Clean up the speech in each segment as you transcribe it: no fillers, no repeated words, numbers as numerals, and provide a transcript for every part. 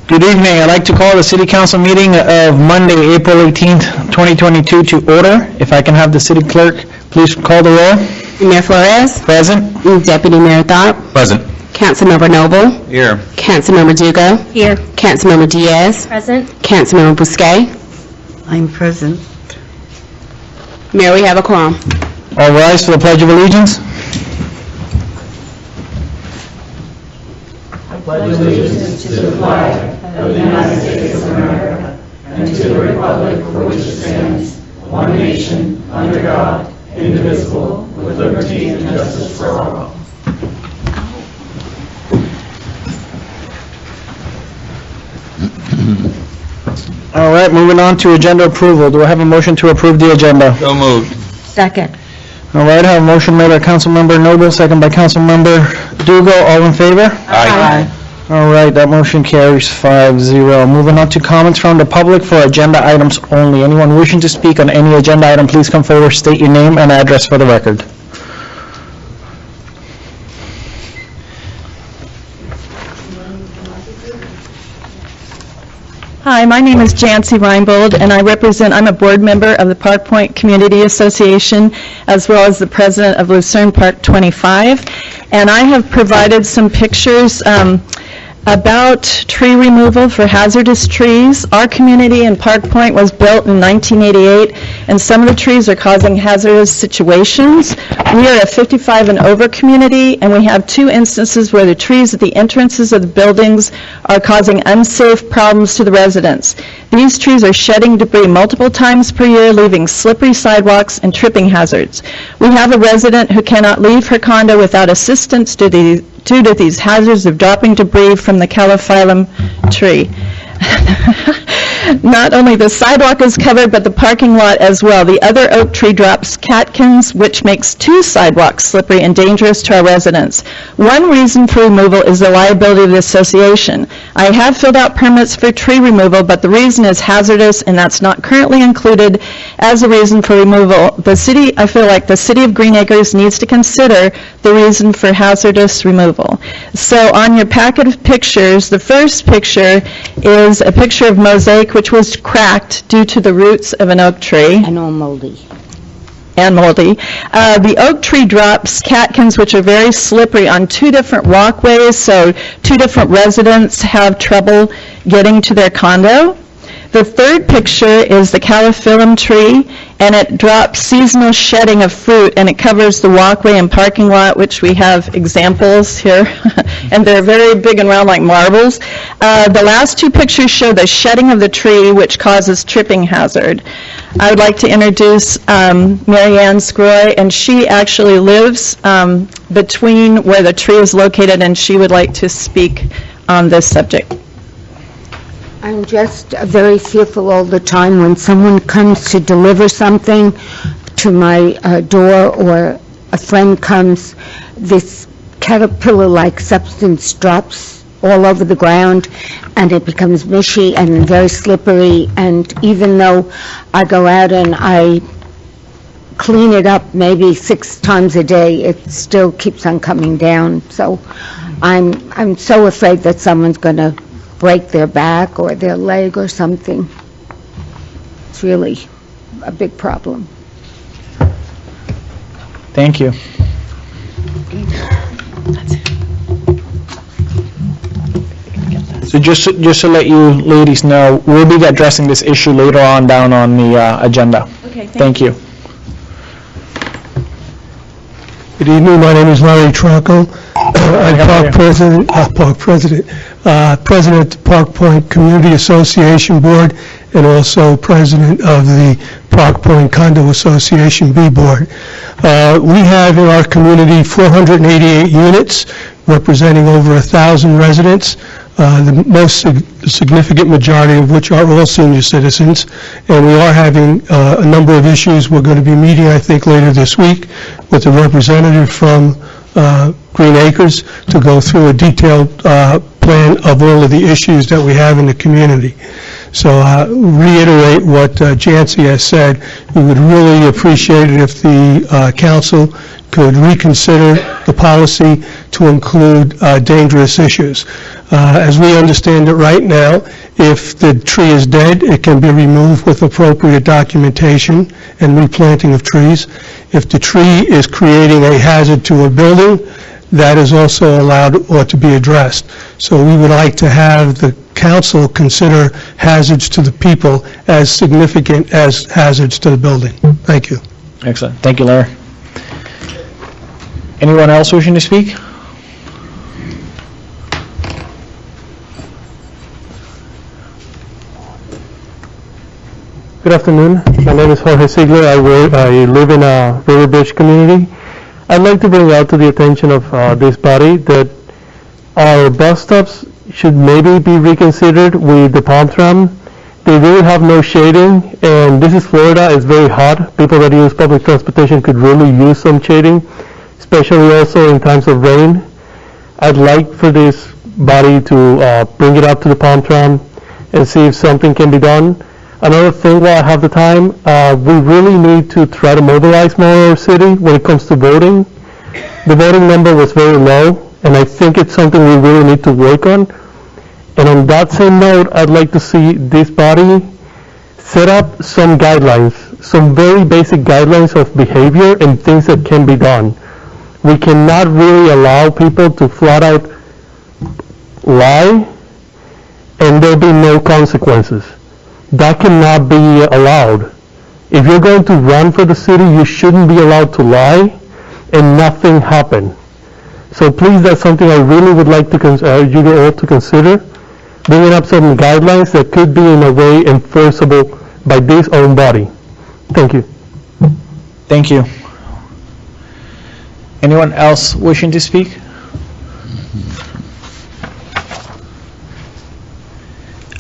Good evening. I'd like to call the City Council meeting of Monday, April 18th, 2022 to order. If I can have the City Clerk please call the roll. Mayor Flores. Present. Deputy Mayor Tharp. Present. Councilmember Noble. Here. Councilmember Dugo. Here. Councilmember Diaz. Present. Councilmember Bousquet. I'm present. Mayor, we have a quorum. All rise for the Pledge of Allegiance. I pledge allegiance to the flag of the United States of America and to the republic for which it stands, one nation, under God, indivisible, with liberty and justice for all. All right, moving on to agenda approval. Do I have a motion to approve the agenda? So moved. Second. All right, I have a motion made by Councilmember Noble, second by Councilmember Dugo. All in favor? Aye. All right, that motion carries 5-0. Moving on to comments from the public for agenda items only. Anyone wishing to speak on any agenda item, please come forward, state your name and address for the record. Hi, my name is Jancy Reinbold, and I'm a board member of the Park Point Community Association, as well as the president of Lucerne Park 25. And I have provided some pictures about tree removal for hazardous trees. Our community in Park Point was built in 1988, and some of the trees are causing hazardous situations. We are a 55 and over community, and we have 2 instances where the trees at the entrances of the buildings are causing unsafe problems to the residents. These trees are shedding debris multiple times per year, leaving slippery sidewalks and tripping hazards. We have a resident who cannot leave her condo without assistance due to these hazards of dropping debris from the calophyllum tree. Not only the sidewalk is covered, but the parking lot as well. The other oak tree drops catkins, which makes 2 sidewalks slippery and dangerous to our residents. One reason for removal is the liability of the association. I have filled out permits for tree removal, but the reason is hazardous, and that's not currently included as a reason for removal. I feel like the City of Green Acres needs to consider the reason for hazardous removal. So on your packet of pictures, the first picture is a picture of mosaic which was cracked due to the roots of an oak tree. And all moldy. The oak tree drops catkins which are very slippery on 2 different walkways, so 2 different residents have trouble getting to their condo. The third picture is the calophyllum tree, and it drops seasonal shedding of fruit, and it covers the walkway and parking lot, which we have examples here, and they're very big and round like marbles. The last 2 pictures show the shedding of the tree, which causes tripping hazard. I would like to introduce Mary Ann Scroy, and she actually lives between where the tree is located, and she would like to speak on this subject. I'm just very fearful all the time when someone comes to deliver something to my door, or a friend comes, this caterpillar-like substance drops all over the ground, and it becomes mushy and very slippery, and even though I go out and I clean it up maybe 6 times a day, it still keeps on coming down. So I'm so afraid that someone's going to break their back or their leg or something. It's really a big problem. Thank you. So just to let you ladies know, we'll be addressing this issue later on down on the agenda. Okay, Thank you. Good evening. My name is Larry Tronco. I'm president of the Park Point Community Association Board, and also president of the Park Point Condo Association B Board. We have in our community 488 units, representing over 1,000 residents, the most significant majority of which are all senior citizens, and we are having a number of issues. We're going to be meeting, I think, later this week with a representative from Green Acres to go through a detailed plan of all of the issues that we have in the community. So reiterate what Jancy has said. We would really appreciate it if the council could reconsider the policy to include dangerous issues. As we understand it right now, if the tree is dead, it can be removed with appropriate documentation and replanting of trees. If the tree is creating a hazard to a building, that is also allowed or to be addressed. So we would like to have the council consider hazards to the people as significant as hazards to the building. Thank you. Excellent. Thank you, Larry. Anyone else wishing to speak? Good afternoon. My name is Jorge Ziegler. I live in a River Beach community. I'd like to bring out to the attention of this body that our bus stops should maybe be reconsidered with the palm tram. They really have no shading, and this is Florida. It's very hot. People that use public transportation could really use some shading, especially also in times of rain. I'd like for this body to bring it up to the palm tram and see if something can be done. Another thing, while I have the time, we really need to try to mobilize more of our city when it comes to voting. The voting number was very low, and I think it's something we really need to work on. And on that same note, I'd like to see this body set up some guidelines, some very basic guidelines of behavior and things that can be done. We cannot really allow people to flat out lie, and there'll be no consequences. That cannot be allowed. If you're going to run for the city, you shouldn't be allowed to lie and nothing happen. So please, that's something I really would like to you all to consider, bringing up some guidelines that could be in a way enforceable by this own body. Thank you. Thank you. Anyone else wishing to speak?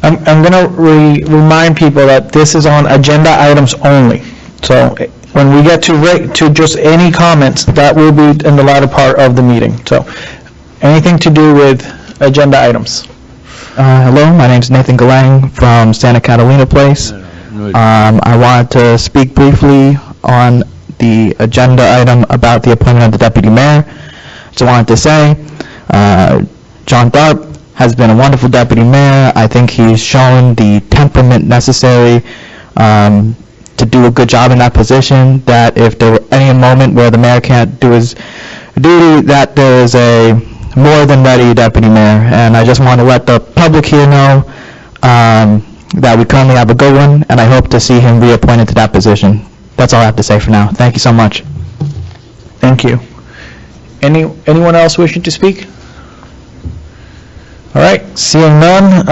I'm going to remind people that this is on agenda items only. So when we get to just any comments, that will be in the latter part of the meeting. So anything to do with agenda items? Hello, my name is Nathan Galang from Santa Catalina Place. I wanted to speak briefly on the agenda item about the appointment of the deputy mayor. So I wanted to say, John Tharp has been a wonderful deputy mayor. I think he's shown the temperament necessary to do a good job in that position, that if there were any moment where the mayor can't do his duty, that there is a more than ready deputy mayor. And I just want to let the public here know that we currently have a good one, and I hope to see him reappointed to that position. That's all I have to say for now. Thank you so much. Thank you. Anyone else wishing to speak? All right, seeing none,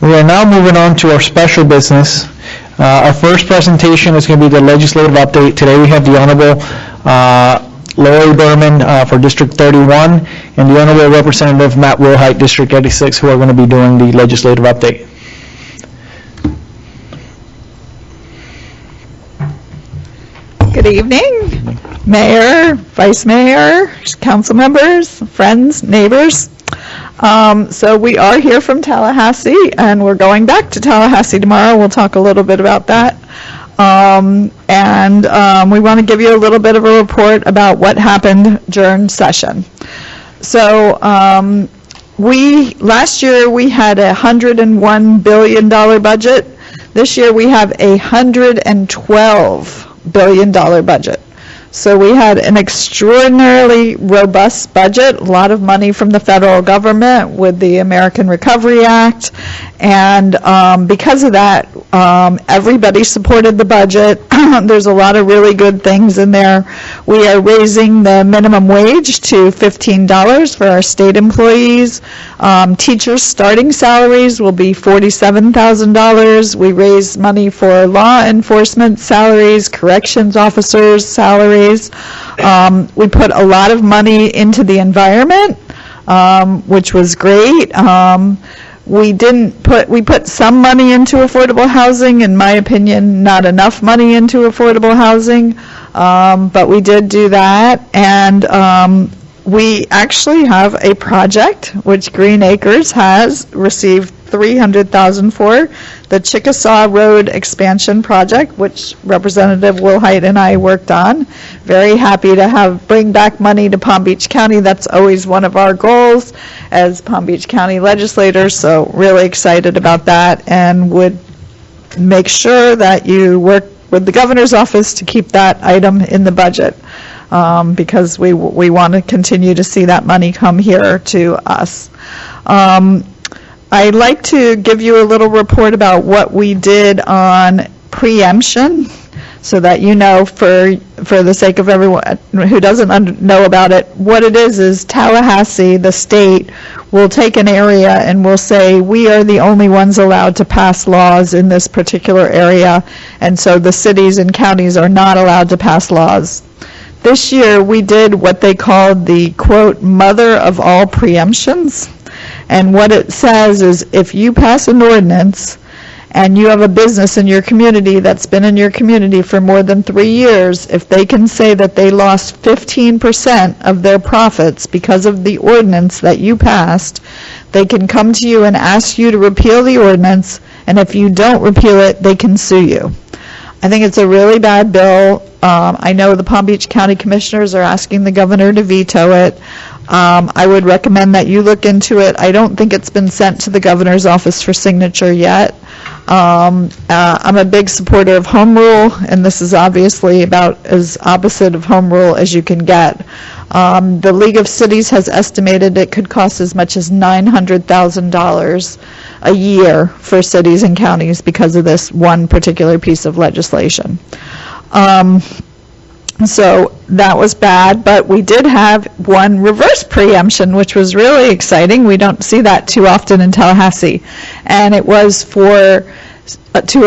we are now moving on to our special business. Our first presentation is going to be the legislative update. Today we have the Honorable Lori Berman for District 31 and the Honorable Representative Matt Wilhite, District 86, who are going to be doing the legislative update. Good evening, Mayor, Vice Mayor, council members, friends, neighbors. So we are here from Tallahassee, and we're going back to Tallahassee tomorrow. We'll talk a little bit about that. We want to give you a little bit of a report about what happened during session. So last year we had a $101 billion budget. This year we have a $112 billion budget. So we had an extraordinarily robust budget, a lot of money from the federal government with the American Recovery Act, and because of that, everybody supported the budget. There's a lot of really good things in there. We are raising the minimum wage to $15 for our state employees. Teachers' starting salaries will be $47,000. We raised money for law enforcement salaries, corrections officers' salaries. We put a lot of money into the environment, which was great. We put some money into affordable housing. In my opinion, not enough money into affordable housing, but we did do that. And we actually have a project which Green Acres has received $300,000 for, the Chickasaw Road Expansion Project, which Representative Wilhite and I worked on. Very happy to bring back money to Palm Beach County. That's always one of our goals as Palm Beach County legislators, so really excited about that, and would make sure that you work with the governor's office to keep that item in the budget, because we want to continue to see that money come here to us. I'd like to give you a little report about what we did on preemption, so that you know, for the sake of everyone who doesn't know about it, what it is Tallahassee, the state, will take an area and will say, we are the only ones allowed to pass laws in this particular area, and so the cities and counties are not allowed to pass laws. This year, we did what they called the, quote, mother of all preemptions. And what it says is, if you pass an ordinance and you have a business in your community that's been in your community for more than 3 years, if they can say that they lost 15% of their profits because of the ordinance that you passed, they can come to you and ask you to repeal the ordinance, and if you don't repeal it, they can sue you. I think it's a really bad bill. I know the Palm Beach County Commissioners are asking the governor to veto it. I would recommend that you look into it. I don't think it's been sent to the governor's office for signature yet. I'm a big supporter of home rule, and this is obviously about as opposite of home rule as you can get. The League of Cities has estimated it could cost as much as $900,000 a year for cities and counties because of this one particular piece of legislation. So that was bad, but we did have one reverse preemption, which was really exciting. We don't see that too often in Tallahassee. And it was to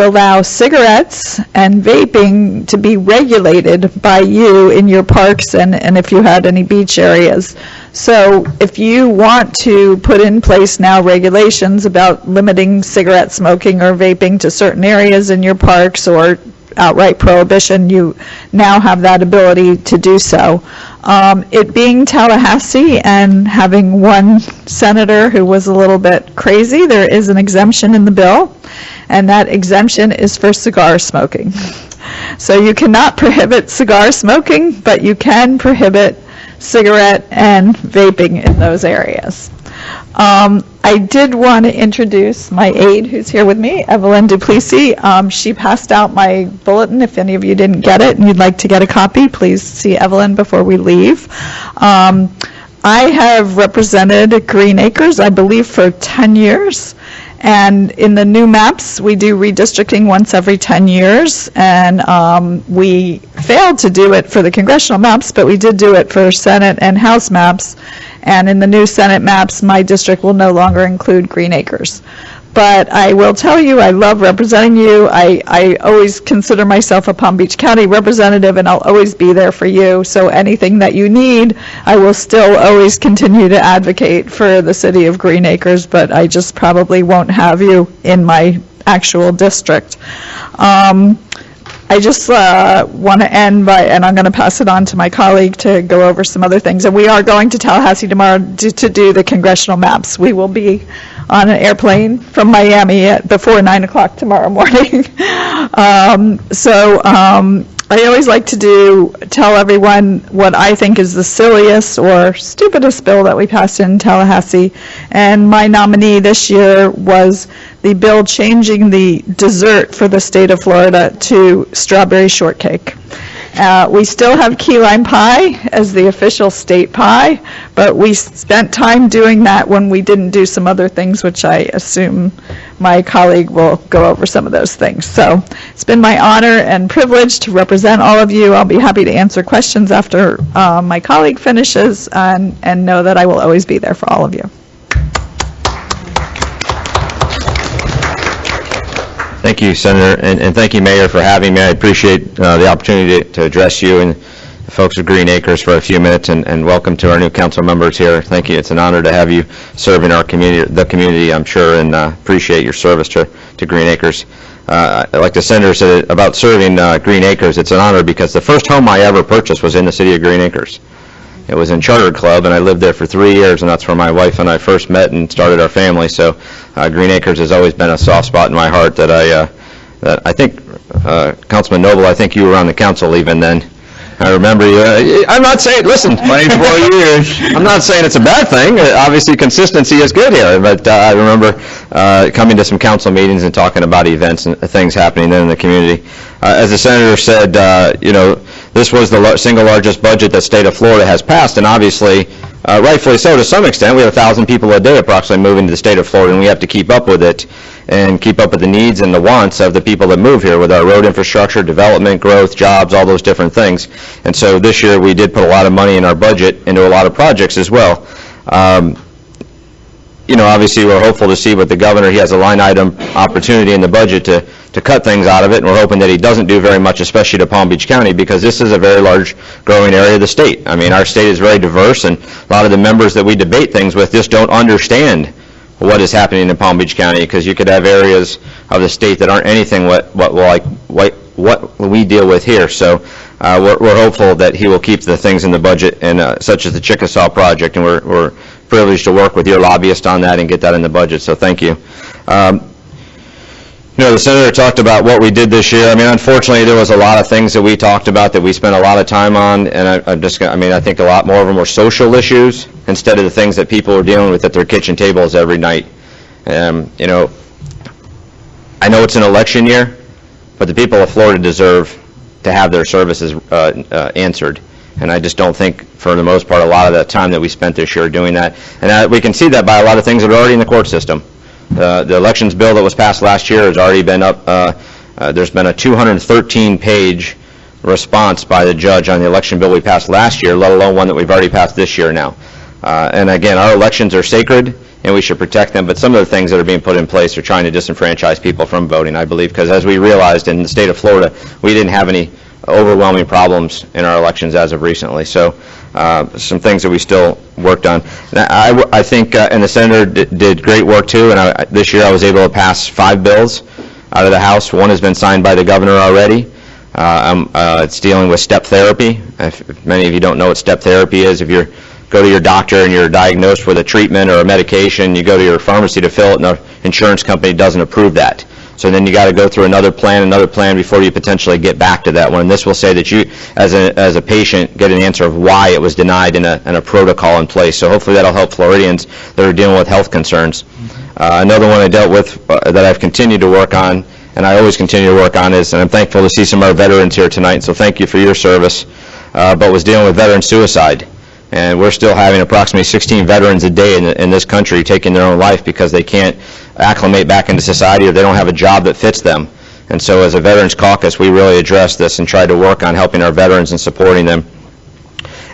allow cigarettes and vaping to be regulated by you in your parks and if you had any beach areas. So if you want to put in place now regulations about limiting cigarette smoking or vaping to certain areas in your parks, or outright prohibition, you now have that ability to do so. It being Tallahassee and having one senator who was a little bit crazy, there is an exemption in the bill, and that exemption is for cigar smoking. So you cannot prohibit cigar smoking, but you can prohibit cigarette and vaping in those areas. I did want to introduce my aide who's here with me, Evelyn Duplessis. She passed out my bulletin. If any of you didn't get it and you'd like to get a copy, please see Evelyn before we leave. I have represented Green Acres, I believe, for 10 years. And in the new maps, we do redistricting once every 10 years. And we failed to do it for the congressional maps, but we did do it for Senate and House maps. And in the new Senate maps, my district will no longer include Green Acres. But I will tell you, I love representing you. I always consider myself a Palm Beach County representative, and I'll always be there for you. So anything that you need, I will still always continue to advocate for the city of Green Acres, but I just probably won't have you in my actual district. I just want to end by, and I'm going to pass it on to my colleague to go over some other things. And we are going to Tallahassee tomorrow to do the congressional maps. We will be on an airplane from Miami before 9 o'clock tomorrow morning. I always like to tell everyone what I think is the silliest or stupidest bill that we passed in Tallahassee. And my nominee this year was the bill changing the dessert for the state of Florida to strawberry shortcake. We still have key lime pie as the official state pie, but we spent time doing that when we didn't do some other things, which I assume my colleague will go over some of those things. So it's been my honor and privilege to represent all of you. I'll be happy to answer questions after my colleague finishes, and know that I will always be there for all of you. Thank you, Senator, and thank you, Mayor, for having me. I appreciate the opportunity to address you and the folks of Green Acres for a few minutes, and welcome to our new council members here. Thank you. It's an honor to have you serve in our community, the community, I'm sure, and appreciate your service to Green Acres. Like the Senator said about serving Green Acres, it's an honor because the first home I ever purchased was in the city of Green Acres. It was in Charter Club, and I lived there for 3 years, and that's where my wife and I first met and started our family. So Green Acres has always been a soft spot in my heart that I think, Councilman Noble, I think you were on the council even then. I remember you. I'm not saying, listen, 24 years. I'm not saying it's a bad thing. Obviously, consistency is good here. But I remember coming to some council meetings and talking about events and things happening then in the community. As the senator said, this was the single largest budget that state of Florida has passed, and obviously, rightfully so to some extent. We have 1,000 people a day approximately moving to the state of Florida, and we have to keep up with it and keep up with the needs and the wants of the people that move here with our road infrastructure, development, growth, jobs, all those different things. And so this year we did put a lot of money in our budget into a lot of projects as well. Obviously we're hopeful to see what the governor, he has a line item opportunity in the budget to cut things out of it, and we're hoping that he doesn't do very much, especially to Palm Beach County, because this is a very large growing area of the state. I mean, our state is very diverse, and a lot of the members that we debate things with just don't understand what is happening in Palm Beach County, because you could have areas of the state that aren't anything what we deal with here. So we're hopeful that he will keep the things in the budget, and such as the Chickasaw project, and we're privileged to work with your lobbyist on that and get that in the budget. So thank you. The senator talked about what we did this year. I mean, unfortunately, there was a lot of things that we talked about that we spent a lot of time on, and I think a lot more of them were social issues instead of the things that people were dealing with at their kitchen tables every night. I know it's an election year, but the people of Florida deserve to have their services answered. And I just don't think, for the most part, a lot of the time that we spent this year doing that. And we can see that by a lot of things that are already in the court system. The elections bill that was passed last year has already been up. There's been a 213-page response by the judge on the election bill we passed last year, let alone one that we've already passed this year now. And again, our elections are sacred, and we should protect them, but some of the things that are being put in place are trying to disenfranchise people from voting, I believe, because as we realized in the state of Florida, we didn't have any overwhelming problems in our elections as of recently. So some things that we still worked on. I think, and the senator did great work too, and this year I was able to pass 5 bills out of the House. One has been signed by the governor already. It's dealing with step therapy. If many of you don't know what step therapy is, if you go to your doctor and you're diagnosed with a treatment or a medication, you go to your pharmacy to fill it, and the insurance company doesn't approve that. So then you got to go through another plan before you potentially get back to that one. And this will say that you, as a patient, get an answer of why it was denied and a protocol in place. So hopefully that'll help Floridians that are dealing with health concerns. Another one I dealt with that I've continued to work on, and I always continue to work on, is, and I'm thankful to see some of our veterans here tonight, so thank you for your service, but was dealing with veteran suicide. And we're still having approximately 16 veterans a day in this country taking their own life because they can't acclimate back into society or they don't have a job that fits them. And so as a Veterans Caucus, we really addressed this and tried to work on helping our veterans and supporting them.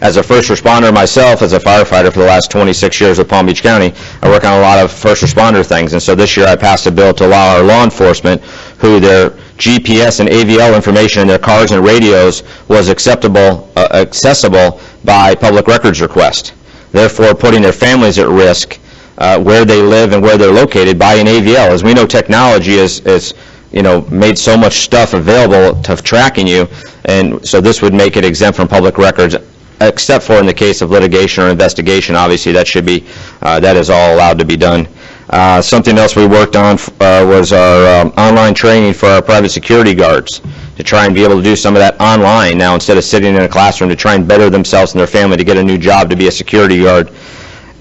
As a first responder myself, as a firefighter for the last 26 years with Palm Beach County, I work on a lot of first responder things. And so this year I passed a bill to allow our law enforcement, who their GPS and AVL information in their cars and radios was accessible by public records request, therefore putting their families at risk where they live and where they're located by an AVL. As we know, technology is made so much stuff available to tracking you, and so this would make it exempt from public records, except for in the case of litigation or investigation. Obviously, that should be that is all allowed to be done. Something else we worked on was our online training for our private security guards, to try and be able to do some of that online now instead of sitting in a classroom, to try and better themselves and their family to get a new job to be a security guard.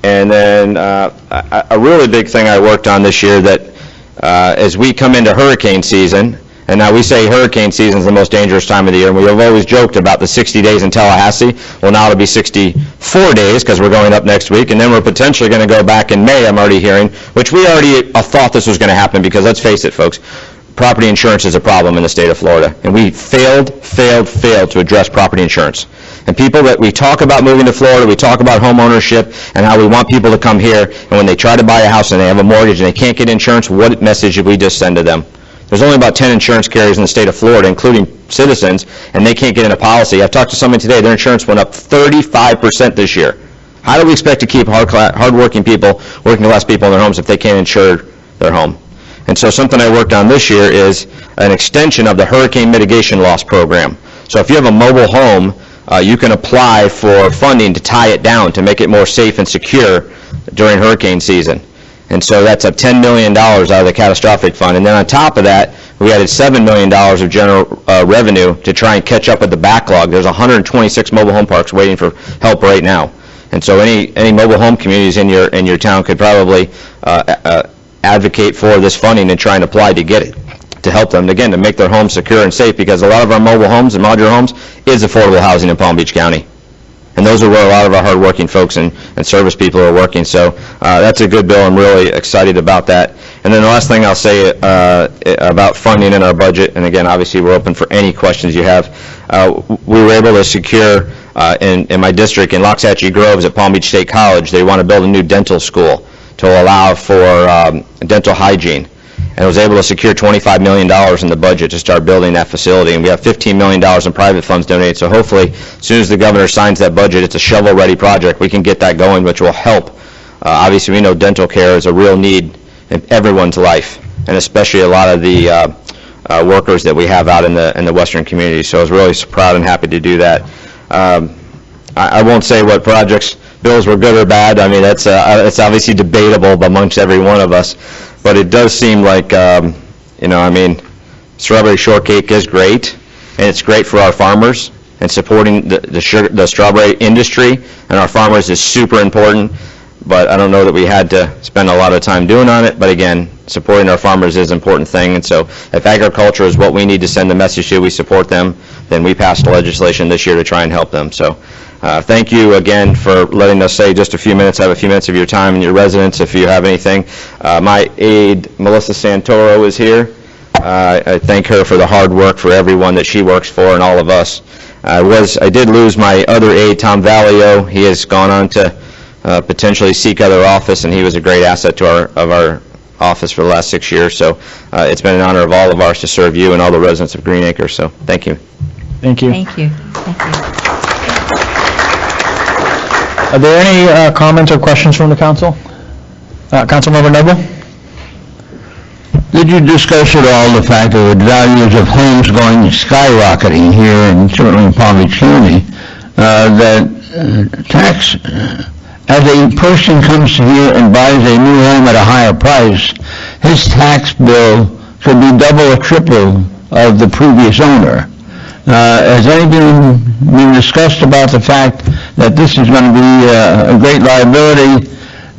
And then a really big thing I worked on this year, that as we come into hurricane season, and now we say hurricane season is the most dangerous time of the year, and we have always joked about the 60 days in Tallahassee. Well, now it'll be 64 days because we're going up next week, and then we're potentially going to go back in May, I'm already hearing, which we already thought this was going to happen because, let's face it, folks, property insurance is a problem in the state of Florida, and we failed to address property insurance. And people that we talk about moving to Florida, we talk about home ownership and how we want people to come here, and when they try to buy a house and they have a mortgage and they can't get insurance, what message did we just send to them? There's only about 10 insurance carriers in the state of Florida, including Citizens, and they can't get in a policy. I've talked to someone today, their insurance went up 35% this year. How do we expect to keep hardworking people, working class people in their homes if they can't insure their home? And so something I worked on this year is an extension of the hurricane mitigation loss program. So if you have a mobile home, you can apply for funding to tie it down, to make it more safe and secure during hurricane season. And so that's up $10 million out of the catastrophic fund. And then on top of that, we added $7 million of general revenue to try and catch up with the backlog. There's 126 mobile home parks waiting for help right now. And so any mobile home communities in your town could probably advocate for this funding and try and apply to get it, to help them, again, to make their homes secure and safe, because a lot of our mobile homes and modular homes is affordable housing in Palm Beach County. And those are where a lot of our hardworking folks and service people are working. So that's a good bill. I'm really excited about that. And then the last thing I'll say about funding in our budget, and again, obviously we're open for any questions you have, we were able to secure in my district, in Loxahatchee Groves at Palm Beach State College, they want to build a new dental school to allow for dental hygiene. And I was able to secure $25 million in the budget to start building that facility. And we have $15 million in private funds donated. So hopefully, as soon as the governor signs that budget, it's a shovel-ready project. We can get that going, which will help. Obviously, we know dental care is a real need in everyone's life, and especially a lot of the workers that we have out in the western community. So I was really proud and happy to do that. I won't say what bills were good or bad. I mean, it's obviously debatable amongst every one of us. But it does seem like, strawberry shortcake is great, and it's great for our farmers, and supporting the strawberry industry and our farmers is super important, but I don't know that we had to spend a lot of time doing on it. But again, supporting our farmers is an important thing, and so if agriculture is what we need to send the message to, we support them, then we passed legislation this year to try and help them. So thank you again for letting us say just a few minutes. I have a few minutes of your time and your residents if you have anything. My aide, Melissa Santoro, is here. I thank her for the hard work for everyone that she works for and all of us. I did lose my other aide, Tom Vallio. He has gone on to potentially seek other office, and he was a great asset to our office for the last 6 years. So it's been an honor of all of ours to serve you and all the residents of Green Acres. So thank you. Thank you. Thank you. Thank you. Are there any comments or questions from the council? Councilmember Noble? Did you discuss at all the fact that the values of homes going skyrocketing here, and certainly in Palm Beach County, that tax, as a person comes here and buys a new home at a higher price, his tax bill could be double or triple of the previous owner? Has anything been discussed about the fact that this is going to be a great liability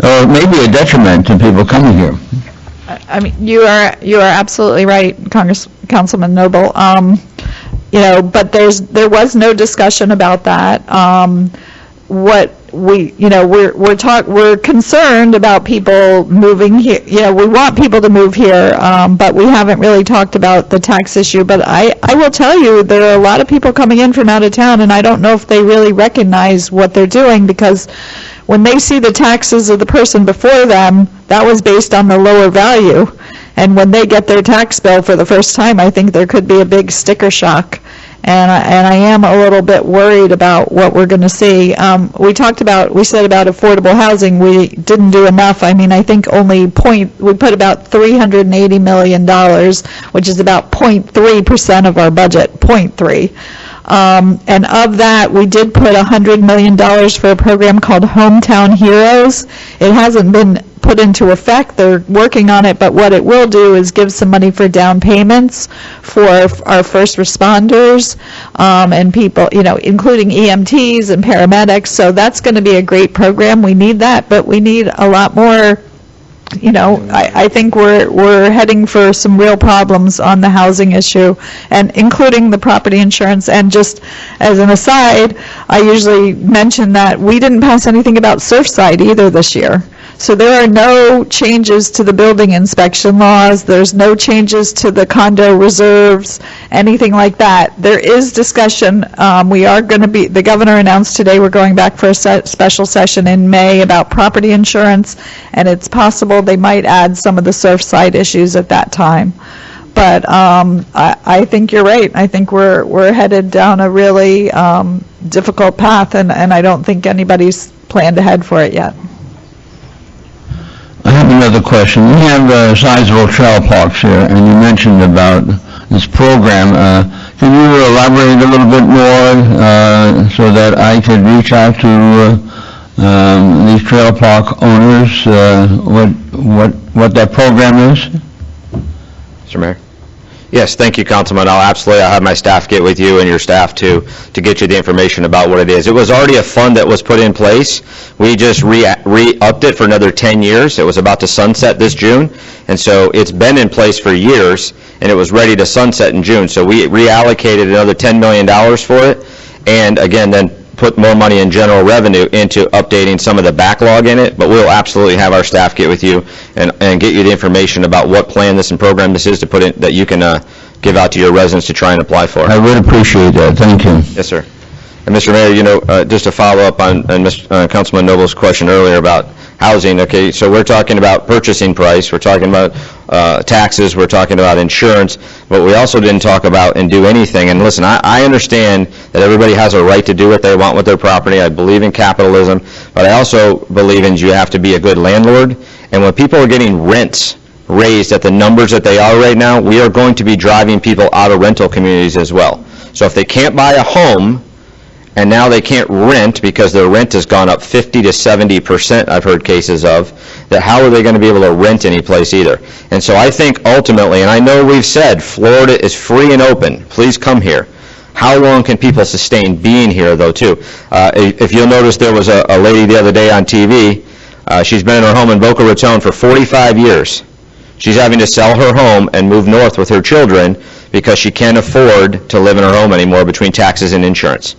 or maybe a detriment to people coming here? I mean, you are absolutely right, Councilman Noble. But there was no discussion about that. We're concerned about people moving here. We want people to move here, but we haven't really talked about the tax issue. But I will tell you, there are a lot of people coming in from out of town, and I don't know if they really recognize what they're doing, because when they see the taxes of the person before them, that was based on the lower value. And when they get their tax bill for the first time, I think there could be a big sticker shock. And I am a little bit worried about what we're going to see. We said about affordable housing, we didn't do enough. I mean, I think we put about $380 million, which is about 0.3% of our budget, 0.3. And of that, we did put $100 million for a program called Hometown Heroes. It hasn't been put into effect. They're working on it, but what it will do is give some money for down payments for our first responders and people, including EMTs and paramedics. So that's going to be a great program. We need that, but we need a lot more. I think we're heading for some real problems on the housing issue, and including the property insurance. And just as an aside, I usually mention that we didn't pass anything about Surfside either this year. So there are no changes to the building inspection laws. There's no changes to the condo reserves, anything like that. There is discussion. The governor announced today we're going back for a special session in May about property insurance, and it's possible they might add some of the Surfside issues at that time. But I think you're right. I think we're headed down a really difficult path, and I don't think anybody's planned ahead for it yet. I have another question. We have sizable trail parks here, and you mentioned about this program. Can you elaborate a little bit more so that I could reach out to these trailer park owners, what that program is? Mr. Mayor? Yes, thank you, Councilman. I'll have my staff get with you and your staff to get you the information about what it is. It was already a fund that was put in place. We just re-upped it for another 10 years. It was about to sunset this June, and so it's been in place for years, and it was ready to sunset in June. So we reallocated another $10 million for it, and again, then put more money in general revenue into updating some of the backlog in it, but we'll absolutely have our staff get with you and get you the information about what plan this and program this is to put in, that you can give out to your residents to try and apply for. I would appreciate that. Thank you. Yes, sir. And Mr. Mayor, just to follow up on Councilman Noble's question earlier about housing, okay, so we're talking about purchasing price, we're talking about taxes, we're talking about insurance, but we also didn't talk about and do anything. And listen, I understand that everybody has a right to do what they want with their property. I believe in capitalism, but I also believe in you have to be a good landlord. And when people are getting rents raised at the numbers that they are right now, we are going to be driving people out of rental communities as well. So if they can't buy a home, and now they can't rent because their rent has gone up 50 to 70%, I've heard cases of, that how are they going to be able to rent any place either? And so I think ultimately, and I know we've said Florida is free and open, please come here. How long can people sustain being here, though, too? If you'll notice, there was a lady the other day on TV, she's been in her home in Boca Raton for 45 years. She's having to sell her home and move north with her children because she can't afford to live in her home anymore between taxes and insurance.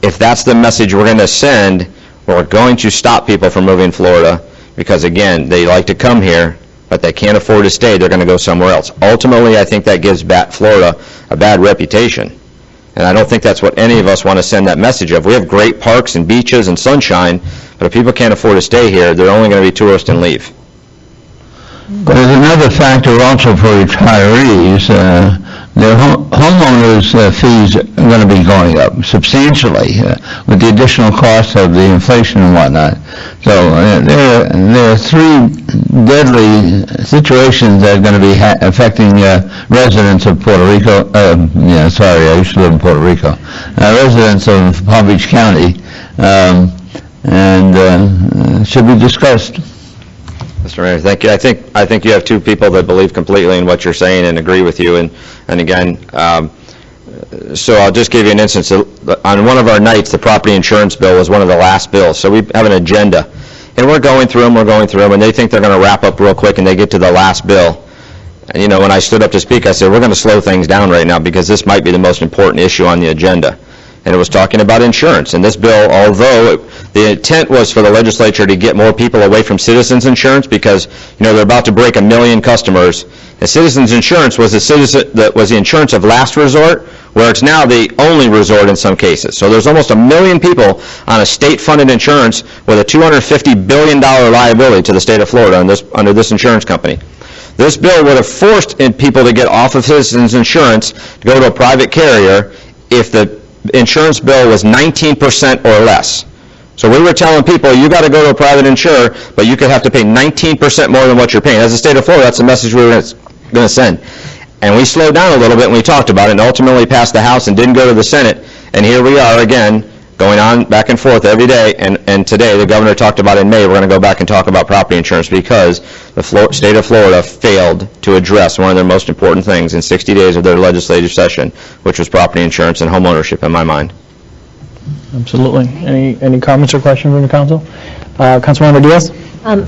If that's the message we're going to send, we're going to stop people from moving to Florida because, again, they like to come here, but they can't afford to stay. They're going to go somewhere else. Ultimately, I think that gives Florida a bad reputation, and I don't think that's what any of us want to send that message of. We have great parks and beaches and sunshine, but if people can't afford to stay here, they're only going to be tourists and leave. There's another factor also for retirees. Their homeowners' fees are going to be going up substantially with the additional cost of the inflation and whatnot. So there are three deadly situations that are going to be affecting residents of Puerto Rico. I used to live in Puerto Rico. Residents of Palm Beach County, and should be discussed. Mr. Mayor, thank you. I think you have two people that believe completely in what you're saying and agree with you. And again, so I'll just give you an instance. On one of our nights, the property insurance bill was one of the last bills. So we have an agenda, and we're going through them, and they think they're going to wrap up real quick, and they get to the last bill. And, when I stood up to speak, I said, we're going to slow things down right now because this might be the most important issue on the agenda. And it was talking about insurance. And this bill, although the intent was for the legislature to get more people away from citizens insurance because, they're about to break 1 million customers. And citizens insurance was the insurance of last resort, where it's now the only resort in some cases. So there's almost 1 million people on a state-funded insurance with a $250 billion liability to the state of Florida under this insurance company. This bill would have forced people to get off of citizens insurance to go to a private carrier if the insurance bill was 19% or less. So we were telling people, you got to go to a private insurer, but you could have to pay 19% more than what you're paying. As the state of Florida, that's the message we were going to send. And we slowed down a little bit and we talked about it and ultimately passed the House and didn't go to the Senate. And here we are again, going on back and forth every day. And today, the governor talked about in May, we're going to go back and talk about property insurance because the state of Florida failed to address one of their most important things in 60 days of their legislative session, which was property insurance and home ownership, in my mind. Absolutely. Any comments or questions from the council? Councilmember Diaz?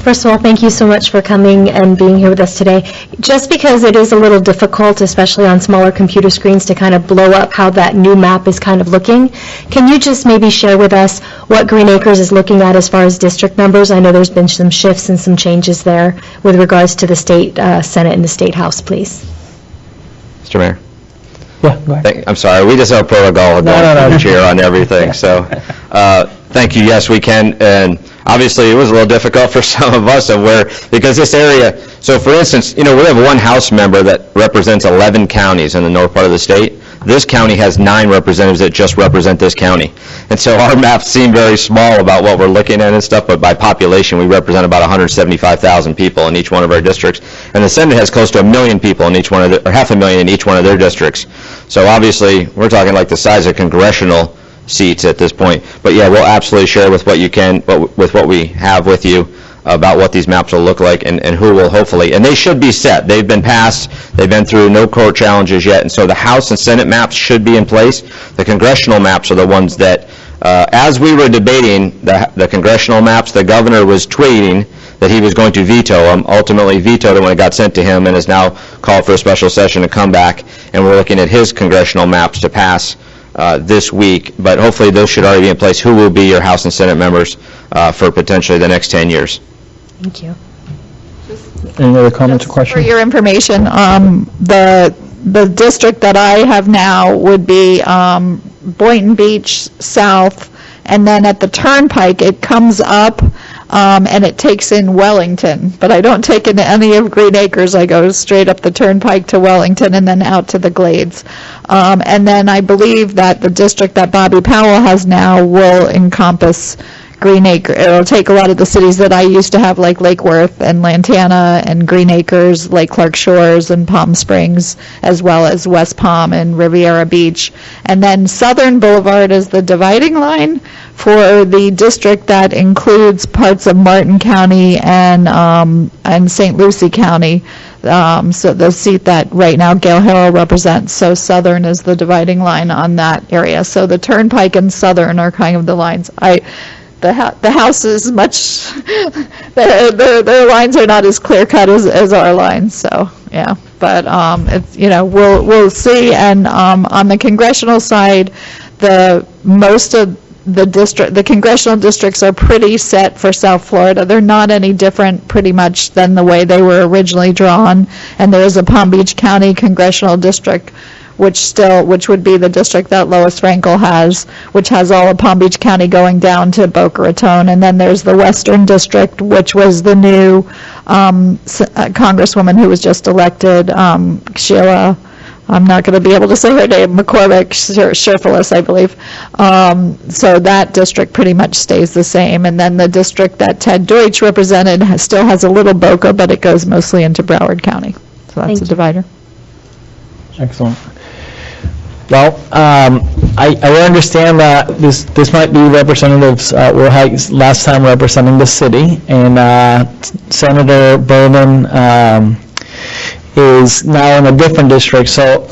First of all, thank you so much for coming and being here with us today. Just because it is a little difficult, especially on smaller computer screens, to kind of blow up how that new map is kind of looking, can you just maybe share with us what Green Acres is looking at as far as district numbers? I know there's been some shifts and some changes there with regards to the state Senate and the State House, please. Mr. Mayor? Yeah, go ahead. I'm sorry, we just have a protocol No. chair on everything. So thank you. Yes, we can. And obviously, it was a little difficult for some of us because this area, so for instance, we have one House member that represents 11 counties in the north part of the state. This county has 9 representatives that just represent this county. And so our maps seem very small about what we're looking at and stuff, but by population, we represent about 175,000 people in each one of our districts. And the Senate has close to 1 million people in each one of or 500,000 in each one of their districts. So obviously, we're talking like the size of congressional seats at this point. But yeah, we'll absolutely share with what you can, with what we have with you about what these maps will look like and who will hopefully, and they should be set. They've been passed, they've been through no court challenges yet, and so the House and Senate maps should be in place. The congressional maps are the ones that, as we were debating the congressional maps, the governor was tweeting that he was going to veto them, ultimately vetoed it when it got sent to him, and has now called for a special session to come back, and we're looking at his congressional maps to pass this week, but hopefully those should already be in place. Who will be your House and Senate members for potentially the next 10 years? Thank you. Any other comments or For questions? your information, the district that I have now would be Boynton Beach South, and then at the Turnpike, it comes up and it takes in Wellington, but I don't take in any of Green Acres. I go straight up the Turnpike to Wellington and then out to the Glades. And then I believe that the district that Bobby Powell has now will encompass Green Acre. It'll take a lot of the cities that I used to have, like Lake Worth and Lantana and Green Acres, Lake Clark Shores and Palm Springs, as well as West Palm and Riviera Beach. And then Southern Boulevard is the dividing line for the district that includes parts of Martin County and St. Lucie County. So the seat that right now Gail Harrell represents. So Southern is the dividing line on that area. So the Turnpike and Southern are kind of the lines. The House is much, their lines are not as clear cut as our lines, so, yeah. But, it's, we'll see, and on the congressional side, most of the congressional districts are pretty set for South Florida. They're not any different, pretty much, than the way they were originally drawn, and there is a Palm Beach County congressional district, which would be the district that Lois Frankel has, which has all of Palm Beach County going down to Boca Raton. And then there's the Western District, which was the new Congresswoman who was just elected, Sheila, I'm not going to be able to say her name, McCormick, Sherfilis, I believe. So that district pretty much stays the same. And then the district that Ted Deutsch represented still has a little Boca, but it goes mostly into Broward County. So that's a divider. Excellent. Well, I will understand that this might be representatives, last time representing the city, and Senator Bowman is now in a different district. So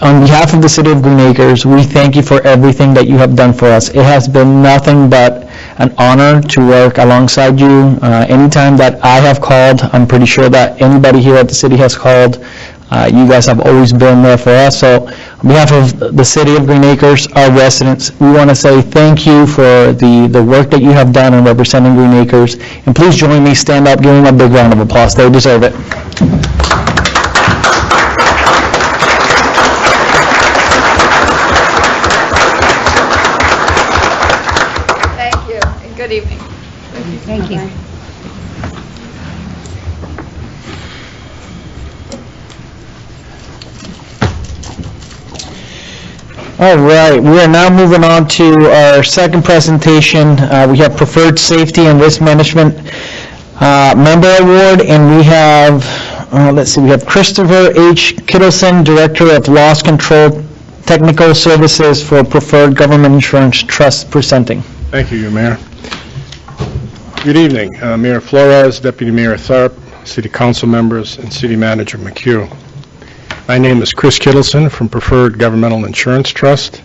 on behalf of the city of Green Acres, we thank you for everything that you have done for us. It has been nothing but an honor to work alongside you. Anytime that I have called, I'm pretty sure that anybody here at the city has called. You guys have always been there for us. So on behalf of the city of Green Acres, our residents, we want to say thank you for the work that you have done in representing Green Acres. And please join me, stand up, give them a big round of applause. They deserve it. Thank you, and good evening. Thank you. All right, we are now moving on to our second presentation. We have Preferred Safety and Risk Management Member Award, and we have, we have Christopher H. Kittleson, Director of Loss Control Technical Services for Preferred Government Insurance Trust, presenting. Thank you, Your Mayor. Good evening, Mayor Flores, Deputy Mayor Tharp, City Council members, and City Manager McHugh. My name is Chris Kittleson from Preferred Governmental Insurance Trust,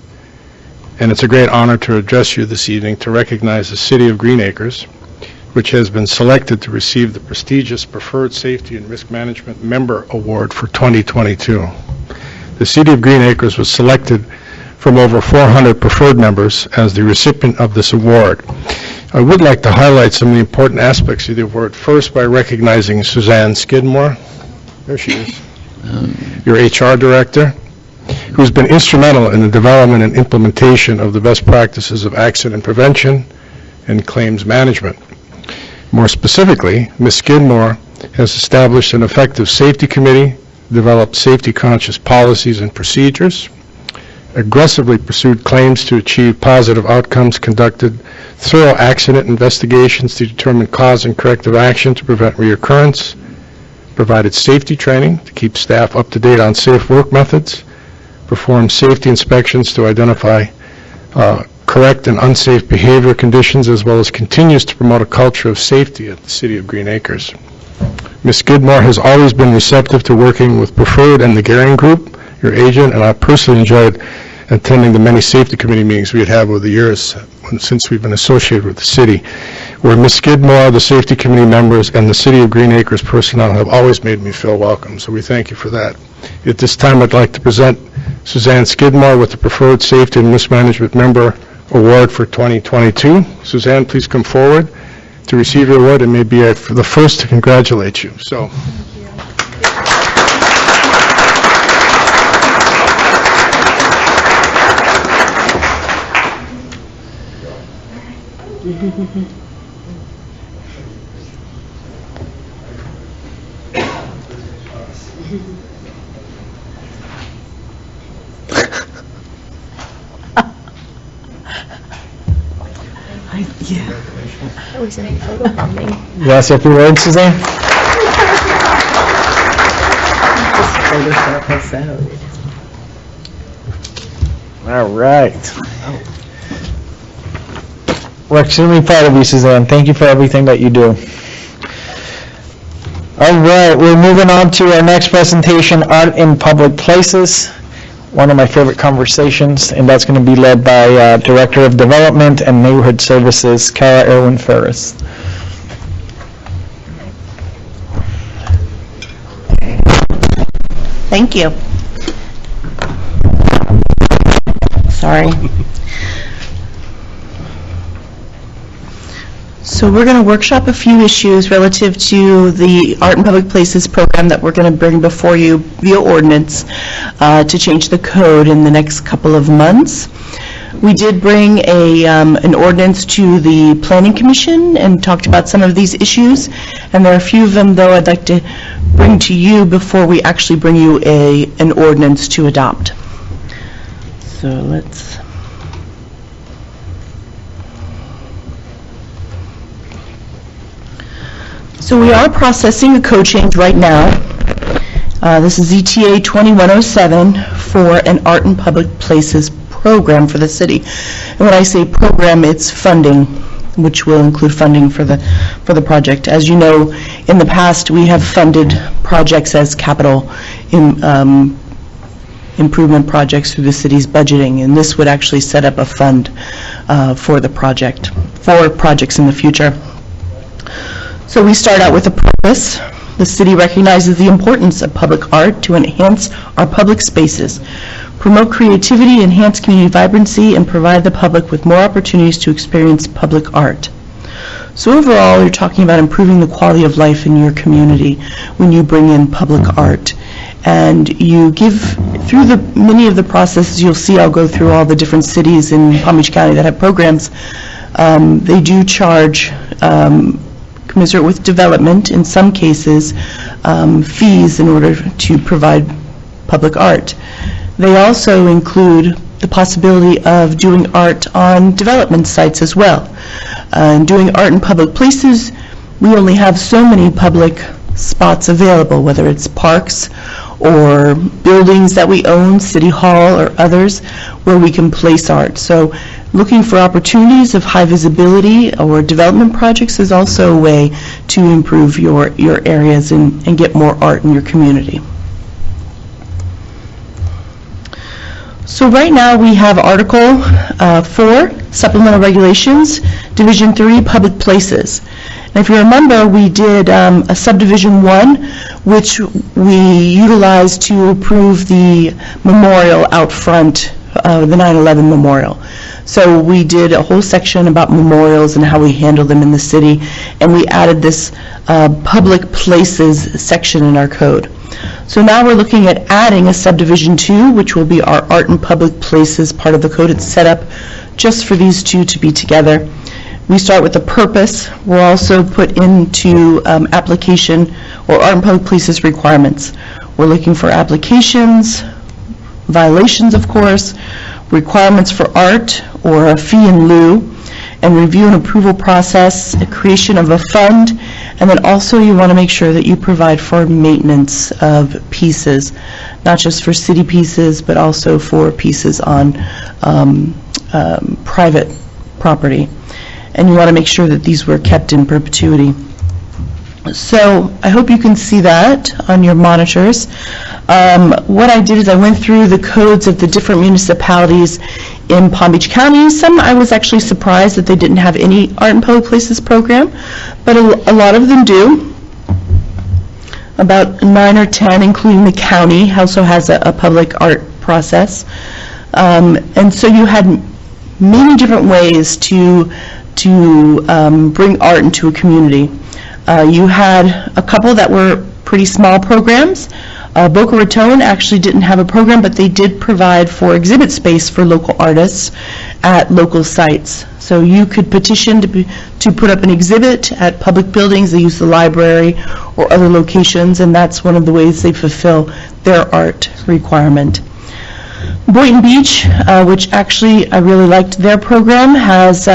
and it's a great honor to address you this evening to recognize the City of Green Acres, which has been selected to receive the prestigious Preferred Safety and Risk Management Member Award for 2022. The City of Green Acres was selected from over 400 preferred members as the recipient of this award. I would like to highlight some of the important aspects of the award, first by recognizing Suzanne Skidmore. There she is. Your HR director, who's been instrumental in the development and implementation of the best practices of accident prevention and claims management. More specifically, Ms. Skidmore has established an effective safety committee, developed safety-conscious policies and procedures, aggressively pursued claims to achieve positive outcomes, conducted thorough accident investigations to determine cause and corrective action to prevent reoccurrence, provided safety training to keep staff up to date on safe work methods, performs safety inspections to identify correct and unsafe behavior conditions, as well as continues to promote a culture of safety at the City of Green Acres. Ms. Skidmore has always been receptive to working with Preferred and the Garing Group, your agent, and I personally enjoyed attending the many safety committee meetings we had over the years since we've been associated with the city, where Ms. Skidmore, the safety committee members, and the City of Green Acres personnel have always made me feel welcome, so we thank you for that. At this time, I'd like to present Suzanne Skidmore with the Preferred Safety and Mismanagement Member Award for 2022. Suzanne, please come forward to receive your award, and may be the first to congratulate you. So. You want to say a few words, Suzanne? All right. We're extremely proud of you, Suzanne. Thank you for everything that you do. All right, we're moving on to our next presentation, Art in Public Places. One of my favorite conversations, and that's going to be led by Director of Development and Neighborhood Services, Kara Erwin Ferris. Thank you. Sorry. So we're going to workshop a few issues relative to the Art in Public Places program that we're going to bring before you via ordinance to change the code in the next couple of months. We did bring an ordinance to the Planning Commission and talked about some of these issues, and there are a few of them, though, I'd like to bring to you before we actually bring you an ordinance to adopt. So let's... So we are processing a code change right now. This is ETA 2107 for an Art in Public Places program for the city. And when I say program, it's funding, which will include funding for the project. As you know, in the past, we have funded projects as capital improvement projects through the city's budgeting, and this would actually set up a fund for the project, for projects in the future. So we start out with a purpose. The city recognizes the importance of public art to enhance our public spaces, promote creativity, enhance community vibrancy, and provide the public with more opportunities to experience public art. So overall, you're talking about improving the quality of life in your community when you bring in public art. And you give, through many of the processes, you'll see, I'll go through all the different cities in Palm Beach County that have programs. They do charge, commensurate with development, in some cases, fees in order to provide public art. They also include the possibility of doing art on development sites as well. Doing art in public places, we only have so many public spots available, whether it's parks or buildings that we own, City Hall or others, where we can place art. So looking for opportunities of high visibility or development projects is also a way to improve your areas and get more art in your community. So right now we have Article 4, Supplemental Regulations, Division 3, Public Places. And if you remember, we did a Subdivision 1, which we utilized to approve the memorial out front, the 9/11 memorial. So we did a whole section about memorials and how we handle them in the city, and we added this Public Places section in our code. So now we're looking at adding a Subdivision 2, which will be our Art in Public Places part of the code. It's set up just for these two to be together. We start with the purpose. We'll also put into application or Art in Public Places requirements. We're looking for applications, violations, of course, requirements for art or a fee in lieu, and review and approval process, creation of a fund, And then also you want to make sure that you provide for maintenance of pieces, not just for city pieces, but also for pieces on private property. And you want to make sure that these were kept in perpetuity. So I hope you can see that on your monitors. What I did is I went through the codes of the different municipalities in Palm Beach County. Some I was actually surprised that they didn't have any Art in Public Places program, but a lot of them do. About 9 or 10, including the county, also has a public art process. And so you had many different ways to bring art into a community. You had a couple that were pretty small programs. Boca Raton actually didn't have a program, but they did provide for exhibit space for local artists at local sites. So you could petition to put up an exhibit at public buildings. They use the library or other locations, and that's one of the ways they fulfill their art requirement. Boynton Beach, which actually I really liked their program, has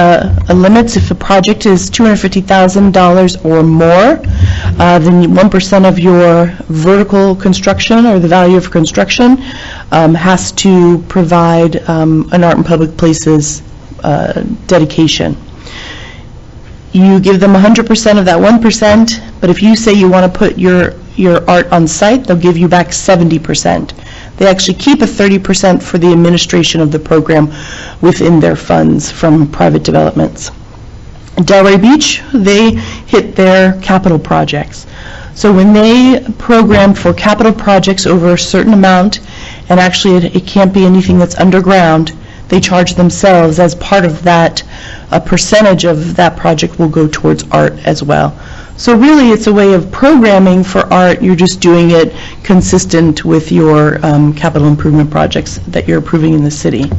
limits. If a project is $250,000 or more, then 1% of your vertical construction or the value of construction has to provide an Art in Public Places dedication. You give them 100% of that 1%, but if you say you want to put your art on site, they'll give you back 70%. They actually keep a 30% for the administration of the program within their funds from private developments. Delray Beach, they hit their capital projects. So when they program for capital projects over a certain amount, and actually it can't be anything that's underground, they charge themselves as part of that. A percentage of that project will go towards art as well. So really, it's a way of programming for art. You're just doing it consistent with your capital improvement projects that you're approving in the city.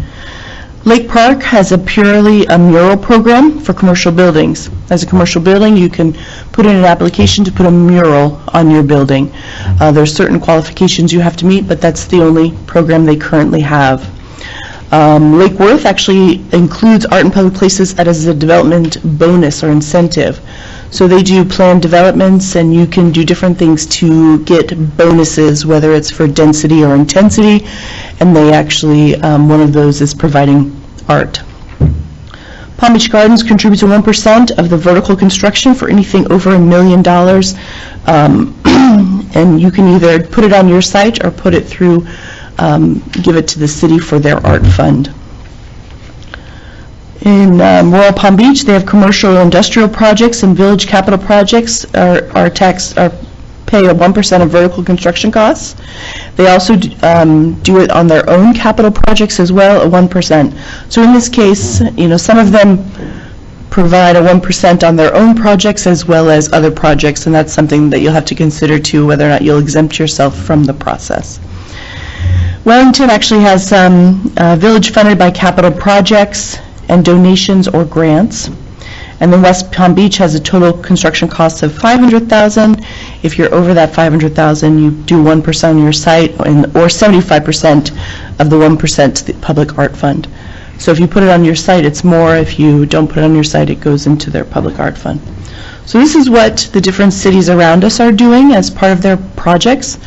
Lake Park has a purely mural program for commercial buildings. As a commercial building, you can put in an application to put a mural on your building. There's certain qualifications you have to meet, but that's the only program they currently have. Lake Worth actually includes Art in Public Places as a development bonus or incentive. So they do planned developments, and you can do different things to get bonuses, whether it's for density or intensity, and they actually, one of those is providing art. Palm Beach Gardens contributes 1% of the vertical construction for anything over $1 million, and you can either put it on your site or put it through, give it to the city for their art fund. In Royal Palm Beach, they have commercial or industrial projects, and village capital projects pay a 1% of vertical construction costs. They also do it on their own capital projects as well, at 1%. So in this case, some of them provide a 1% on their own projects as well as other projects, and that's something that you'll have to consider too, whether or not you'll exempt yourself from the process. Wellington actually has village funded by capital projects and donations or grants. And then West Palm Beach has a total construction cost of $500,000. If you're over that $500,000, you do 1% on your site, or 75% of the 1% to the public art fund. So if you put it on your site, it's more. If you don't put it on your site, it goes into their public art fund. So this is what the different cities around us are doing as part of their projects.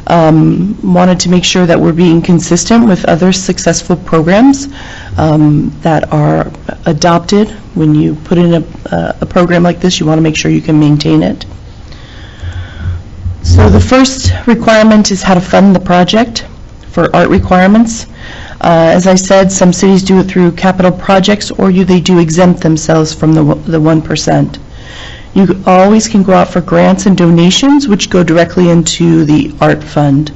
Wanted to make sure that we're being consistent with other successful programs that are adopted. When you put in a program like this, you want to make sure you can maintain it. So the first requirement is how to fund the project for art requirements. As I said, some cities do it through capital projects, or they do exempt themselves from the 1%. You always can go out for grants and donations, which go directly into the art fund.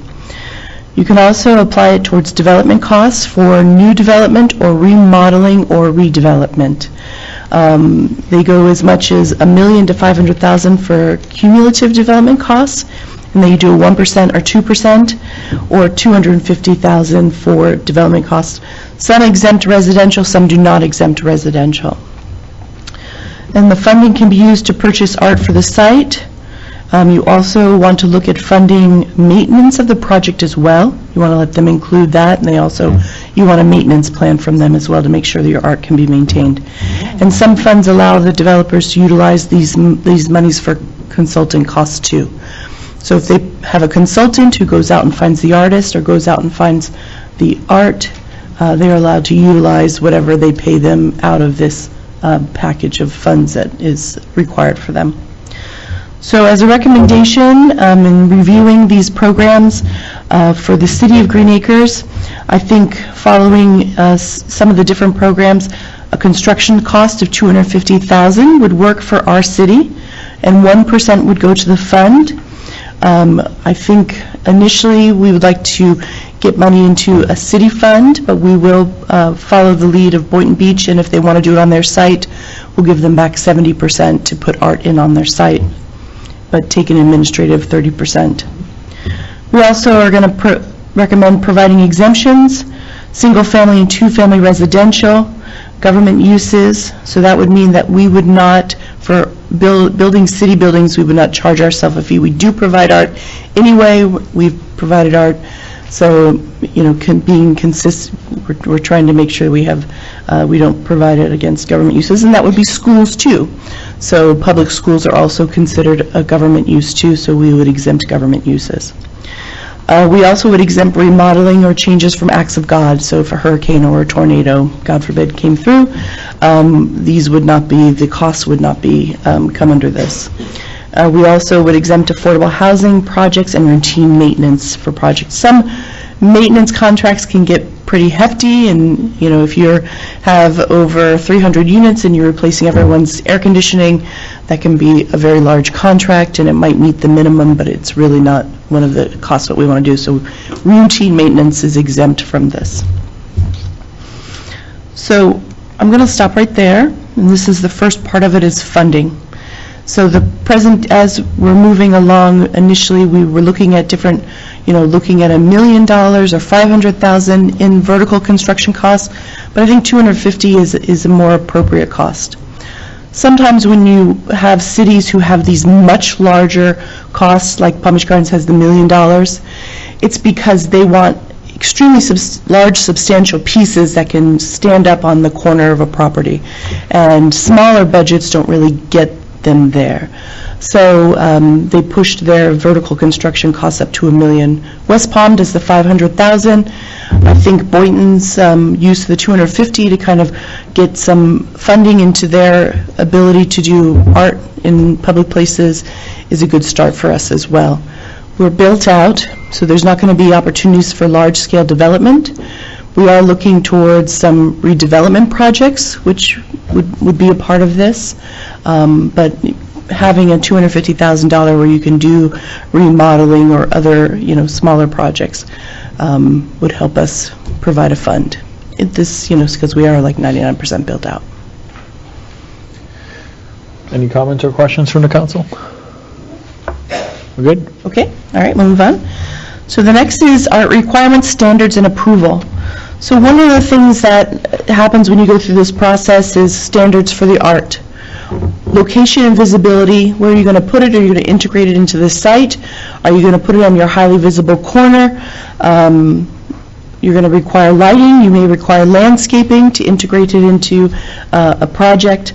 You can also apply it towards development costs for new development or remodeling or redevelopment. They go as much as $1 million to $500,000 for cumulative development costs, and then you do a 1% or 2%, or $250,000 for development costs. Some exempt residential, some do not exempt residential. And the funding can be used to purchase art for the site. You also want to look at funding maintenance of the project as well. You want to let them include that, and you want a maintenance plan from them as well to make sure that your art can be maintained. And some funds allow the developers to utilize these monies for consultant costs too. So if they have a consultant who goes out and finds the artist or goes out and finds the art, they're allowed to utilize whatever they pay them out of this package of funds that is required for them. So as a recommendation, in reviewing these programs for the City of Green Acres, I think following some of the different programs, a construction cost of $250,000 would work for our city, and 1% would go to the fund. I think initially we would like to get money into a city fund, but we will follow the lead of Boynton Beach, and if they want to do it on their site, we'll give them back 70% to put art in on their site, but take an administrative 30%. We also are going to recommend providing exemptions, single-family and two-family residential, government uses, so that would mean that we would not, for building city buildings, we would not charge ourselves a fee. We do provide art anyway, we've provided art, so, you know, being consistent, we're trying to make sure we have, we don't provide it against government uses, and that would be schools too. So public schools are also considered a government use too, so we would exempt government uses. We also would exempt remodeling or changes from acts of God. So if a hurricane or a tornado, God forbid, came through, these would not be, the costs would not be come under this. We also would exempt affordable housing projects and routine maintenance for projects. Some maintenance contracts can get pretty hefty, and you know, if you have over 300 units and you're replacing everyone's air conditioning, that can be a very large contract, and it might meet the minimum, but it's really not one of the costs that we want to do. So routine maintenance is exempt from this. So I'm going to stop right there, and this is the first part of it, is funding. So the present, as we're moving along, initially we were looking at different, you know, looking at $1 million or $500,000 in vertical construction costs, but I think $250,000 is a more appropriate cost. Sometimes when you have cities who have these much larger costs, like Palm Beach Gardens has the $1 million, it's because they want extremely large, substantial pieces that can stand up on the corner of a property, and smaller budgets don't really get them there. So they pushed their vertical construction costs up to $1 million. West Palm does the $500,000. I think Boynton's used the $250,000 to kind of get some funding into their ability to do art in public places is a good start for us as well. We're built out, so there's not going to be opportunities for large-scale development. We are looking towards some redevelopment projects, which would be a part of this, but having a $250,000 where you can do remodeling or other, you know, smaller projects would help us provide a fund. This, you know, because we are like 99% built out. Any comments or questions from the council? We're good? Okay, all right, we'll move on. So the next is art requirements, standards, and approval. So one of the things that happens when you go through this process is standards for the art. Location and visibility, where are you going to put it? Are you going to integrate it into the site? Are you going to put it on your highly visible corner? You're going to require lighting. You may require landscaping to integrate it into a project.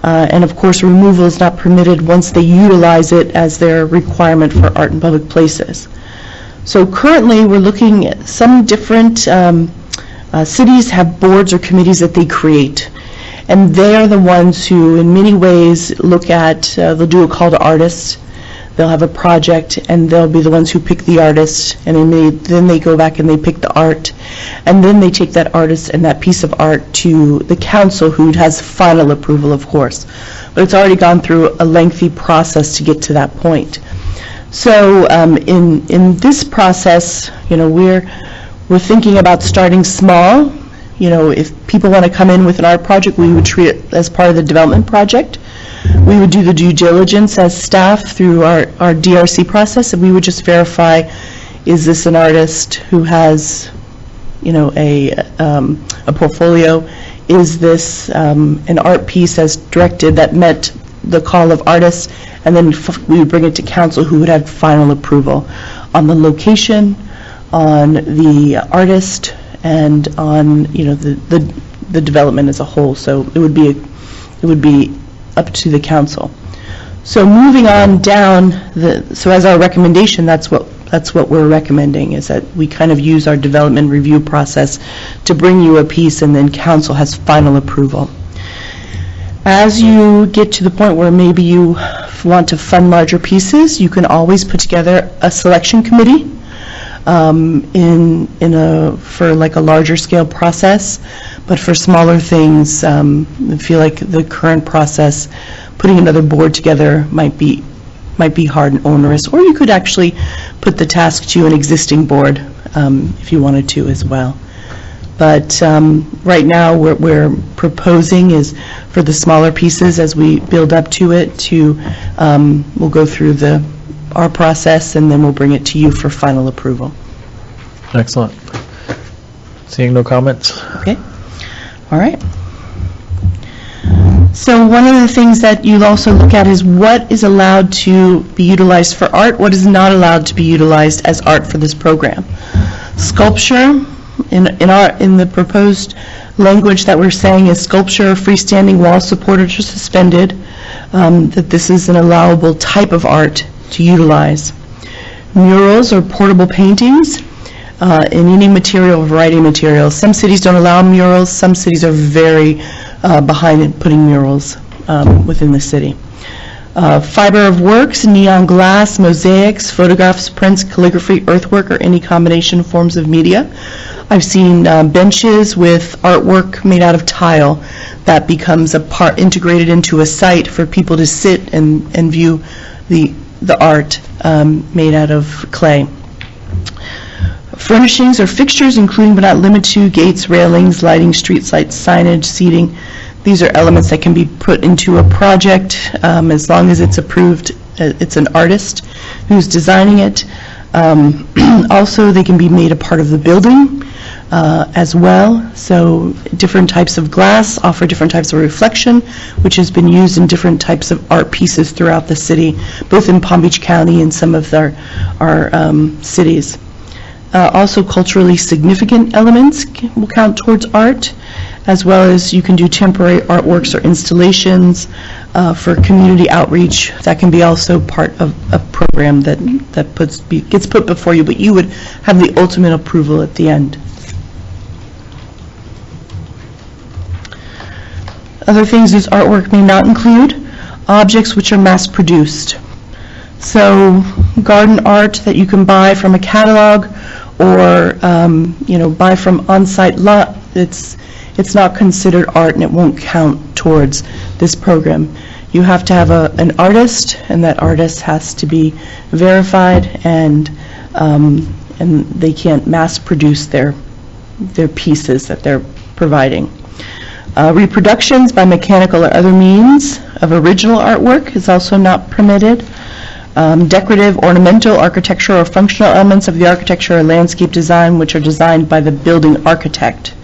And of course, removal is not permitted once they utilize it as their requirement for art in public places. So currently, we're looking at some different cities have boards or committees that they create. And they are the ones who, in many ways, look at, they'll do a call to artists. They'll have a project, and they'll be the ones who pick the artist, and then they go back and they pick the art. And then they take that artist and that piece of art to the council, who has final approval, of course. But it's already gone through a lengthy process to get to that point. So in this process, you know, we're thinking about starting small. You know, if people want to come in with an art project, we would treat it as part of the development project. We would do the due diligence as staff through our DRC process, and we would just verify, is this an artist who has, you know, a portfolio? Is this an art piece as directed that met the call of artists? And then we would bring it to council, who would have final approval on the location, on the artist, and on, you know, the development as a whole. So it would be up to the council. So moving on down, so as our recommendation, that's what we're recommending, is that we kind of use our development review process to bring you a piece, and then council has final approval. As you get to the point where maybe you want to fund larger pieces, you can always put together a selection committee for like a larger scale process. But for smaller things, I feel like the current process, putting another board together might be hard and onerous. Or you could actually put the task to an existing board if you wanted to as well. But right now, what we're proposing is for the smaller pieces, as we build up to it, we'll go through our process, and then we'll bring it to you for final approval. Excellent. Seeing no comments? Okay. All right. So one of the things that you'll also look at is what is allowed to be utilized for art, what is not allowed to be utilized as art for this program. Sculpture, in the proposed language that we're saying is sculpture, freestanding, wall supported or suspended, that this is an allowable type of art to utilize. Murals or portable paintings in any material, variety of materials. Some cities don't allow murals, some cities are very behind in putting murals within the city. Fiber of works, neon glass, mosaics, photographs, prints, calligraphy, earthwork, or any combination of forms of media. I've seen benches with artwork made out of tile that becomes integrated into a site for people to sit and view the art made out of clay. Furnishings or fixtures, including but not limited to gates, railings, lighting, street lights, signage, seating. These are elements that can be put into a project as long as it's approved. It's an artist who's designing it. Also, they can be made a part of the building as well. So different types of glass offer different types of reflection, which has been used in different types of art pieces throughout the city, both in Palm Beach County and some of our cities. Also, culturally significant elements will count towards art, as well as you can do temporary artworks or installations for community outreach. That can be also part of a program that gets put before you, but you would have the ultimate approval at the end. Other things this artwork may not include: objects which are mass-produced. So garden art that you can buy from a catalog or buy from on-site lot, it's not considered art and it won't count towards this program. You have to have an artist, and that artist has to be verified, and they can't mass produce their pieces that they're providing. Reproductions by mechanical or other means of original artwork is also not permitted. Decorative, ornamental, architectural, or functional elements of the architecture or landscape design which are designed by the building architect.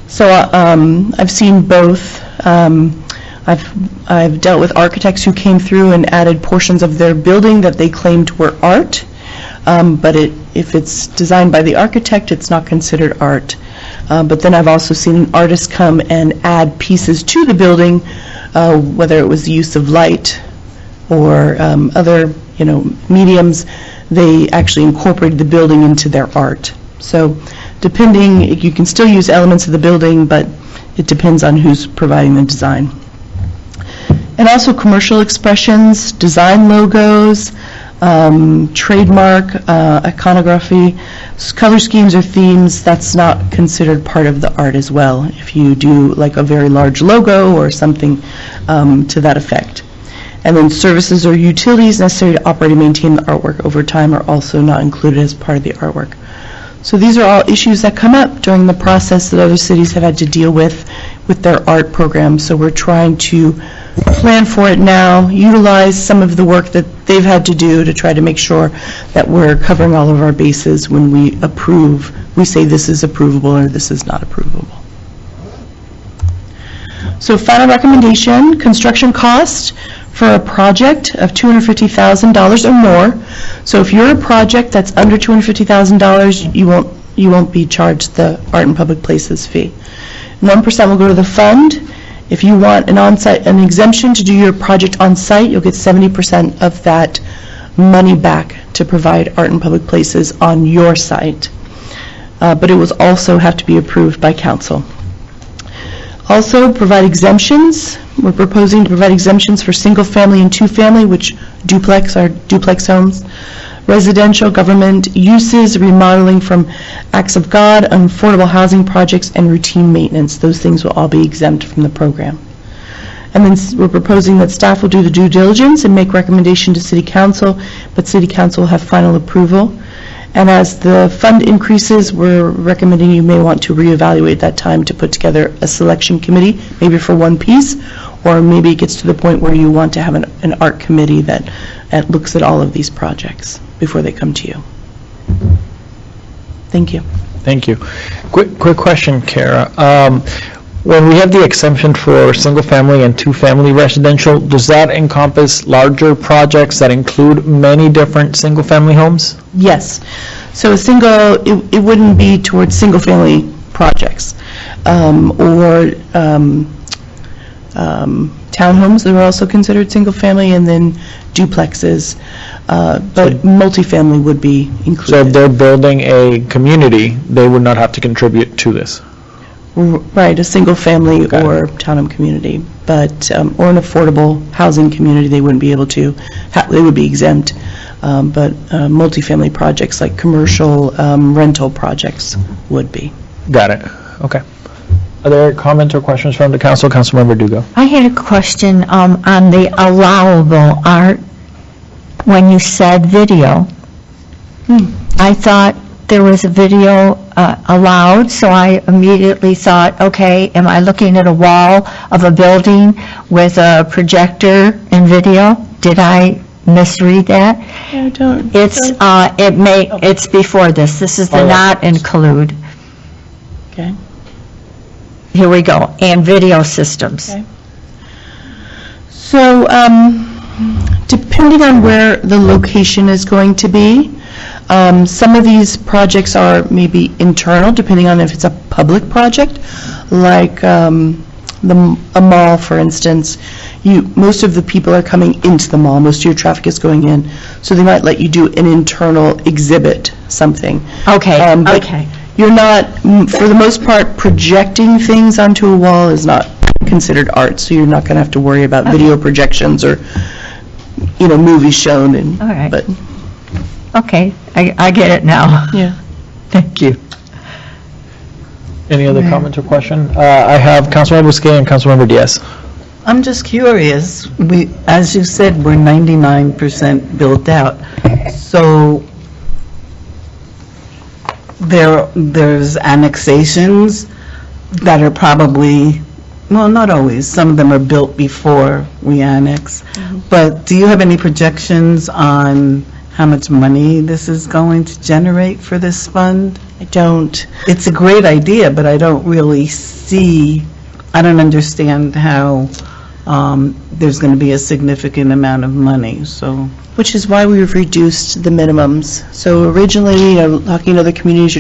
So I've seen both. I've dealt with architects who came through and added portions of their building that they claimed were art, but if it's designed by the architect, it's not considered art. But then I've also seen an artist come and add pieces to the building, whether it was the use of light or other mediums. They actually incorporated the building into their art. So depending, you can still use elements of the building, but it depends on who's providing the design. And also commercial expressions, design logos, trademark, iconography, color schemes or themes, that's not considered part of the art as well. If you do like a very large logo or something to that effect. And then services or utilities necessary to operate and maintain the artwork over time are also not included as part of the artwork. So these are all issues that come up during the process that other cities have had to deal with their art programs. So we're trying to plan for it now, utilize some of the work that they've had to do to try to make sure that we're covering all of our bases when we approve. We say this is approvable or this is not approvable. So final recommendation, construction cost for a project of $250,000 or more. So if you're a project that's under $250,000, you won't be charged the Art in Public Places fee. 1% will go to the fund, If you want an exemption to do your project on-site, you'll get 70% of that money back to provide art in public places on your site. But it will also have to be approved by council. Also, provide exemptions. We're proposing to provide exemptions for single-family and two-family, which are duplex homes, residential government uses, remodeling from acts of God, affordable housing projects, and routine maintenance. Those things will all be exempt from the program. And then we're proposing that staff will do the due diligence and make recommendation to City Council, but City Council will have final approval. And as the fund increases, we're recommending you may want to reevaluate that time to put together a selection committee, maybe for one piece, or maybe it gets to the point where you want to have an art committee that looks at all of these projects before they come to you. Thank you. Thank you. Quick question, Kara. When we have the exemption for single-family and two-family residential, does that encompass larger projects that include many different single-family homes? Yes. So it wouldn't be towards single-family projects or townhomes that are also considered single-family, and then duplexes, but multifamily would be included. So if they're building a community, they would not have to contribute to this? Right, a single-family or townhome community, but, or an affordable housing community, they wouldn't be able to, they would be exempt, but multifamily projects like commercial rental projects would be. Got it. Okay. Are there comments or questions from the council? Councilmember Dugo. I had a question on the allowable art when you said video. I thought there was a video allowed, so I immediately thought, okay, am I looking at a wall of a building with a projector and video? Did I misread that? I don't. It's before this. This is the not include. Okay. Here we go. And video systems. Okay. So, depending on where the location is going to be, some of these projects are maybe internal, depending on if it's a public project, like a mall, for instance. Most of the people are coming into the mall. Most of your traffic is going in, so they might let you do an internal exhibit, something. Okay. But okay. You're not, for the most part, projecting things onto a wall is not considered art, so you're not going to have to worry about video projections or, movies shown. All right. But okay, I get it now. Yeah. Thank you. Any other comments or question? I have Councilmember Busquet and Councilmember Diaz. I'm just curious. As you said, we're 99% built out. So there's annexations that are probably, well, not always. Some of them are built before we annex. Mm-hmm. But do you have any projections on how much money this is going to generate for this fund? I don't. It's a great idea, but I don't really see, I don't understand how there's going to be a significant amount of money, so. Which is why we've reduced the minimums. So originally, talking to other communities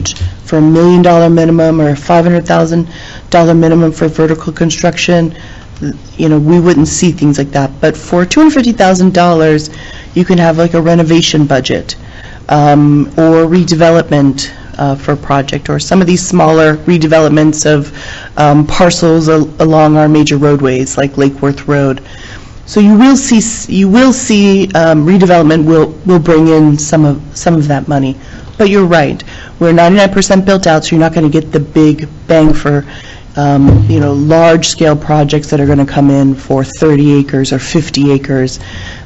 for $1 million minimum or $500,000 minimum for vertical construction, we wouldn't see things like that. But for $250,000, you can have like a renovation budget or redevelopment for a project, or some of these smaller redevelopments of parcels along our major roadways, like Lake Worth Road. So you will see redevelopment will bring in some of that money. But you're right, we're 99% built out, so you're not going to get the big bang for large-scale projects that are going to come in for 30 acres or 50 acres.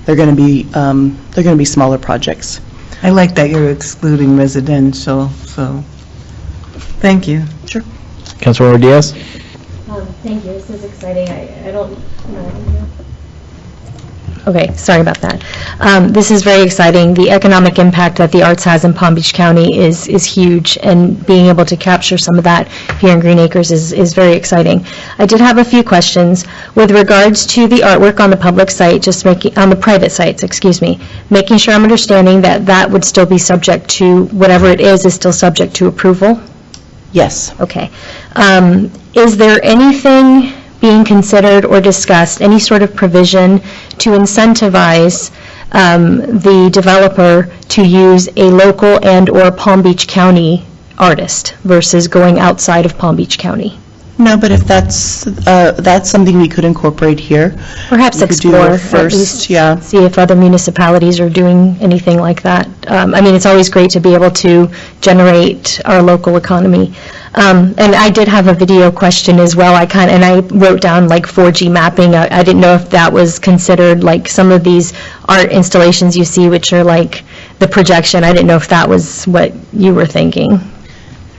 They're going to be smaller projects. I like that you're excluding residential, so thank you. Sure. Councilmember Diaz. Thank you. This is exciting. I don't know. Okay, sorry about that. This is very exciting. The economic impact that the arts has in Palm Beach County is huge, and being able to capture some of that here in Green Acres is very exciting. I did have a few questions with regards to the artwork on the public site, on the private sites, making sure I'm understanding that would still be subject to, whatever it is still subject to approval? Yes. Okay. Is there anything being considered or discussed any sort of provision to incentivize the developer to use a local and/or Palm Beach County artist versus going outside of Palm Beach County? No, but if that's something we could incorporate here. Perhaps We could do explore it first, at yeah. least, see if other municipalities are doing anything like that. I mean, it's always great to be able to generate our local economy. And I did have a video question as well. And I wrote down like 4G mapping. I didn't know if that was considered, like some of these art installations you see, which are like the projection. I didn't know if that was what you were thinking.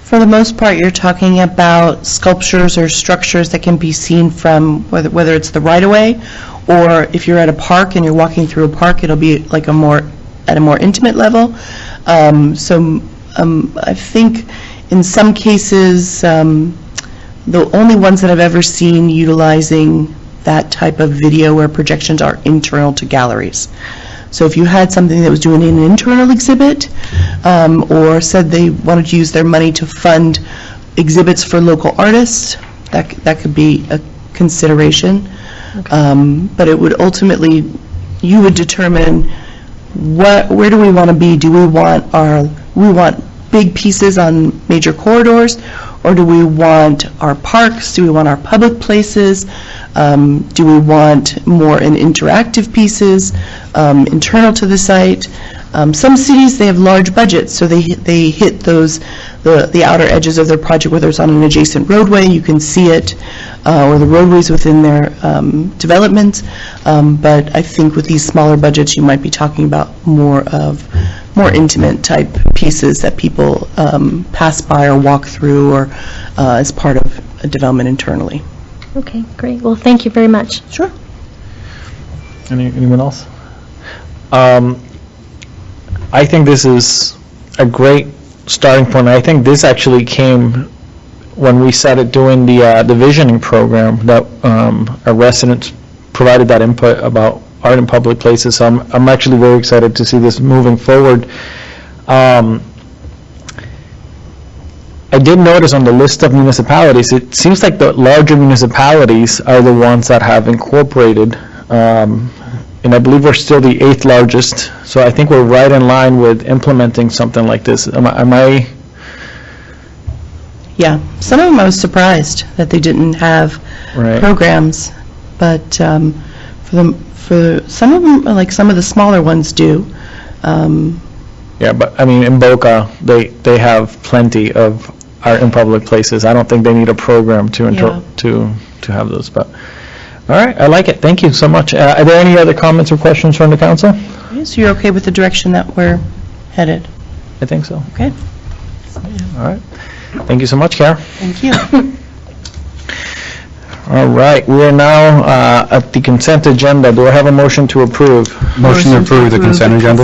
For the most part, you're talking about sculptures or structures that can be seen from, whether it's the right-of-way, or if you're at a park and you're walking through a park, it'll be like at a more intimate level. I think in some cases, the only ones that I've ever seen utilizing that type of video where projections are internal to galleries. So if you had something that was doing an internal exhibit, or said they wanted to use their money to fund exhibits for local artists, that could be a consideration. But it would ultimately, you would determine where do we want to be? Do we want big pieces on major corridors, or do we want our parks? Do we want our public places? Do we want more in interactive pieces internal to the site? Some cities, they have large budgets, so they hit the outer edges of their project, whether it's on an adjacent roadway, you can see it, or the roadways within their development. But I think with these smaller budgets, you might be talking about more intimate type pieces that people pass by or walk through, or as part of a development internally. Okay, great. Well, thank you very much. Sure. Anyone else? I think this is a great starting point. I think this actually came when we started doing the visioning program, that our residents provided that input about art in public places. So I'm actually very excited to see this moving forward. I did notice on the list of municipalities, it seems like the larger municipalities are the ones that have incorporated, and I believe we're still the 8th largest, so I think we're right in line with implementing something like this. Am I? Yeah, some of them I was surprised that they didn't have programs, but for some of them, like some of the smaller ones do. Yeah, but I mean, in Boca, they have plenty of art in public places. I don't think they need a program to have those, but, all right, I like it. Thank you so much. Are there any other comments or questions from the council? Okay, so you're okay with the direction that we're headed? I think so. Okay. All right. Thank you so much, Kara. Thank you. All right, we are now at the consent agenda. Do I have a motion to approve? Motion to approve the consent agenda.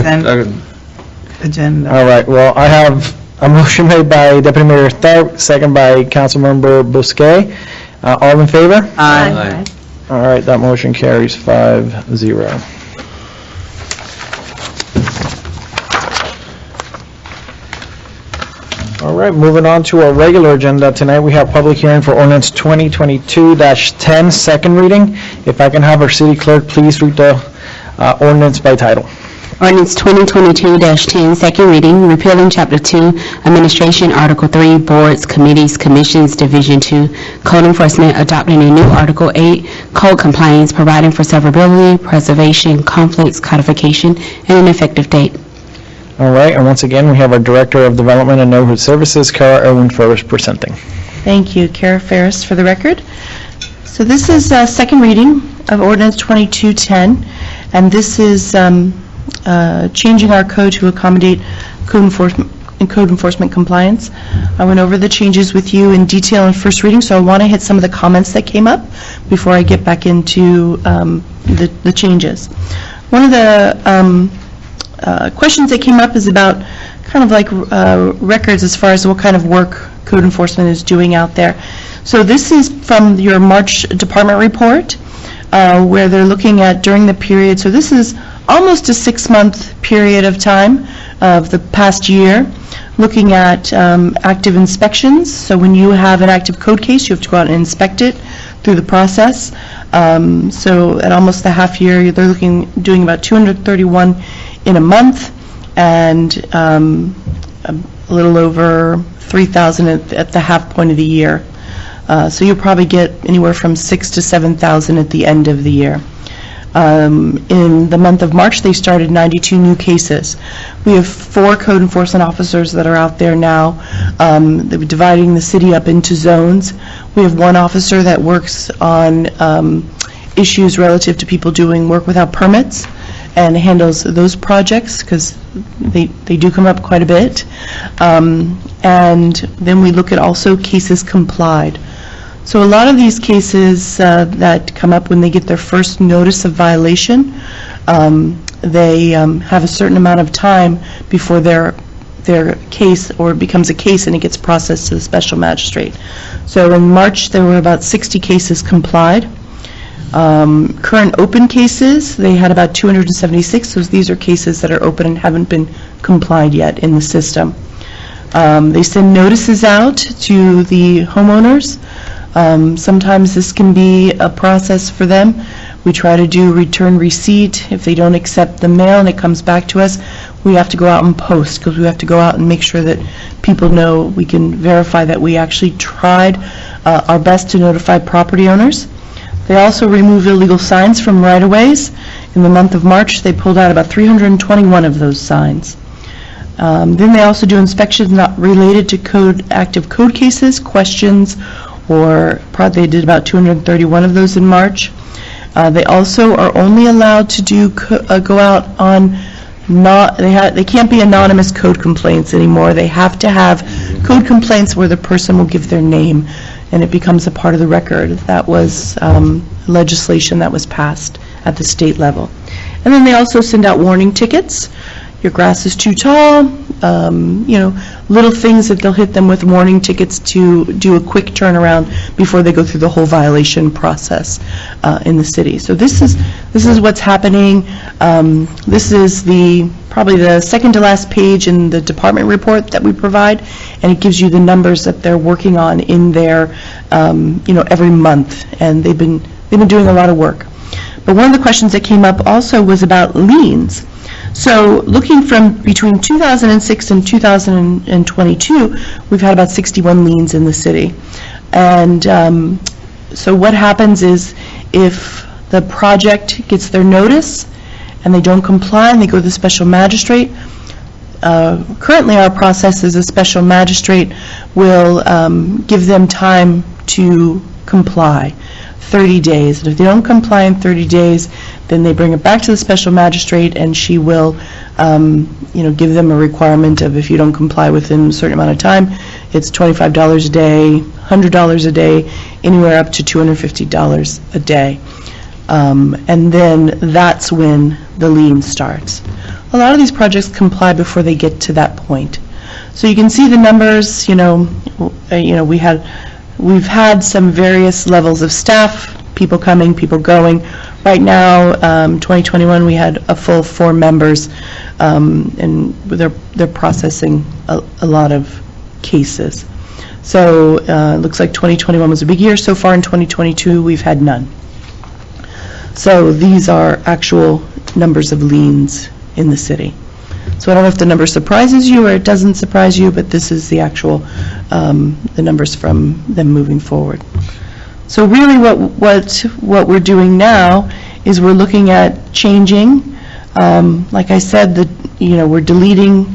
All right, well, I have a motion made by Deputy Mayor Tharp, second by Councilmember Bousquet. All in favor? Aye. All right, that motion carries 5-0. All right, moving on to our regular agenda. Tonight we have public hearing for ordinance 2022-10, second reading. If I can have our city clerk please read the ordinance by title. Ordinance 2022-10, second reading, repealing Chapter 2, Administration, Article 3, Boards, Committees, Commissions, Division 2, Code Enforcement, adopting a new Article 8, Code Compliance, providing for severability, preservation, conflicts, codification, and an effective date. All right, and once again, we have our Director of Development and Neighborhood Services, Kara Erwin-Ferris, presenting. Thank you, Kara Ferris, for the record. So this is second reading of Ordinance 2210, and this is changing our code to accommodate code enforcement compliance. I went over the changes with you in detail in first reading, so I want to hit some of the comments that came up before I get back into the changes. One of the questions that came up is about kind of like records as far as what kind of work code enforcement is doing out there. So this is from your March department report, where they're looking at during the period, so this is almost a 6-month period of time of the past year, looking at active inspections. So when you have an active code case, you have to go out and inspect it. through the process. So at almost the half year, they're doing about 231 in a month, and a little over 3,000 at the half point of the year. So you'll probably get anywhere from 6,000 to 7,000 at the end of the year. In the month of March, they started 92 new cases. We have 4 code enforcement officers that are out there now. They're dividing the city up into zones. We have 1 officer that works on issues relative to people doing work without permits and handles those projects, because they do come up quite a bit. And then we look at also cases complied. So a lot of these cases that come up when they get their first notice of violation, they have a certain amount of time before their case or becomes a case and it gets processed to the special magistrate. So in March, there were about 60 cases complied. Current open cases, they had about 276. So these are cases that are open and haven't been complied yet in the system. They send notices out to the homeowners. Sometimes this can be a process for them. We try to do return receipt. If they don't accept the mail and it comes back to us, we have to go out and post, because we have to go out and make sure that people know, we can verify that we actually tried our best to notify property owners. They also remove illegal signs from right-of-ways. In the month of March, they pulled out about 321 of those signs. Then they also do inspections not related to active code cases, questions, or they did about 231 of those in March. They also are only allowed to go out on they can't be anonymous code complaints anymore. They have to have code complaints where the person will give their name and it becomes a part of the record. That was legislation that was passed at the state level. And then they also send out warning tickets. Your grass is too tall, little things that they'll hit them with warning tickets to do a quick turnaround before they go through the whole violation process in the city. So this is what's happening. This is probably the second to last page in the department report that we provide, and it gives you the numbers that they're working on in there, every month, and they've been doing a lot of work. But one of the questions that came up also was about liens. So looking from between 2006 and 2022, we've had about 61 liens in the city. And so what happens is, if the project gets their notice and they don't comply and they go to the special magistrate, currently our process is a special magistrate will give them time to comply, 30 days. And if they don't comply in 30 days, then they bring it back to the special magistrate, and she will, give them a requirement of, if you don't comply within a certain amount of time, it's $25 a day, $100 a day, anywhere up to $250 a day. And then that's when the lien starts. A lot of these projects comply before they get to that point. So you can see the numbers. We've had some various levels of staff, people coming, people going. Right now, 2021, we had a full 4 members, and they're processing a lot of cases. So it looks like 2021 was a big year. So far in 2022, we've had none. So these are actual numbers of liens in the city. So I don't know if the number surprises you or it doesn't surprise you, but this is the actual, the numbers from them moving forward. So really what we're doing now is we're looking at changing. Like I said, we're deleting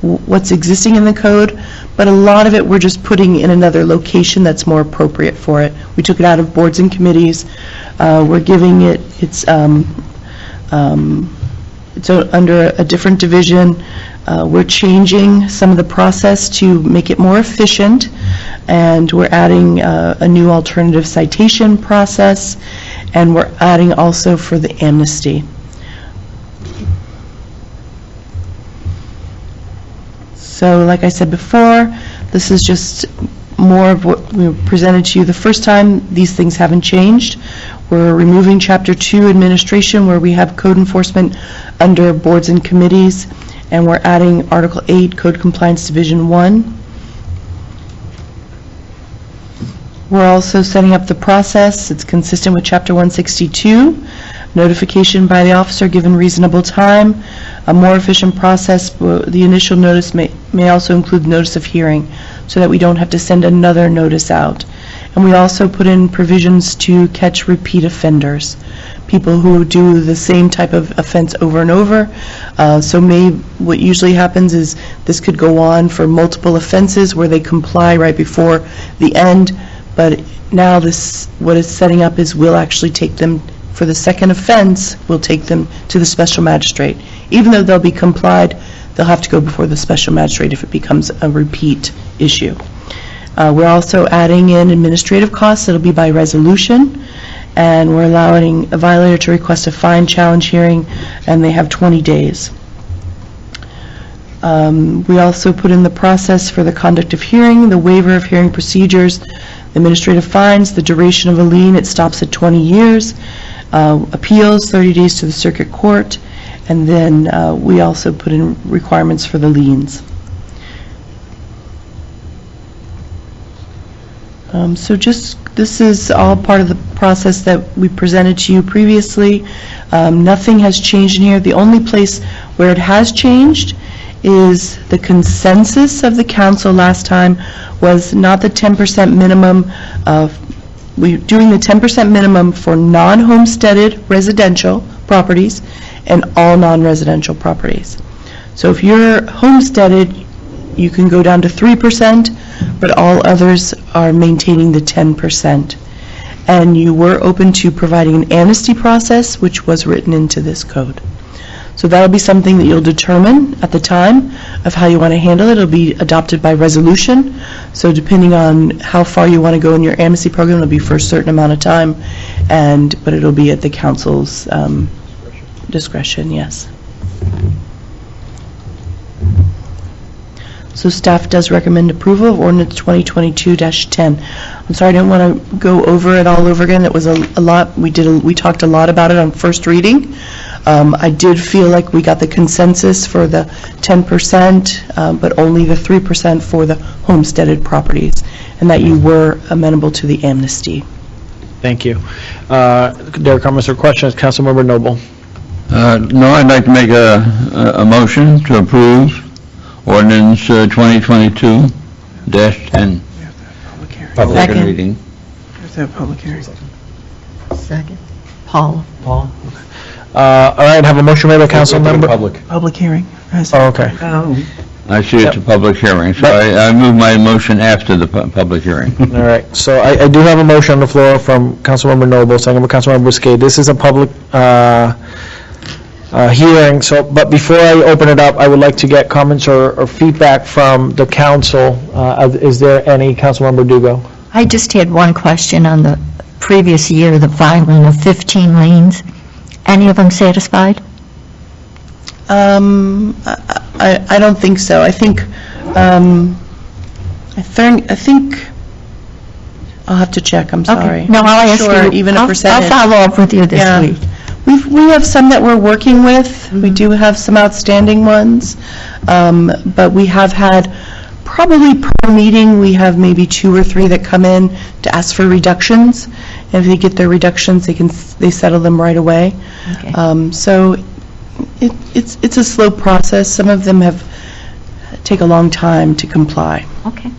what's existing in the code, but a lot of it we're just putting in another location that's more appropriate for it. We took it out of boards and committees. We're giving it it's under a different division. We're changing some of the process to make it more efficient, and we're adding a new alternative citation process, and we're adding also for the amnesty. So like I said before, this is just more of what we presented to you the first time. These things haven't changed. We're removing Chapter 2 administration, where we have code enforcement under boards and committees, and we're adding Article 8, Code Compliance Division 1. We're also setting up the process. It's consistent with Chapter 162. Notification by the officer given reasonable time. A more efficient process, the initial notice may also include notice of hearing, so that we don't have to send another notice out. And we also put in provisions to catch repeat offenders, people who do the same type of offense over and over. What usually happens is this could go on for multiple offenses where they comply right before the end, but now what it's setting up is we'll actually take them for the second offense, we'll take them to the special magistrate. Even though they'll be complied, they'll have to go before the special magistrate if it becomes a repeat issue. We're also adding in administrative costs. It'll be by resolution, and we're allowing a violator to request a fine challenge hearing, and they have 20 days. We also put in the process for the conduct of hearing, the waiver of hearing procedures, administrative fines, the duration of a lien, it stops at 20 years, appeals, 30 days to the circuit court, and then we also put in requirements for the liens. This is all part of the process that we presented to you previously. Nothing has changed in here. The only place where it has changed is the consensus of the council last time was not the 10% minimum. We're doing the 10% minimum for non-homesteaded residential properties and all non-residential properties. So if you're homesteaded, you can go down to 3%, but all others are maintaining the 10%. And you were open to providing an amnesty process, which was written into this code. So that'll be something that you'll determine at the time of how you want to handle it. It'll be adopted by resolution. So depending on how far you want to go in your amnesty program, it'll be for a certain amount of time, but it'll be at the council's discretion, yes. So staff does recommend approval of Ordinance 2022-10. I'm sorry, I didn't want to go over it all over again. It was a lot. We talked a lot about it on first reading. I did feel like we got the consensus for the 10%, but only the 3% for the homesteaded properties, and that you were amenable to the amnesty. Thank you. There are comments or questions? Councilmember Noble. No, I'd like to make a motion to approve Ordinance 2022-10. Public reading. There's a public hearing. Second. Paul. All right, have a motion made by Councilmember. Public hearing. Oh, okay. I see it's a public hearing, so I move my motion after the public hearing. All right, so I do have a motion on the floor from Councilmember Noble, second by Councilmember Bousquet. This is a public hearing, but before I open it up, I would like to get comments or feedback from the council. Is there any? Councilmember Dugo. I just had one question on the previous year, the filing of 15 liens. Any of them satisfied? I don't think so. I think I'll have to check. I'm sorry. Okay. No, I'll ask sure, you. Even a percentage. I'll follow up with you this week. We have some that we're working with. We do have some outstanding ones, but we have had probably per meeting we have maybe 2 or 3 that come in to ask for reductions. And if they get their reductions, they settle them right away. Okay. So it's a slow process. Some of them take a long time to comply. Okay.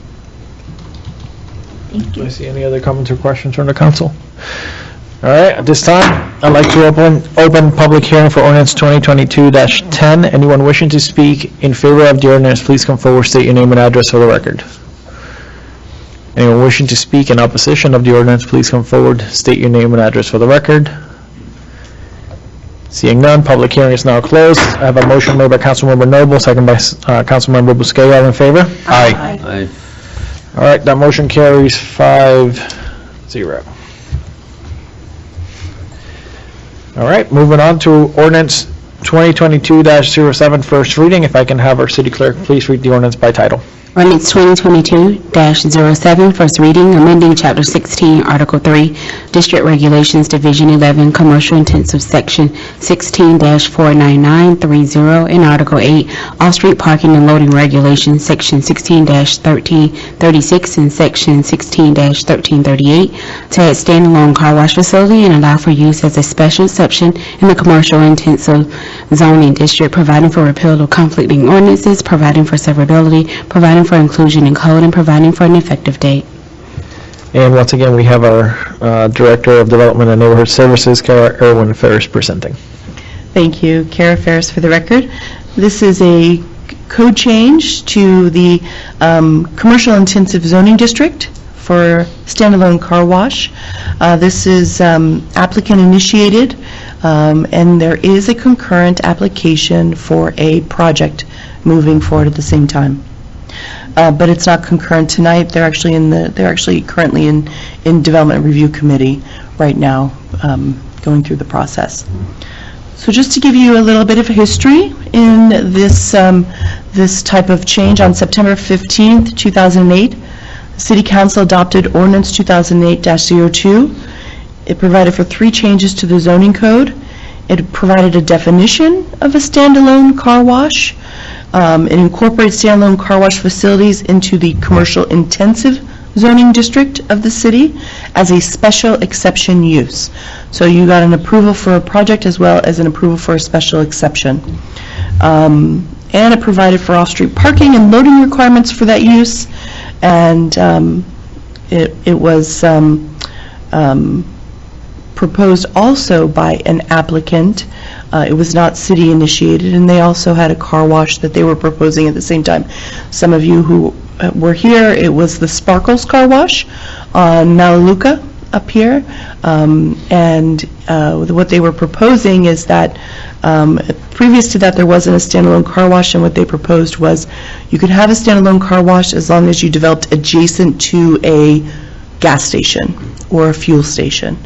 Thank Do you. I see any other comments or questions from the council? All right, at this time, I'd like to open public hearing for Ordinance 2022-10. Anyone wishing to speak in favor of the ordinance, please come forward, state your name and address for the record. Anyone wishing to speak in opposition of the ordinance, please come forward, state your name and address for the record. Seeing none, public hearing is now closed. I have a motion made by Councilmember Noble, second by Councilmember Bousquet. All in favor? Aye. All right, that motion carries 5-0. All right, moving on to Ordinance 2022-07 first reading. If I can have our city clerk please read the ordinance by title. Ordinance 2022-07, first reading, amending Chapter 16, Article 3, District Regulations, Division 11, Commercial Intensive, Section 16-49930, and Article 8, Off-Street Parking and Loading Regulations, Section 16-1336 and Section 16-1338, to add standalone car wash facility and allow for use as a special exception in the Commercial Intensive Zoning District, providing for repeal of conflicting ordinances, providing for severability, providing for inclusion in code, and providing for an effective date. And once again, we have our Director of Development and Neighborhood Services, Kara Irwin Ferris, presenting. Thank you. Kara Ferris for the record. This is a code change to the Commercial Intensive Zoning District for standalone car wash. This is applicant initiated, and there is a concurrent application for a project moving forward at the same time. But it's not concurrent tonight. They're actually currently in Development Review Committee right now, going through the process. So just to give you a little bit of history in this this type of change, on September 15th, 2008, the City Council adopted Ordinance 2008-02. It provided for 3 changes to the zoning code. It provided a definition of a standalone car wash. It incorporates standalone car wash facilities into the Commercial Intensive Zoning District of the city as a special exception use. So you got an approval for a project as well as an approval for a special exception. And it provided for off-street parking and loading requirements for that use. And it was proposed also by an applicant. It was not city initiated, and they also had a car wash that they were proposing at the same time. Some of you who were here, it was the Sparkles Car Wash on Malaluca up here, and what they were proposing is that previous to that there wasn't a standalone car wash, and what they proposed was you could have a standalone car wash as long as you developed adjacent to a gas station or a fuel station.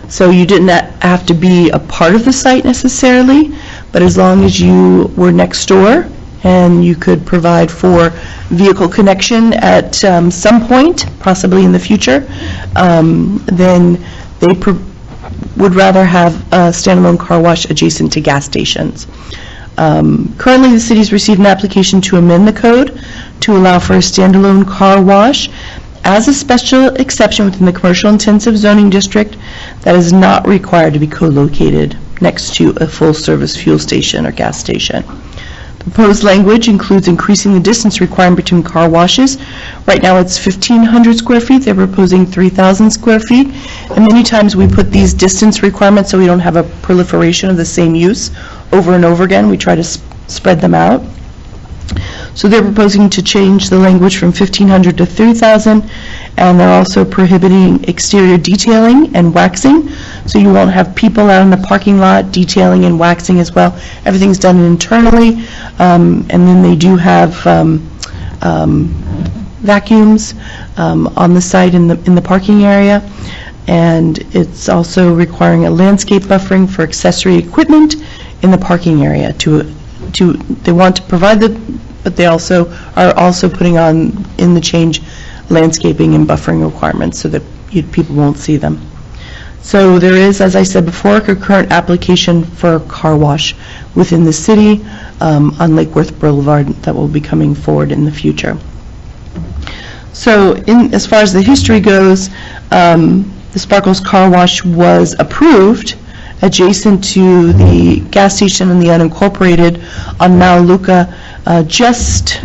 So you didn't have to be a part of the site necessarily, but as long as you were next door and you could provide for vehicle connection at some point, possibly in the future, then they would rather have a standalone car wash adjacent to gas stations. Currently, the city's received an application to amend the code to allow for a standalone car wash as a special exception within the Commercial Intensive Zoning District that is not required to be co-located next to a full-service fuel station or gas station. The proposed language includes increasing the distance requirement between car washes. Right now it's 1,500 square feet. They're proposing 3,000 square feet. And many times we put these distance requirements so we don't have a proliferation of the same use over and over again. We try to spread them out. So they're proposing to change the language from 1,500 to 3,000, and they're also prohibiting exterior detailing and waxing. So you won't have people out in the parking lot detailing and waxing as well. Everything's done internally, and then they do have vacuums on the site in the parking area, and it's also requiring a landscape buffering for accessory equipment in the parking area. They want to provide but they also are putting on in the change landscaping and buffering requirements so that people won't see them. So there is, as I said before, a concurrent application for a car wash within the city on Lake Worth Boulevard that will be coming forward in the future. So as far as the history goes, the Sparkles Car Wash was approved adjacent to the gas station and the unincorporated on Malaluca, just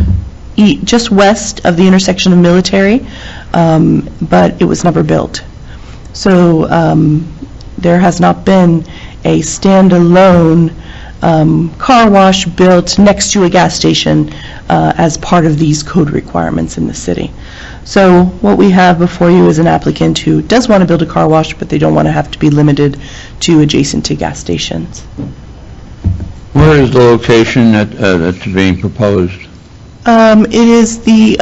west of the intersection of Military, but it was never built. So there has not been a standalone car wash built next to a gas station as part of these code requirements in the city. So what we have before you is an applicant who does want to build a car wash, but they don't want to have to be limited to adjacent to gas stations. Where is the location that's being proposed? It is the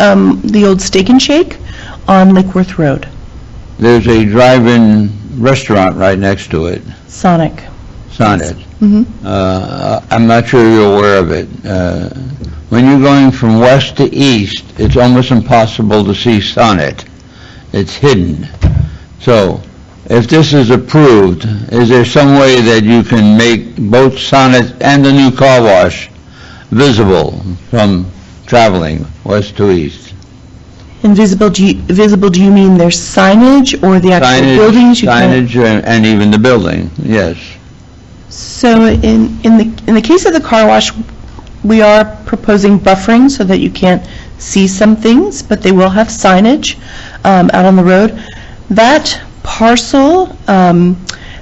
old Steak and Shake on Lake Worth Road. There's a drive-in restaurant right next to it. Sonic. Sonic. I'm not sure you're aware of it. When you're going from west to east, it's almost impossible to see Sonnet. It's hidden. So, if this is approved, is there some way that you can make both Sonnet and the new car wash visible from traveling west to east? Invisible, do you mean there's signage or the actual buildings? Signage and even the building, yes. So in the case of the car wash, we are proposing buffering so that you can't see some things, but they will have signage out on the road. That parcel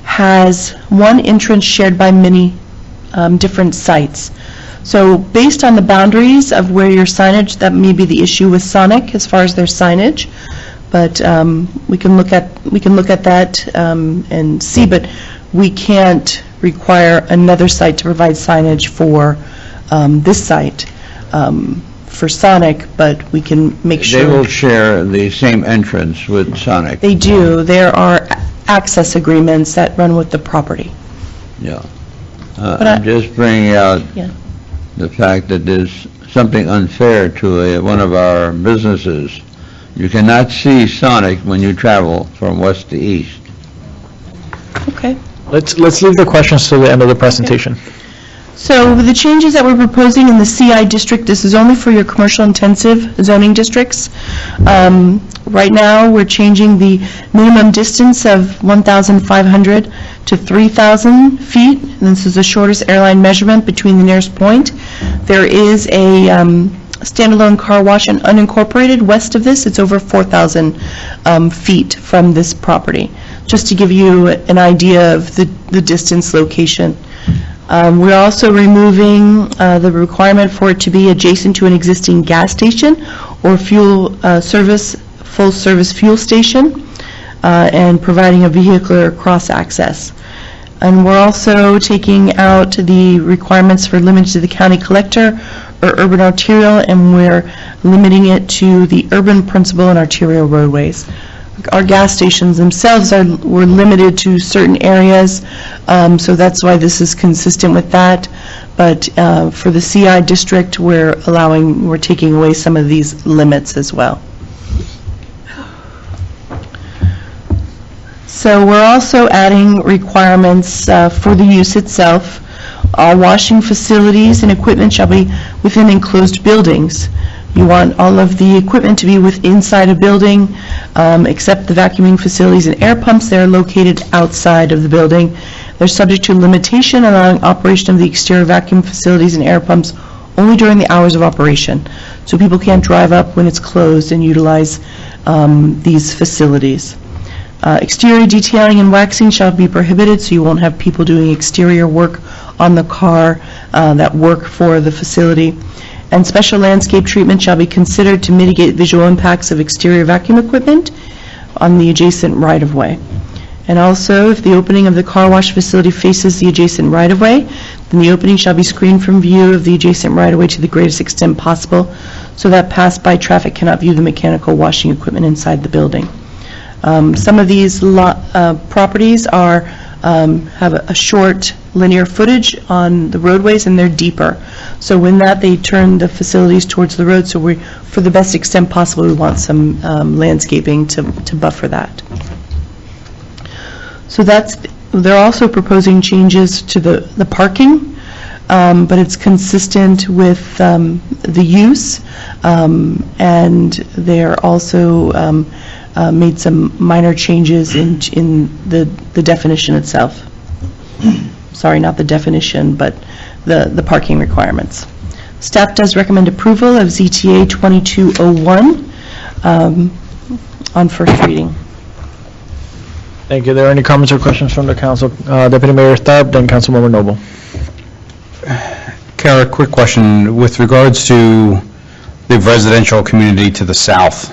has one entrance shared by many different sites. So based on the boundaries of where your signage, that may be the issue with Sonic as far as their signage, but we can look at that and see, but we can't require another site to provide signage for this site for Sonic, but we can make sure. They will share the same entrance with Sonic. They do. There are access agreements that run with the property. Yeah. I'm just bringing out the fact that there's something unfair to one of our businesses. You cannot see Sonic when you travel from west to east. Okay. Let's leave the questions to the end of the presentation. So the changes that we're proposing in the CI district, this is only for your commercial intensive zoning districts. Right now, we're changing the minimum distance of 1,500 to 3,000 feet. And this is the shortest airline measurement between the nearest point. There is a standalone car wash and unincorporated west of this. It's over 4,000 feet from this property, just to give you an idea of the distance location. We're also removing the requirement for it to be adjacent to an existing gas station or full-service fuel station, and providing a vehicular cross-access. And we're also taking out the requirements for limits to the county collector or urban arterial, and we're limiting it to the urban principal and arterial roadways. Our gas stations themselves were limited to certain areas, so that's why this is consistent with that. But for the CI district, we're taking away some of these limits as well. So we're also adding requirements for the use itself. All washing facilities and equipment shall be within enclosed buildings. You want all of the equipment to be inside a building, except the vacuuming facilities and air pumps. They're located outside of the building. They're subject to limitation, allowing operation of the exterior vacuum facilities and air pumps only during the hours of operation. So people can't drive up when it's closed and utilize these facilities. Exterior detailing and waxing shall be prohibited, so you won't have people doing exterior work on the car that work for the facility. And special landscape treatment shall be considered to mitigate visual impacts of exterior vacuum equipment on the adjacent right-of-way. And also, if the opening of the car wash facility faces the adjacent right-of-way, then the opening shall be screened from view of the adjacent right-of-way to the greatest extent possible, so that pass-by traffic cannot view the mechanical washing equipment inside the building. Some of these properties have a short linear footage on the roadways, and they're deeper. So when they turn the facilities towards the road, so for the best extent possible, we want some landscaping to buffer that. So they're also proposing changes to the parking, but it's consistent with the use, and they're also made some minor changes in the definition itself. Sorry, not the definition, but the parking requirements. Staff does recommend approval of ZTA 2201 on first reading. Thank you. Are there any comments or questions from the council? Deputy Mayor Tharp, then Councilmember Noble. Kara, quick question. With regards to the residential community to the south,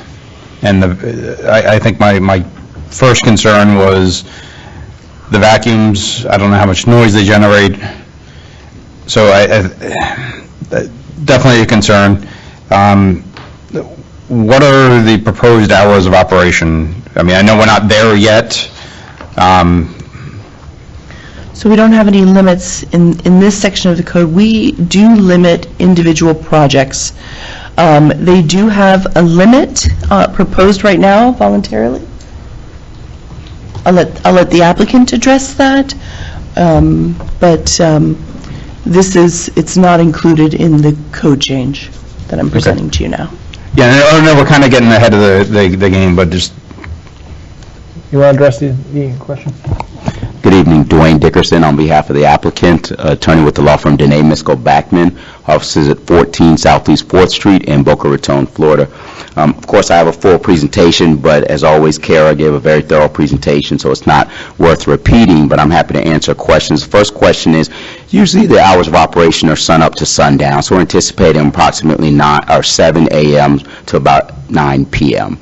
and I think my first concern was the vacuums. I don't know how much noise they generate. So definitely a concern. What are the proposed hours of operation? I mean, I know we're not there yet. So we don't have any limits in this section of the code. We do limit individual projects. They do have a limit proposed right now voluntarily. I'll let the applicant address that, but it's not included in the code change that I'm presenting to you now. Yeah, I know we're kind of getting ahead of the game, but just... You want to address the question? Good evening, Dwayne Dickerson on behalf of the applicant, attorney with the law firm Dene Misco-Backman, offices at 14 Southeast 4th Street in Boca Raton, Florida. Of course, I have a full presentation, but as always, Kara gave a very thorough presentation, so it's not worth repeating, but I'm happy to answer questions. The first question is, usually the hours of operation are sun up to sundown, so we're anticipating approximately 7 a.m. to about 9 p.m.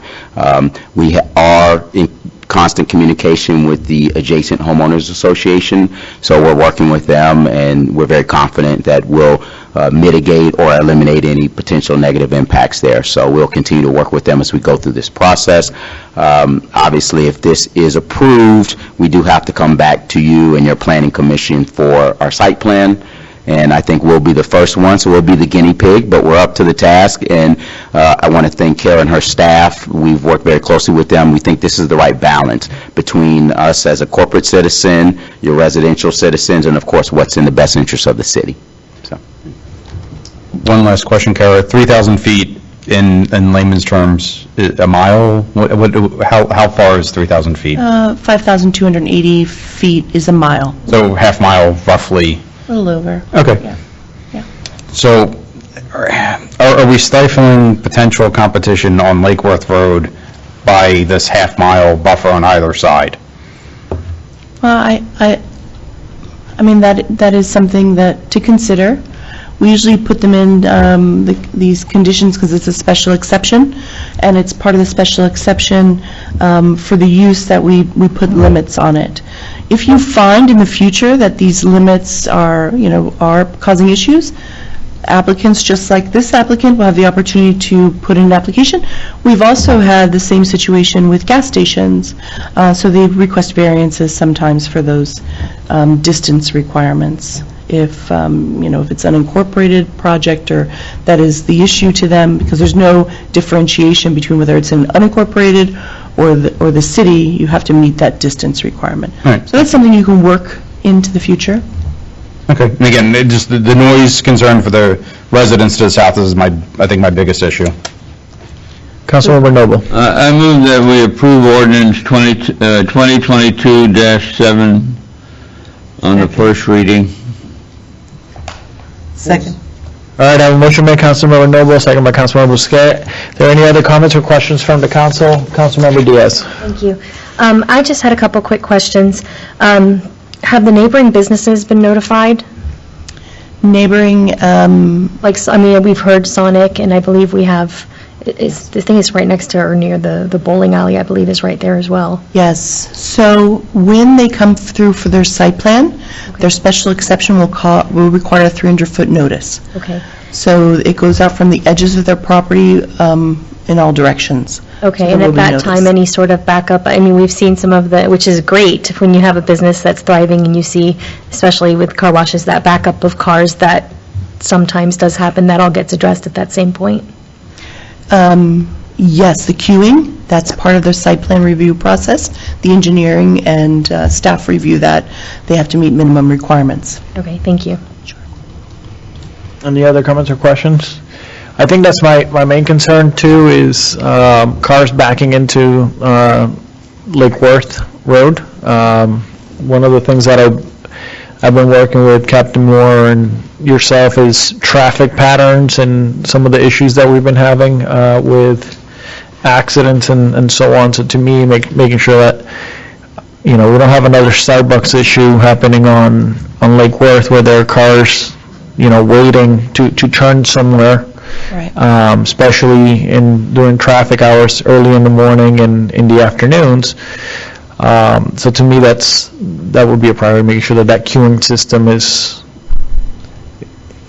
We are in constant communication with the adjacent homeowners association, so we're working with them, and we're very confident that we'll mitigate or eliminate any potential negative impacts there. So we'll continue to work with them as we go through this process. Obviously, if this is approved, we do have to come back to you and your planning commission for our site plan, and I think we'll be the first one, so we'll be the guinea pig, but we're up to the task, and I want to thank Kara and her staff. We've worked very closely with them. We think this is the right balance between us as a corporate citizen, your residential citizens, and of course, what's in the best interest of the city. So. One last question, Kara. 3,000 feet in layman's terms, a mile? How far is 3,000 feet? 5,280 feet is a mile. So half mile, roughly. A little over. Okay. Yeah. So are we stifling potential competition on Lake Worth Road by this half-mile buffer on either side? Well, I mean, that is something that to consider. We usually put them in these conditions because it's a special exception, and it's part of the special exception for the use that we put limits on it. If you find in the future that these limits are causing issues, applicants, just like this applicant, will have the opportunity to put in an application. We've also had the same situation with gas stations, so they request variances sometimes for those distance requirements. If if it's an unincorporated project, or that is the issue to them, because there's no differentiation between whether it's an unincorporated or the city, you have to meet that distance requirement. Right. So that's something you can work into the future. Okay. And again, just the noise concern for the residents to the south is I think my biggest issue. Councilmember Noble. I move that we approve ordinance 2022-7 on the first reading. Second. All right, I have a motion by Councilmember Noble, second by Councilmember Busquet. Are there any other comments or questions from the council? Councilmember Diaz. Thank you. I just had a couple quick questions. Have the neighboring businesses been notified? Neighboring, we've heard Sonic, and I believe we have, the thing is right next to or near the bowling alley, I believe is right there as well. yes. So when they come through for their site plan, their special exception will require a 300-foot notice. Okay. So it goes out from the edges of their property in all directions. Okay, So and there at will be that notice. time, any sort of backup, we've seen some of which is great when you have a business that's thriving and you see, especially with car washes, that backup of cars that sometimes does happen, that all gets addressed at that same point. Yes, the queuing, that's part of their site plan review process. The engineering and staff review that. They have to meet minimum requirements. Okay, thank you. Any other comments or questions? I think that's my main concern too, is cars backing into Lake Worth Road. One of the things that I've been working with Captain Moore and yourself is traffic patterns and some of the issues that we've been having with accidents and so on. So to me, making sure that we don't have another Starbucks issue happening on Lake Worth where there are cars waiting to turn somewhere. Right. Especially during traffic hours early in the morning and in the afternoons. So to me, that would be a priority, making sure that queuing system is,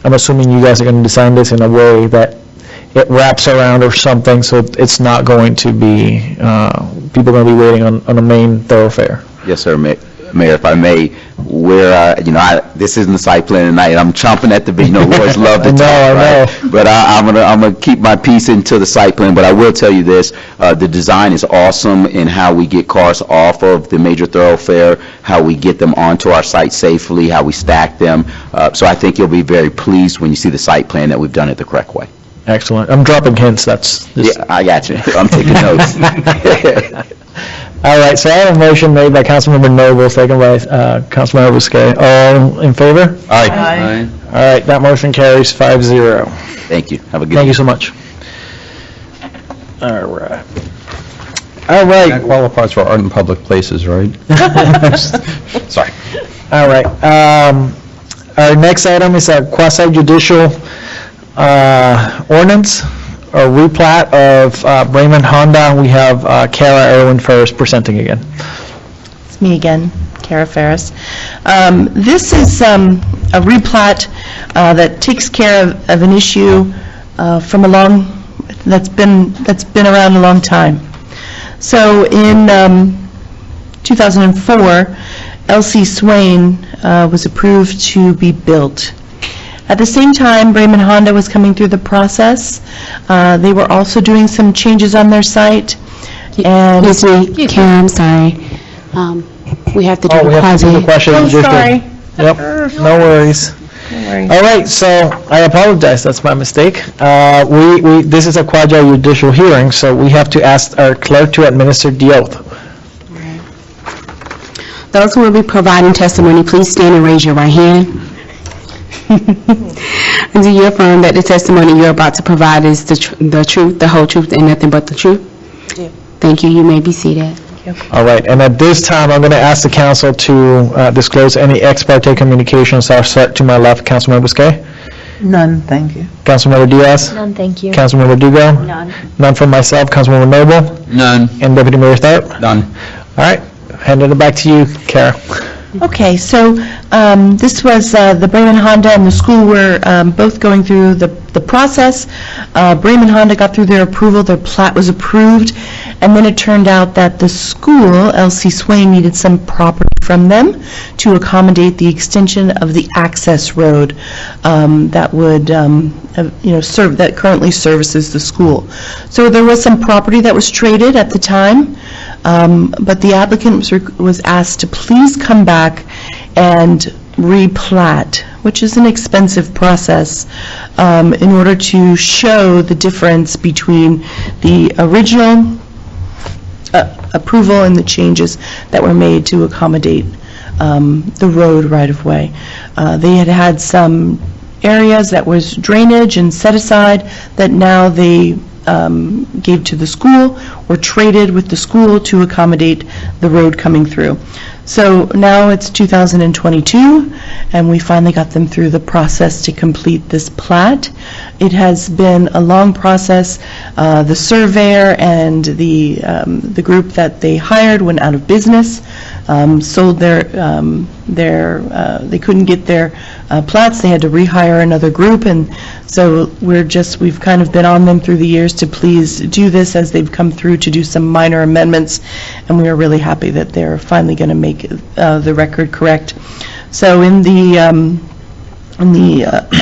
I'm assuming you guys are going to design this in a way that it wraps around or something, so it's not going to be, people are going to be waiting on a main thoroughfare. Yes, sir. Mayor, if I may, where, this isn't the site plan tonight, I'm chomping at the bit, lawyers love to talk, right? But I'm gonna keep my piece into the site plan, but I will tell you this, the design is awesome in how we get cars off of the major thoroughfare, how we get them onto our site safely, how we stack them, so I think you'll be very pleased when you see the site plan that we've done it the correct way. Excellent. I'm dropping hints, Yeah, I got you, I'm taking notes. All right, so I have a motion made by Councilmember Noble, second by Councilmember Busquet. All in favor? Aye. All right, that motion carries 5-0. Thank you, have a good Thank day. you so much. All right. That qualifies for art in public places, right? Sorry. All right. Our next item is a quasi-judicial ordinance, a replat of Bremen Honda. We have Kara Irwin Ferris presenting again. It's me again, Kara Ferris. This is a replat that takes care of an issue that's been around a long time. So in 2004, L.C. Swain was approved to be built. At the same time, Bremen Honda was coming through the process. They were also doing some changes on their site. And Excuse me, Karen, I'm sorry. We have to do the quasi. sorry. Yep, no worries. All right, so I apologize, that's my mistake. This is a quasi-judicial hearing, so we have to ask our clerk to administer the oath. Those who will be providing testimony, please stand and raise your right hand. Do you affirm that the testimony you're about to provide is the truth, the whole truth, and nothing but the truth? Yeah. Thank you. You may be seated. All right, and at this time, I'm going to ask the council to disclose any ex parte communications. I'll start to my left, Councilmember Busquet. None, thank you. Councilmember Diaz. None, thank you. Councilmember Dugo. None. None from myself, Councilmember Noble. None. And Deputy Mayor Tharp. None. All right, handing it back to you, Kara. Okay, so this was the Bremen Honda and the school were both going through the process. Bremen Honda got through their approval, their plat was approved, and then it turned out that the school, L.C. Swain, needed some property from them to accommodate the extension of the access road that would, that currently services the school. So there was some property that was traded at the time, but the applicant was asked to please come back and replat, which is an expensive process, in order to show the difference between the original approval and the changes that were made to accommodate the road right-of-way. They had some areas that was drainage and set aside that now they gave to the school or traded with the school to accommodate the road coming through. So now it's 2022, and we finally got them through the process to complete this plat. It has been a long process. The surveyor and the group that they hired went out of business, sold they couldn't get their plats. They had to rehire another group, and so we've kind of been on them through the years to please do this as they've come through to do some minor amendments, and we are really happy that they're finally going to make the record correct. So in the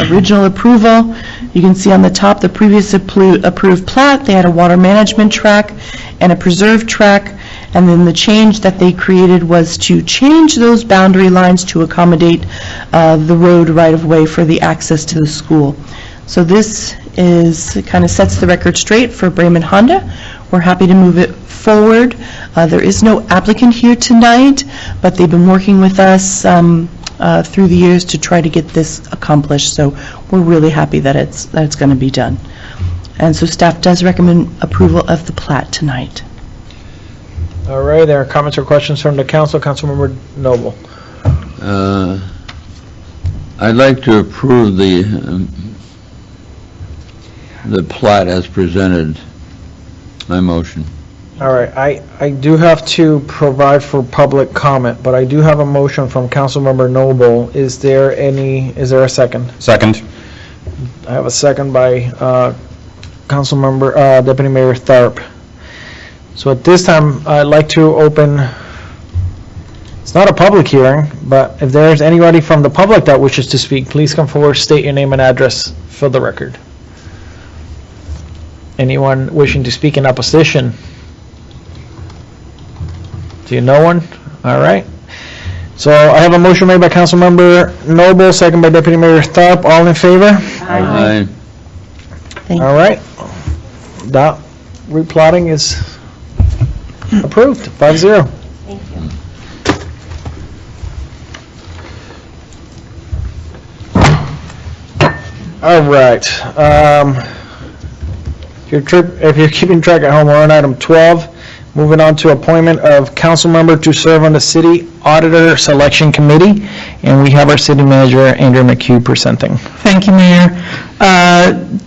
original approval, you can see on the top the previous approved plat. They had a water management track and a preserve track, and then the change that they created was to change those boundary lines to accommodate the road right-of-way for the access to the school. So this kind of sets the record straight for Bremen Honda. We're happy to move it forward. There is no applicant here tonight, but they've been working with us through the years to try to get this accomplished. So we're really happy that it's going to be done. And so staff does recommend approval of the plat tonight. All right, there are comments or questions from the council. Councilmember Noble. I'd like to approve the plat as presented. My motion. All right, I do have to provide for public comment, but I do have a motion from Councilmember Noble. Is there a second? Second. I have a second by Councilmember, Deputy Mayor Tharp. So at this time, I'd like to open It's not a public hearing, but if there's anybody from the public that wishes to speak, please come forward, state your name and address for the record. Anyone wishing to speak in opposition? Do you know one? All right. So I have a motion made by Councilmember Noble, second by Deputy Mayor Tharp. All in favor? Aye. All right. That replotting is approved, 5-0. All right. If you're keeping track at home, we're on item 12. Moving on to appointment of council member to serve on the City Auditor Selection Committee. And we have our City Manager, Andrew McHugh, presenting. Thank you, Mayor.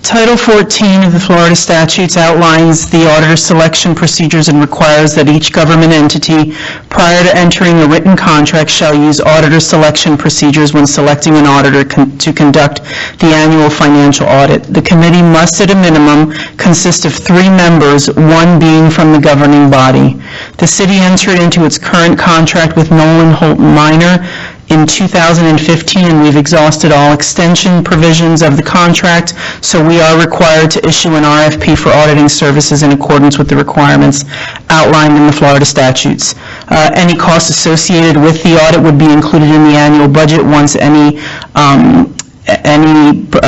Title 14 of the Florida statutes outlines the auditor selection procedures and requires that each government entity, prior to entering a written contract, shall use auditor selection procedures when selecting an auditor to conduct the annual financial audit. The committee must, at a minimum, consist of 3 members, 1 being from the governing body. The city entered into its current contract with Nolan Holt Minor in 2015, and we've exhausted all extension provisions of the contract, so we are required to issue an RFP for auditing services in accordance with the requirements outlined in the Florida statutes. Any costs associated with the audit would be included in the annual budget once any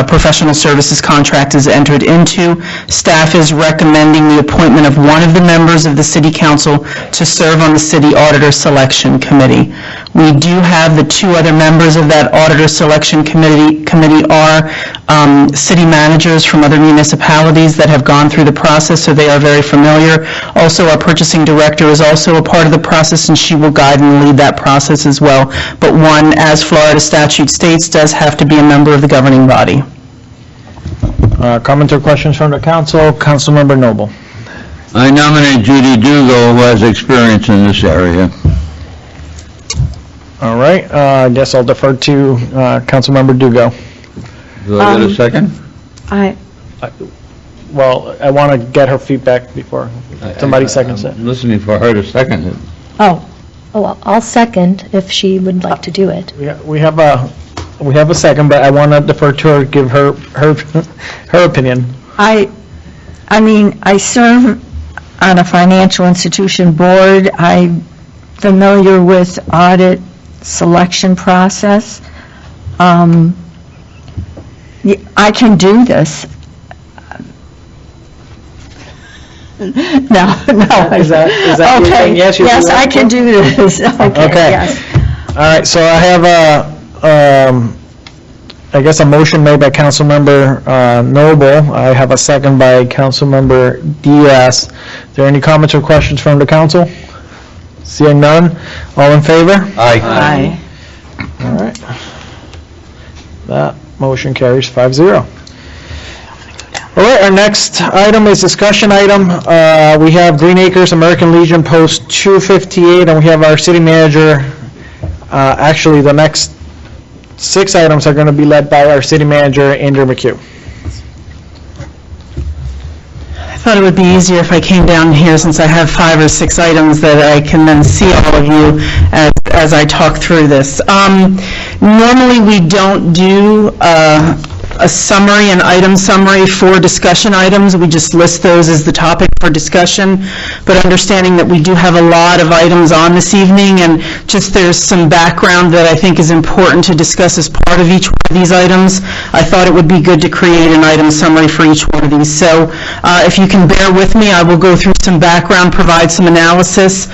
professional services contract is entered into. Staff is recommending the appointment of one of the members of the City Council to serve on the City Auditor Selection Committee. We do have the 2 other members of that Auditor Selection Committee are city managers from other municipalities that have gone through the process, so they are very familiar. Also, our purchasing director is also a part of the process, and she will guide and lead that process as well. But one, as Florida statute states, does have to be a member of the governing body. Comments or questions from the council? Councilmember Noble. I nominate Judy Dugo, who has experience in this area. All right, I guess I'll defer to Councilmember Dugo. Do I get a second? Well, I want to get her feedback before somebody seconds it. I'm listening for her to second it. Oh, I'll second if she would like to do it. We have a second, but I want to defer to her, give her opinion. I mean, I serve on a financial institution board. I'm familiar with audit selection process. I can do this. No. Is that okay. saying yes? Yes, I can do this. Okay. Yes. All right, so I have I guess a motion made by Councilmember Noble. I have a second by Councilmember Diaz. Are there any comments or questions from the council? Seeing none, all in favor? Aye. All right. That motion carries 5-0. All right, our next item is discussion item. We have Green Acres American Legion Post 258, and we have our city manager. Actually, the next 6 items are going to be led by our city manager, Andrew McHugh. I thought it would be easier if I came down here, since I have 5 or 6 items that I can then see all of you as I talk through this. Normally, we don't do a summary, an item summary for discussion items. We just list those as the topic for discussion, but understanding that we do have a lot of items on this evening, and just there's some background that I think is important to discuss as part of each one of these items, I thought it would be good to create an item summary for each one of these. So if you can bear with me, I will go through some background, provide some analysis.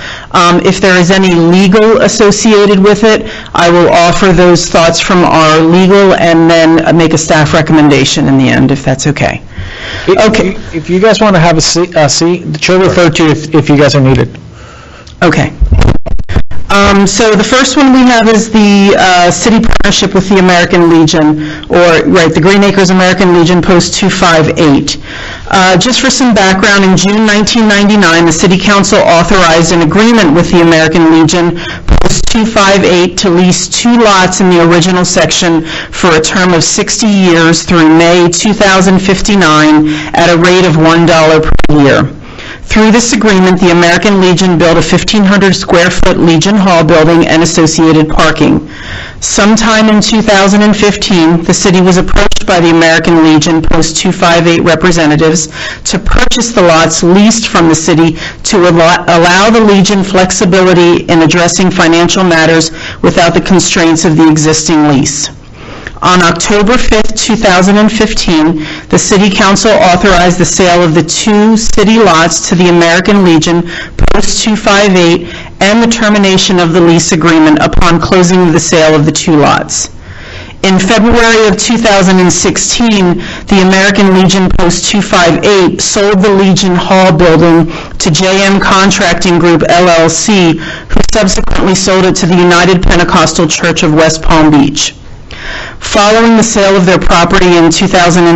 If there is any legal associated with it, I will offer those thoughts from our legal and then make a staff recommendation in the end, if that's okay. Okay. If you guys want to have a seat, the chair will refer to you if you guys are needed. Okay. So the first one we have is the city partnership with the American Legion, the Green Acres American Legion Post 258. Just for some background, in June 1999, the City Council authorized an agreement with the American Legion Post 258 to lease 2 lots in the original section for a term of 60 years through May 2059 at a rate of $1 per year. Through this agreement, the American Legion built a 1,500-square-foot Legion Hall building and associated parking. Sometime in 2015, the city was approached by the American Legion Post 258 representatives to purchase the lots leased from the city to allow the Legion flexibility in addressing financial matters without the constraints of the existing lease. On October 5th, 2015, the City Council authorized the sale of the 2 city lots to the American Legion Post 258 and the termination of the lease agreement upon closing of the sale of the 2 lots. In February of 2016, the American Legion Post 258 sold the Legion Hall building to JM Contracting Group, LLC, who subsequently sold it to the United Pentecostal Church of West Palm Beach. Following the sale of their property in 2016,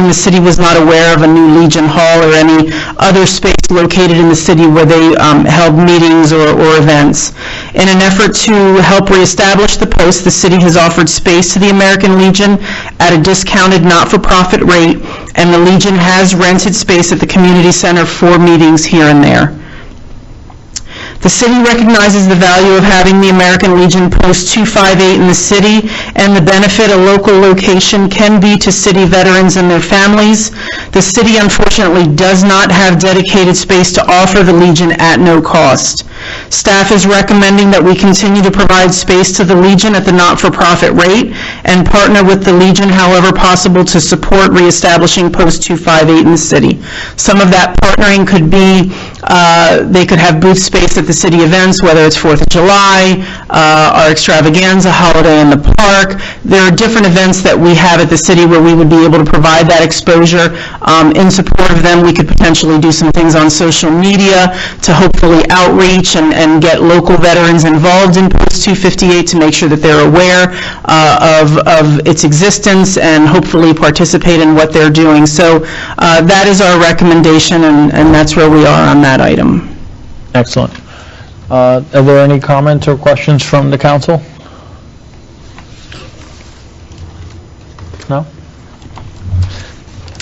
the city was not aware of a new Legion Hall or any other space located in the city where they held meetings or events. In an effort to help reestablish the post, the city has offered space to the American Legion at a discounted not-for-profit rate, and the Legion has rented space at the community center for meetings here and there. The city recognizes the value of having the American Legion Post 258 in the city and the benefit a local location can be to city veterans and their families. The city unfortunately does not have dedicated space to offer the Legion at no cost. Staff is recommending that we continue to provide space to the Legion at the not-for-profit rate and partner with the Legion however possible to support reestablishing Post 258 in the city. Some of that partnering could be they could have booth space at the city events, whether it's 4th of July, our extravaganza holiday in the park. There are different events that we have at the city where we would be able to provide that exposure. In support of them, we could potentially do some things on social media to hopefully outreach and get local veterans involved in Post 258 to make sure that they're aware of its existence and hopefully participate in what they're doing. So that is our recommendation, and that's where we are on that item. Excellent. Are there any comments or questions from the council? No?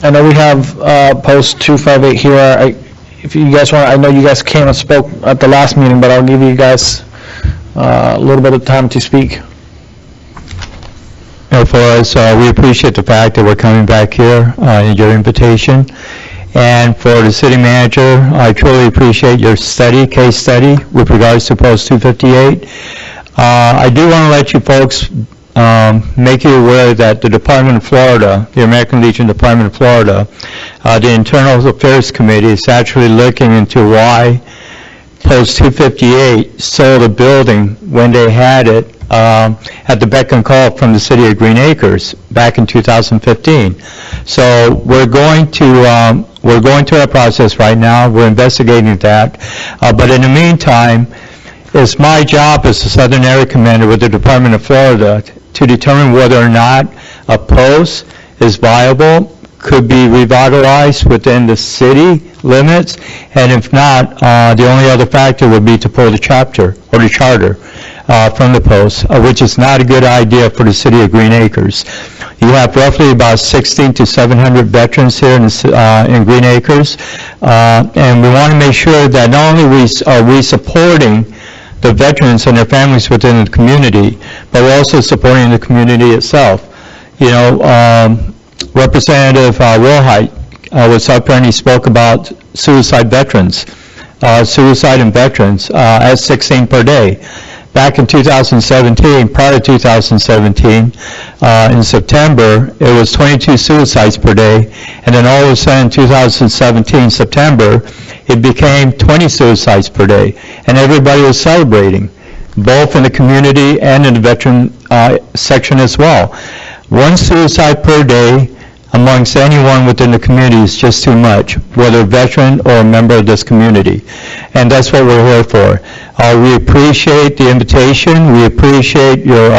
I know we have Post 258 here. If you guys want, I know you guys came and spoke at the last meeting, but I'll give you guys a little bit of time to speak. For us, we appreciate the fact that we're coming back here in your invitation. And for the city manager, I truly appreciate your case study with regards to Post 258. I do want to let you folks make you aware that the Department of Florida, the American Legion Department of Florida, the Internal Affairs Committee is actually looking into why Post 258 sold a building when they had it at the beck and call from the city of Green Acres back in 2015. So we're going through our process right now. We're investigating that. But in the meantime, it's my job as the Southern Area Commander with the Department of Florida to determine whether or not a post is viable, could be revitalized within the city limits, and if not, the only other factor would be to pull the chapter or the charter from the post, which is not a good idea for the city of Green Acres. You have roughly about 16 to 700 veterans here in Green Acres, and we want to make sure that not only are we supporting the veterans and their families within the community, but we're also supporting the community itself. You know, Representative Wilhite was up there and he spoke about suicide veterans, suicide in veterans at 16 per day. Back in 2017, prior to 2017, in September, it was 22 suicides per day, and then all of a sudden, 2017, September, it became 20 suicides per day, and everybody was celebrating, both in the community and in the veteran section as well. One suicide per day amongst anyone within the community is just too much, whether a veteran or a member of this community. And that's what we're here for. We appreciate the invitation. We appreciate your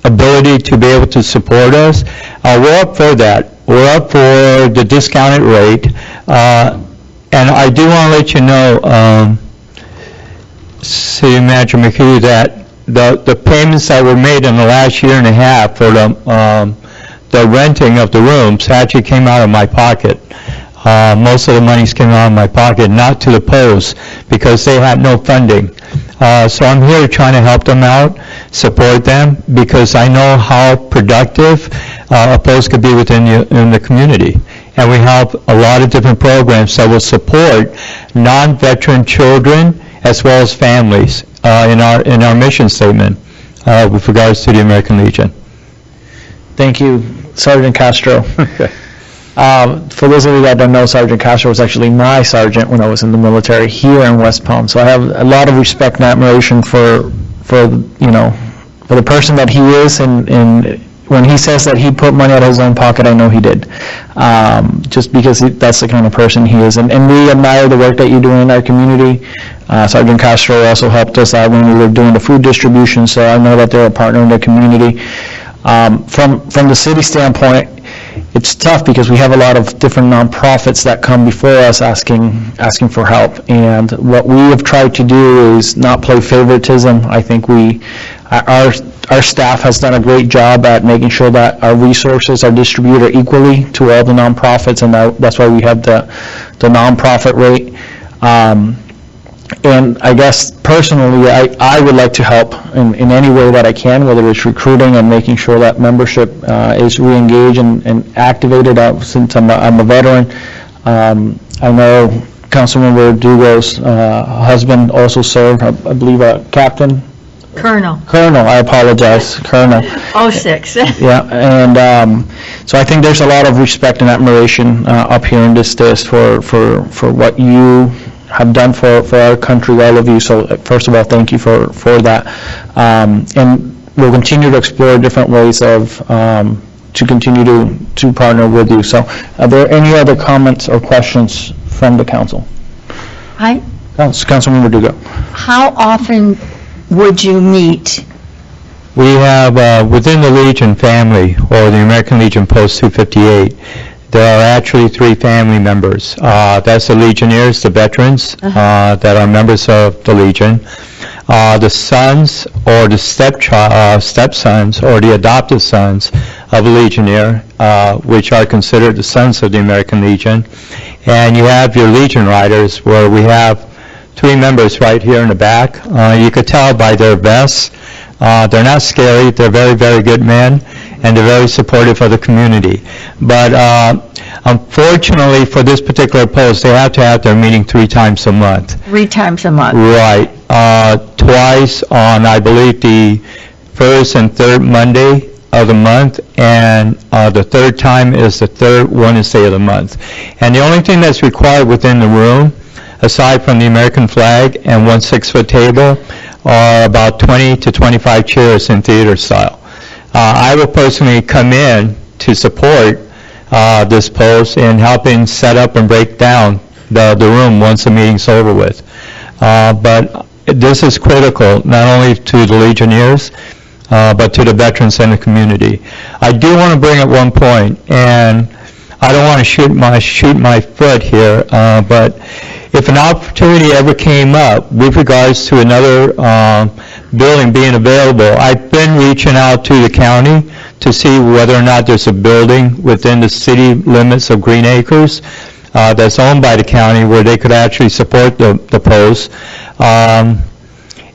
ability to be able to support us. We're up for that. We're up for the discounted rate. And I do want to let you know, City Manager McHugh, that the payments that were made in the last year and a half for the renting of the rooms actually came out of my pocket. Most of the monies came out of my pocket, not to the post, because they had no funding. So I'm here trying to help them out, support them, because I know how productive a post could be within the community. And we have a lot of different programs that will support non-veteran children as well as families in our mission statement with regards to the American Legion. Thank you, Sergeant Castro. For those of you that don't know, Sergeant Castro was actually my sergeant when I was in the military here in West Palm. So I have a lot of respect and admiration for the person that he is, and when he says that he put money out of his own pocket, I know he did. Just because that's the kind of person he is. And we admire the work that you do in our community. Sergeant Castro also helped us out when we were doing the food distribution, so I know that they're a partner in the community. From the city standpoint, it's tough because we have a lot of different nonprofits that come before us asking for help. And what we have tried to do is not play favoritism. I think our staff has done a great job at making sure that our resources are distributed equally to all the nonprofits, and that's why we have the nonprofit rate. And I guess personally, I would like to help in any way that I can, whether it's recruiting and making sure that membership is re-engaged and activated. Since I'm a veteran, I know Councilmember Dugo's husband also served, I believe, a captain. Colonel. I apologize, Colonel. 06. Yeah, and so I think there's a lot of respect and admiration up here in this for what you have done for our country, all of you. So first of all, thank you for that. And we'll continue to explore different ways of to continue to partner with you. So are there any other comments or questions from the council? Councilmember Dugo. How often would you meet? We have, within the Legion family, or the American Legion Post 258, there are actually 3 family members. That's the Legionnaires, the veterans, that are members of the Legion. The sons or the stepsons or the adopted sons of a Legionnaire, which are considered the sons of the American Legion. And you have your Legion Riders, where we have 3 members right here in the back. You could tell by their vests. They're not scary. They're very, very good men, and they're very supportive of the community. But unfortunately, for this particular post, they have to have their meeting 3 times a month. 3 times a month? Right. Twice on, I believe, the first and third Monday of the month, and the third time is the third Wednesday of the month. And the only thing that's required within the room, aside from the American flag and 1 6-foot table, are about 20 to 25 chairs in theater style. I will personally come in to support this post in helping set up and break down the room once the meeting's over with. But this is critical, not only to the Legionnaires, but to the veterans and the community. I do want to bring up one point, and I don't want to shoot my foot here, but if an opportunity ever came up with regards to another building being available, I've been reaching out to the county to see whether or not there's a building within the city limits of Green Acres that's owned by the county where they could actually support the post,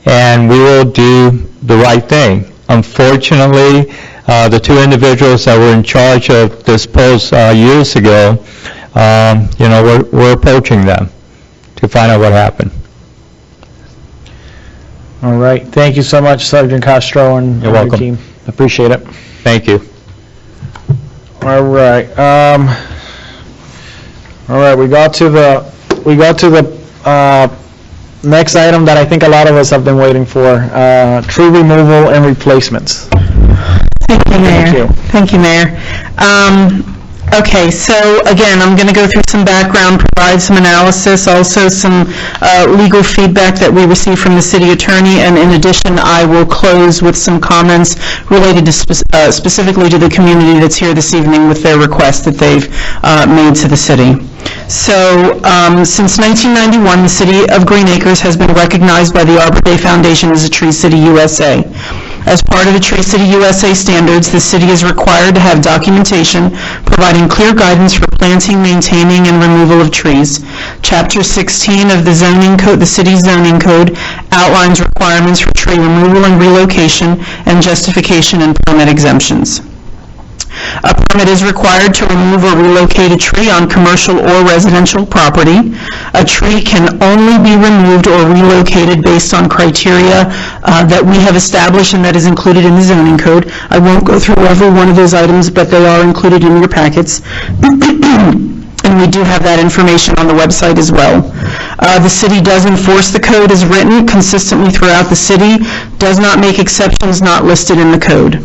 and we will do the right thing. Unfortunately, the 2 individuals that were in charge of this post years ago, we're approaching them to find out what happened. All right. Thank you so much, Sergeant Castro, and You're welcome. your team. Appreciate it. Thank you. All right. All right. We got to the next item that I think a lot of us have been waiting for: tree removal and replacements. Thank you, Mayor. Thank you, Mayor. Okay, so again, I'm going to go through some background, provide some analysis, also some legal feedback that we received from the city attorney, and in addition, I will close with some comments related to specifically to the community that's here this evening with their request that they've made to the city. So, since 1991, the city of Green Acres has been recognized by the Arbor Day Foundation as a Tree City USA. As part of the Tree City USA standards, the city is required to have documentation providing clear guidance for planting, maintaining, and removal of trees. Chapter 16 of the zoning code, the city's zoning code, outlines requirements for tree removal and relocation and justification and permit exemptions. A permit is required to remove or relocate a tree on commercial or residential property. A tree can only be removed or relocated based on criteria that we have established and that is included in the zoning code. I won't go through every one of those items, but they are included in your packets. And we do have that information on the website as well. The city does enforce the code as written consistently throughout the city, does not make exceptions not listed in the code.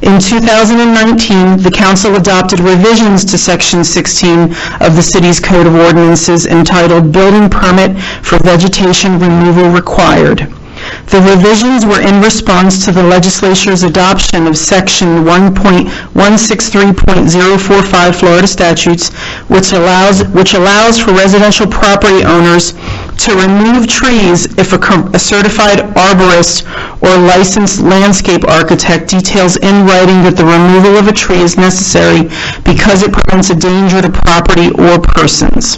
In 2019, the council adopted revisions to Section 16 of the city's Code of Ordinances entitled Building Permit for Vegetation Removal Required. The revisions were in response to the legislature's adoption of Section 163.045 Florida statutes, which allows for residential property owners to remove trees if a certified arborist or licensed landscape architect details in writing that the removal of a tree is necessary because it presents a danger to property or persons.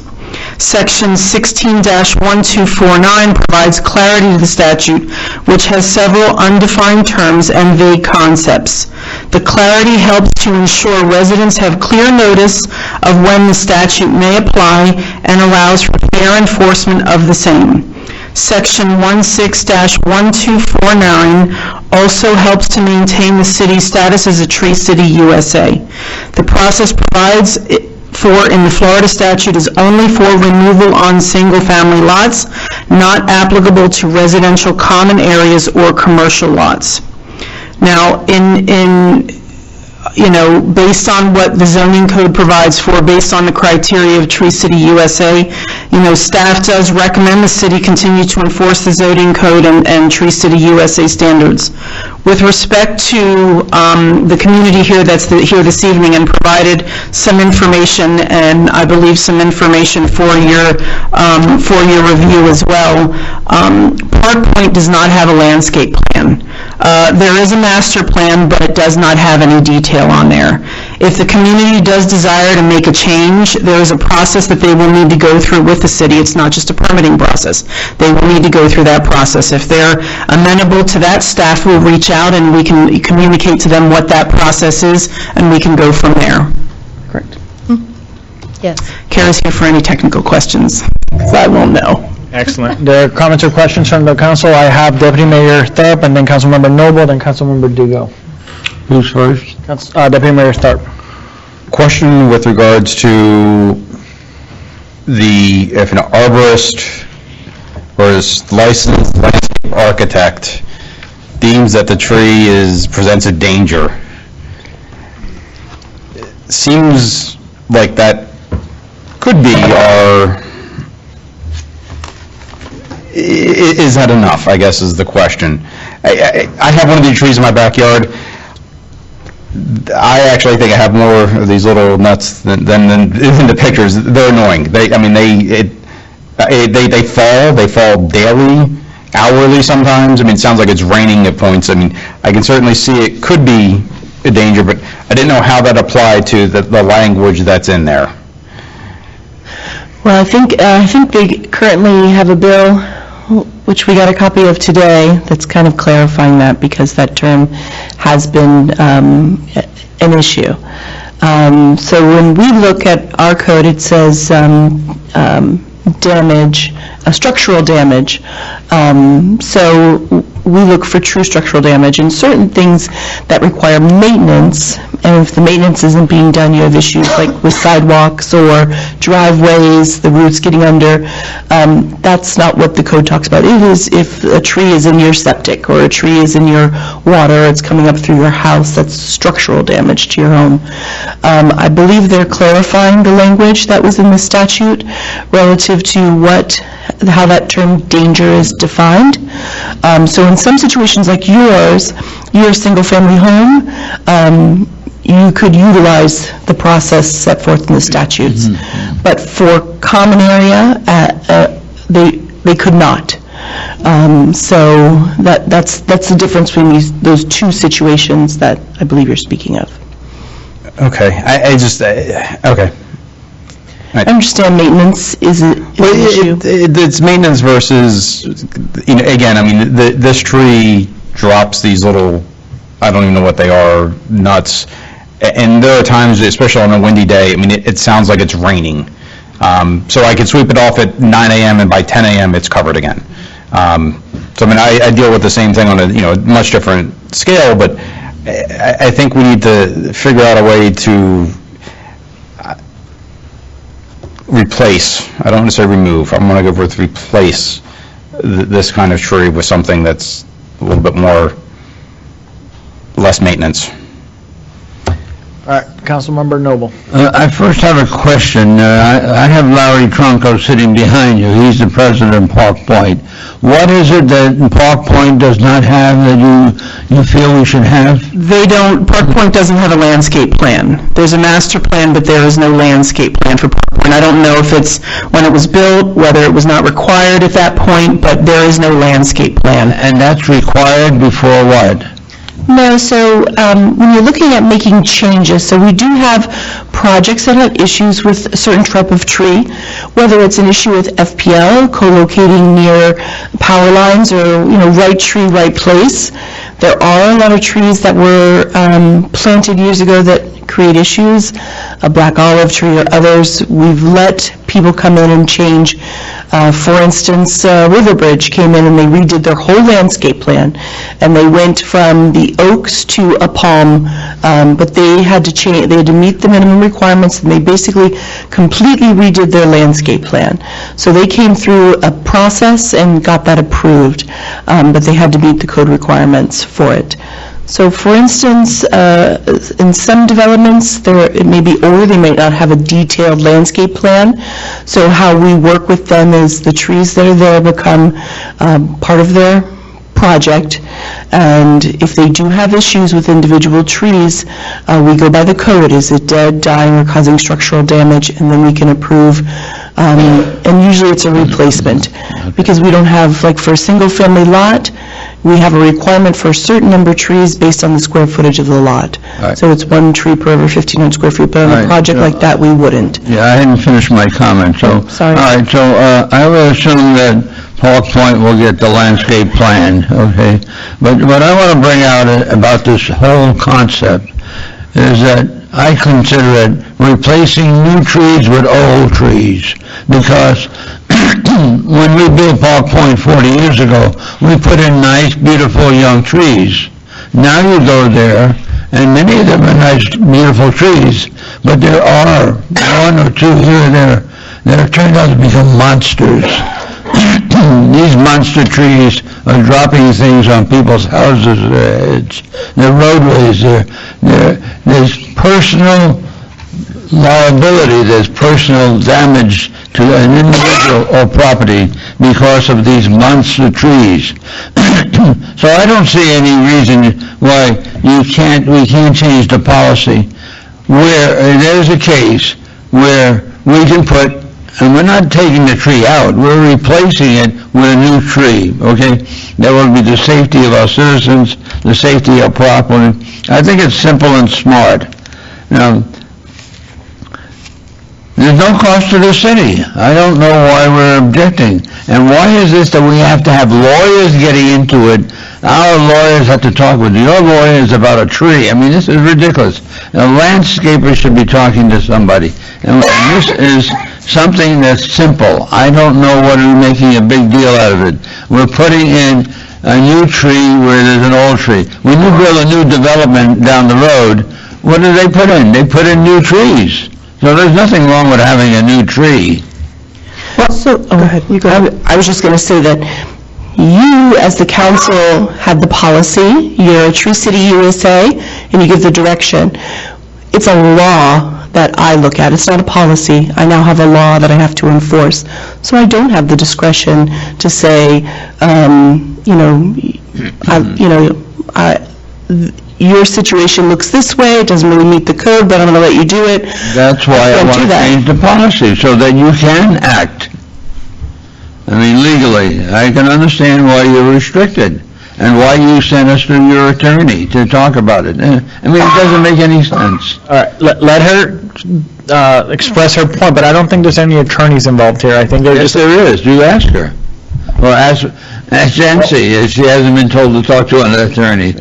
Section 16-1249 provides clarity to the statute, which has several undefined terms and vague concepts. The clarity helps to ensure residents have clear notice of when the statute may apply and allows for fair enforcement of the same. Section 16-1249 also helps to maintain the city's status as a Tree City USA. The process provides in the Florida statute is only for removal on single-family lots, not applicable to residential common areas or commercial lots. Now, based on what the zoning code provides for, based on the criteria of Tree City USA, staff does recommend the city continue to enforce the zoning code and Tree City USA standards. With respect to the community here that's here this evening and provided some information, and I believe some information for your review as well, Park Point does not have a landscape plan. There is a master plan, but it does not have any detail on there. If the community does desire to make a change, there is a process that they will need to go through with the city. It's not just a permitting process. They will need to go through that process. If they're amenable to that, staff will reach out and we can communicate to them what that process is, and we can go from there. Correct? Yes. Kara's here for any technical questions, because I won't know. Excellent. There are comments or questions from the council? I have Deputy Mayor Tharp, and then Councilmember Noble, then Councilmember Dugo. Who's first? Deputy Mayor Tharp. Question with regards to if an arborist or a licensed landscape architect deems that the tree presents a danger. Seems like that could be is that enough, I guess, is the question. I have one of these trees in my backyard. I actually think I have more of these little nuts than is in the pictures. They're annoying. They fall daily, hourly sometimes. It sounds like it's raining at points. I can certainly see it could be a danger, but I didn't know how that applied to the language that's in there. Well, I think they currently have a bill, which we got a copy of today, that's kind of clarifying that, because that term has been an issue. So when we look at our code, it says damage, structural damage. So we look for true structural damage, and certain things that require maintenance, and if the maintenance isn't being done, you have issues like with sidewalks or driveways, the roots getting under. That's not what the code talks about. It is if a tree is in your septic or a tree is in your water, it's coming up through your house, that's structural damage to your home. I believe they're clarifying the language that was in the statute relative to how that term danger is defined. So in some situations like yours, your single-family home, you could utilize the process set forth in the statutes. Mm-hmm. But for common area, they could not. So that's the difference between those two situations that I believe you're speaking of. Okay, I just, okay. I understand maintenance is an issue. It's maintenance versus, again, I mean, this tree drops these little, I don't even know what they are, nuts. And there are times, especially on a windy day, I mean, it sounds like it's raining. So I could sweep it off at 9 a.m. and by 10 a.m. it's covered again. So I mean, I deal with the same thing on a much different scale, but I think we need to figure out a way to replace. I don't want to say remove. I'm going to go with replace this kind of tree with something that's a little bit more less maintenance. All right, Councilmember Noble. I first have a question. I have Larry Tronco sitting behind you. He's the president of Park Point. What is it that Park Point does not have that you feel we should have? Park Point doesn't have a landscape plan. There's a master plan, but there is no landscape plan for Park Point. I don't know if it's when it was built, whether it was not required at that point, but there is no landscape plan. And that's required before what? No, so when you're looking at making changes, so we do have projects that have issues with a certain type of tree, whether it's an issue with FPL, co-locating near power lines, or, right tree, right place. There are a lot of trees that were planted years ago that create issues, a black olive tree or others. We've let people come in and change. For instance, Riverbridge came in and they redid their whole landscape plan, and they went from the oaks to a palm, but they had to change. They had to meet the minimum requirements, and they basically completely redid their landscape plan. So they came through a process and got that approved, but they had to meet the code requirements for it. So, for instance, in some developments, it may be older, they may not have a detailed landscape plan. So how we work with them is the trees that are there become part of their project, and if they do have issues with individual trees, we go by the code. Is it dead, dying, or causing structural damage? And then we can approve, and usually it's a replacement, because we don't have, like for a single-family lot, we have a requirement for a certain number of trees based on the square footage of the lot. Right. So it's one tree per every 1,500 square feet, but on a Right. project like that, we wouldn't. Yeah, I hadn't finished my comment, so. Sorry. All right, so I will assume that Park Point will get the landscape plan, okay? But what I want to bring out about this whole concept is that I consider it replacing new trees with old trees, because when we built Park Point 40 years ago, we put in nice, beautiful young trees. Now you go there, and many of them are nice, beautiful trees, but there are one or two here and there that have turned out to become monsters. These monster trees are dropping things on people's houses, their roadways, there's personal liability, there's personal damage to an individual or property because of these monster trees. So I don't see any reason why we can't change the policy where there's a case where we can put, and we're not taking the tree out, we're replacing it with a new tree, okay? That will be the safety of our citizens, the safety of property. I think it's simple and smart. Now, there's no cost to the city. I don't know why we're objecting. And why is this that we have to have lawyers getting into it? Our lawyers have to talk with your lawyers about a tree. I mean, this is ridiculous. A landscaper should be talking to somebody. And this is something that's simple. I don't know what we're making a big deal out of it. We're putting in a new tree where there's an old tree. When you build a new development down the road, what do they put in? They put in new trees. So there's nothing wrong with having a new tree. Well, go ahead. You go ahead. I was just going to say that you, as the council, have the policy. You're a Tree City USA, and you give the direction. It's a law that I look at. It's not a policy. I now have a law that I have to enforce. So I don't have the discretion to say, your situation looks this way, it doesn't really meet the code, but I'm going to let you do it. That's why I want to change the policy, so that you can act. I mean, legally, I can understand why you're restricted and why you sent us to your attorney to talk about it. I mean, it doesn't make any sense. All right, let her express her point, but I don't think there's any attorneys involved here. I think they're Yes, just... there is. You ask her. Well, ask Jancy, if she hasn't been told to talk to an attorney.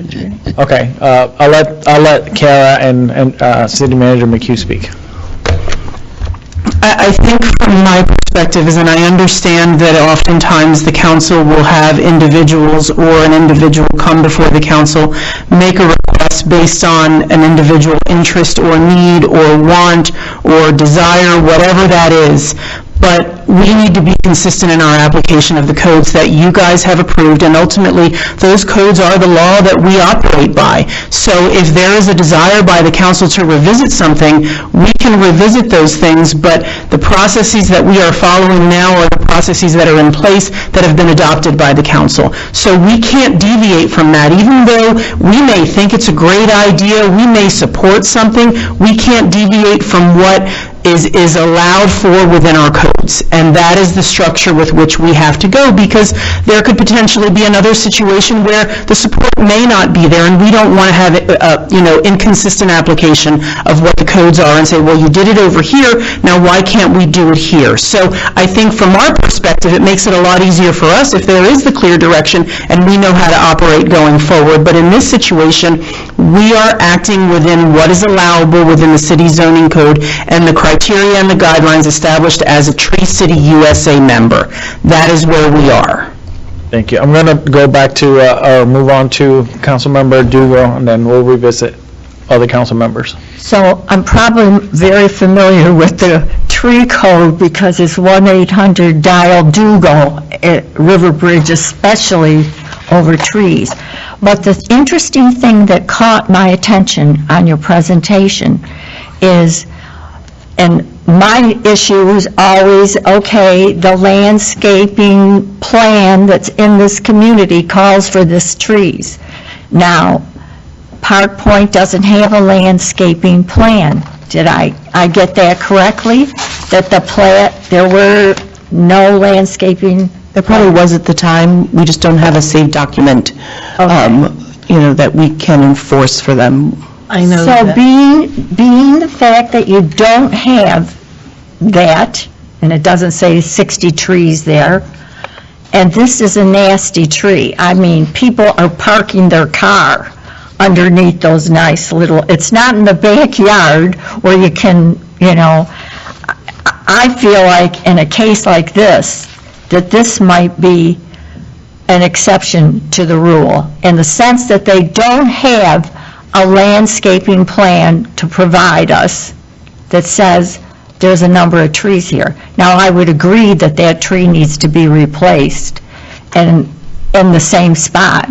Okay, I'll let Kara and City Manager McHugh speak. I think from my perspective is, and I understand that oftentimes the council will have individuals or an individual come before the council, make a request based on an individual interest or need or want or desire, whatever that is. But we need to be consistent in our application of the codes that you guys have approved, and ultimately, those codes are the law that we operate by. So if there is a desire by the council to revisit something, we can revisit those things, but the processes that we are following now are the processes that are in place that have been adopted by the council. So we can't deviate from that. Even though we may think it's a great idea, we may support something, we can't deviate from what is allowed for within our codes. And that is the structure with which we have to go, because there could potentially be another situation where the support may not be there, and we don't want to have inconsistent application of what the codes are and say, well, you did it over here, now why can't we do it here? So I think from our perspective, it makes it a lot easier for us if there is the clear direction and we know how to operate going forward. But in this situation, we are acting within what is allowable within the city zoning code and the criteria and the guidelines established as a Tree City USA member. That is where we are. Thank you. I'm going to go back to, or move on to Councilmember Dugo, and then we'll revisit other council members. So I'm probably very familiar with the tree code because it's 1-800-DIAL-DUGO at River Bridge, especially over trees. But the interesting thing that caught my attention on your presentation is, and my issue is always, okay, the landscaping plan that's in this community calls for this trees. Now, Park Point doesn't have a landscaping plan. Did I get that correctly? That there were no landscaping? There probably was at the time. We just don't have a saved document, that we can enforce for them. I know So that. being the fact that you don't have that, and it doesn't say 60 trees there, and this is a nasty tree. I mean, people are parking their car underneath those nice little, it's not in the backyard where you can, I feel like in a case like this, that this might be an exception to the rule, in the sense that they don't have a landscaping plan to provide us that says there's a number of trees here. Now, I would agree that that tree needs to be replaced and in the same spot,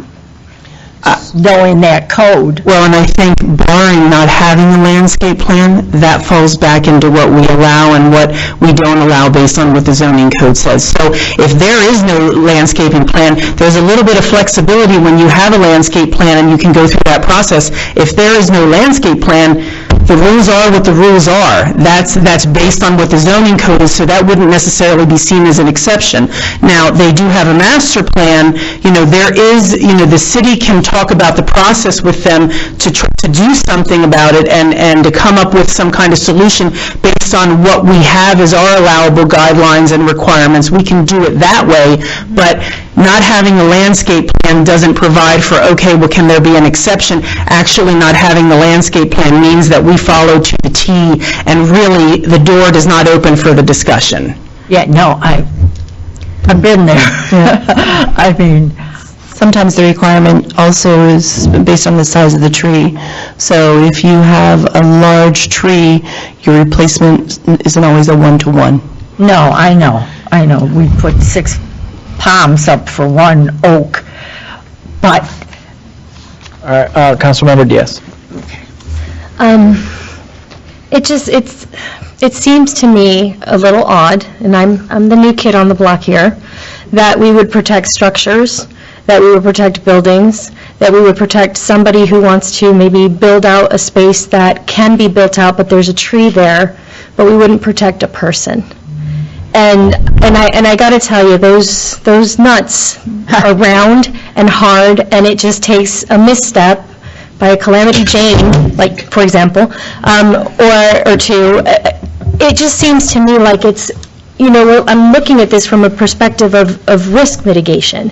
knowing that code. Well, and I think barring not having a landscape plan, that falls back into what we allow and what we don't allow based on what the zoning code says. So if there is no landscaping plan, there's a little bit of flexibility when you have a landscape plan and you can go through that process. If there is no landscape plan, the rules are what the rules are. That's based on what the zoning code is, so that wouldn't necessarily be seen as an exception. Now, they do have a master plan. There is, the city can talk about the process with them to do something about it and to come up with some kind of solution based on what we have as our allowable guidelines and requirements. We can do it that way, but not having a landscape plan doesn't provide for, okay, well, can there be an exception? Actually, not having the landscape plan means that we follow to the T, and really, the door does not open for the discussion. Yeah, no, I've been there. I mean, Sometimes the requirement also is based on the size of the tree. So if you have a large tree, your replacement isn't always a one-to-one. no, I know. We put 6 palms up for one oak, but All right, Councilmember Diaz. It seems to me a little odd, and I'm the new kid on the block here, that we would protect structures, that we would protect buildings, that we would protect somebody who wants to maybe build out a space that can be built out, but there's a tree there, but we wouldn't protect a person. And I got to tell you, those nuts are round and hard, and it just takes a misstep by a Calamity Jane, like, for example, or two. It just seems to me like it's, I'm looking at this from a perspective of risk mitigation.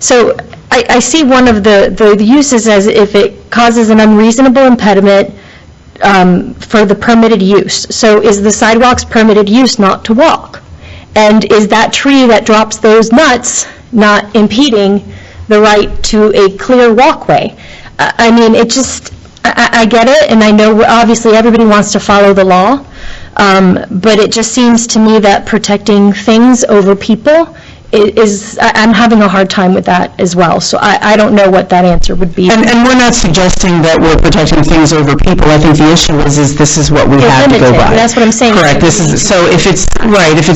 So I see one of the uses as if it causes an unreasonable impediment for the permitted use. So is the sidewalk's permitted use not to walk? And is that tree that drops those nuts not impeding the right to a clear walkway? I mean, I get it, and I know obviously everybody wants to follow the law, but it just seems to me that protecting things over people I'm having a hard time with that as well, so I don't know what that answer would be. And we're not suggesting that we're protecting things over people. I think the issue is this is what we have to go by. That's what I'm saying. Correct. So if it's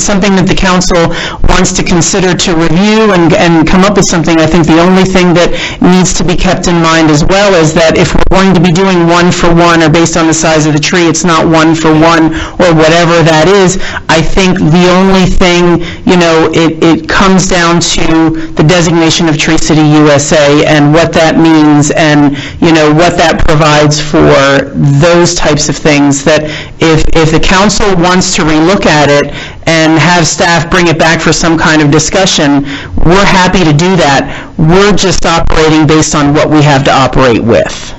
something that the council wants to consider to review and come up with something, I think the only thing that needs to be kept in mind as well is that if we're going to be doing 1-for-1 or based on the size of the tree, it's not 1-for-1 or whatever that is. I think the only thing, it comes down to the designation of Tree City USA and what that means and, what that provides for those types of things, that if the council wants to relook at it and have staff bring it back for some kind of discussion, we're happy to do that. We're just operating based on what we have to operate with.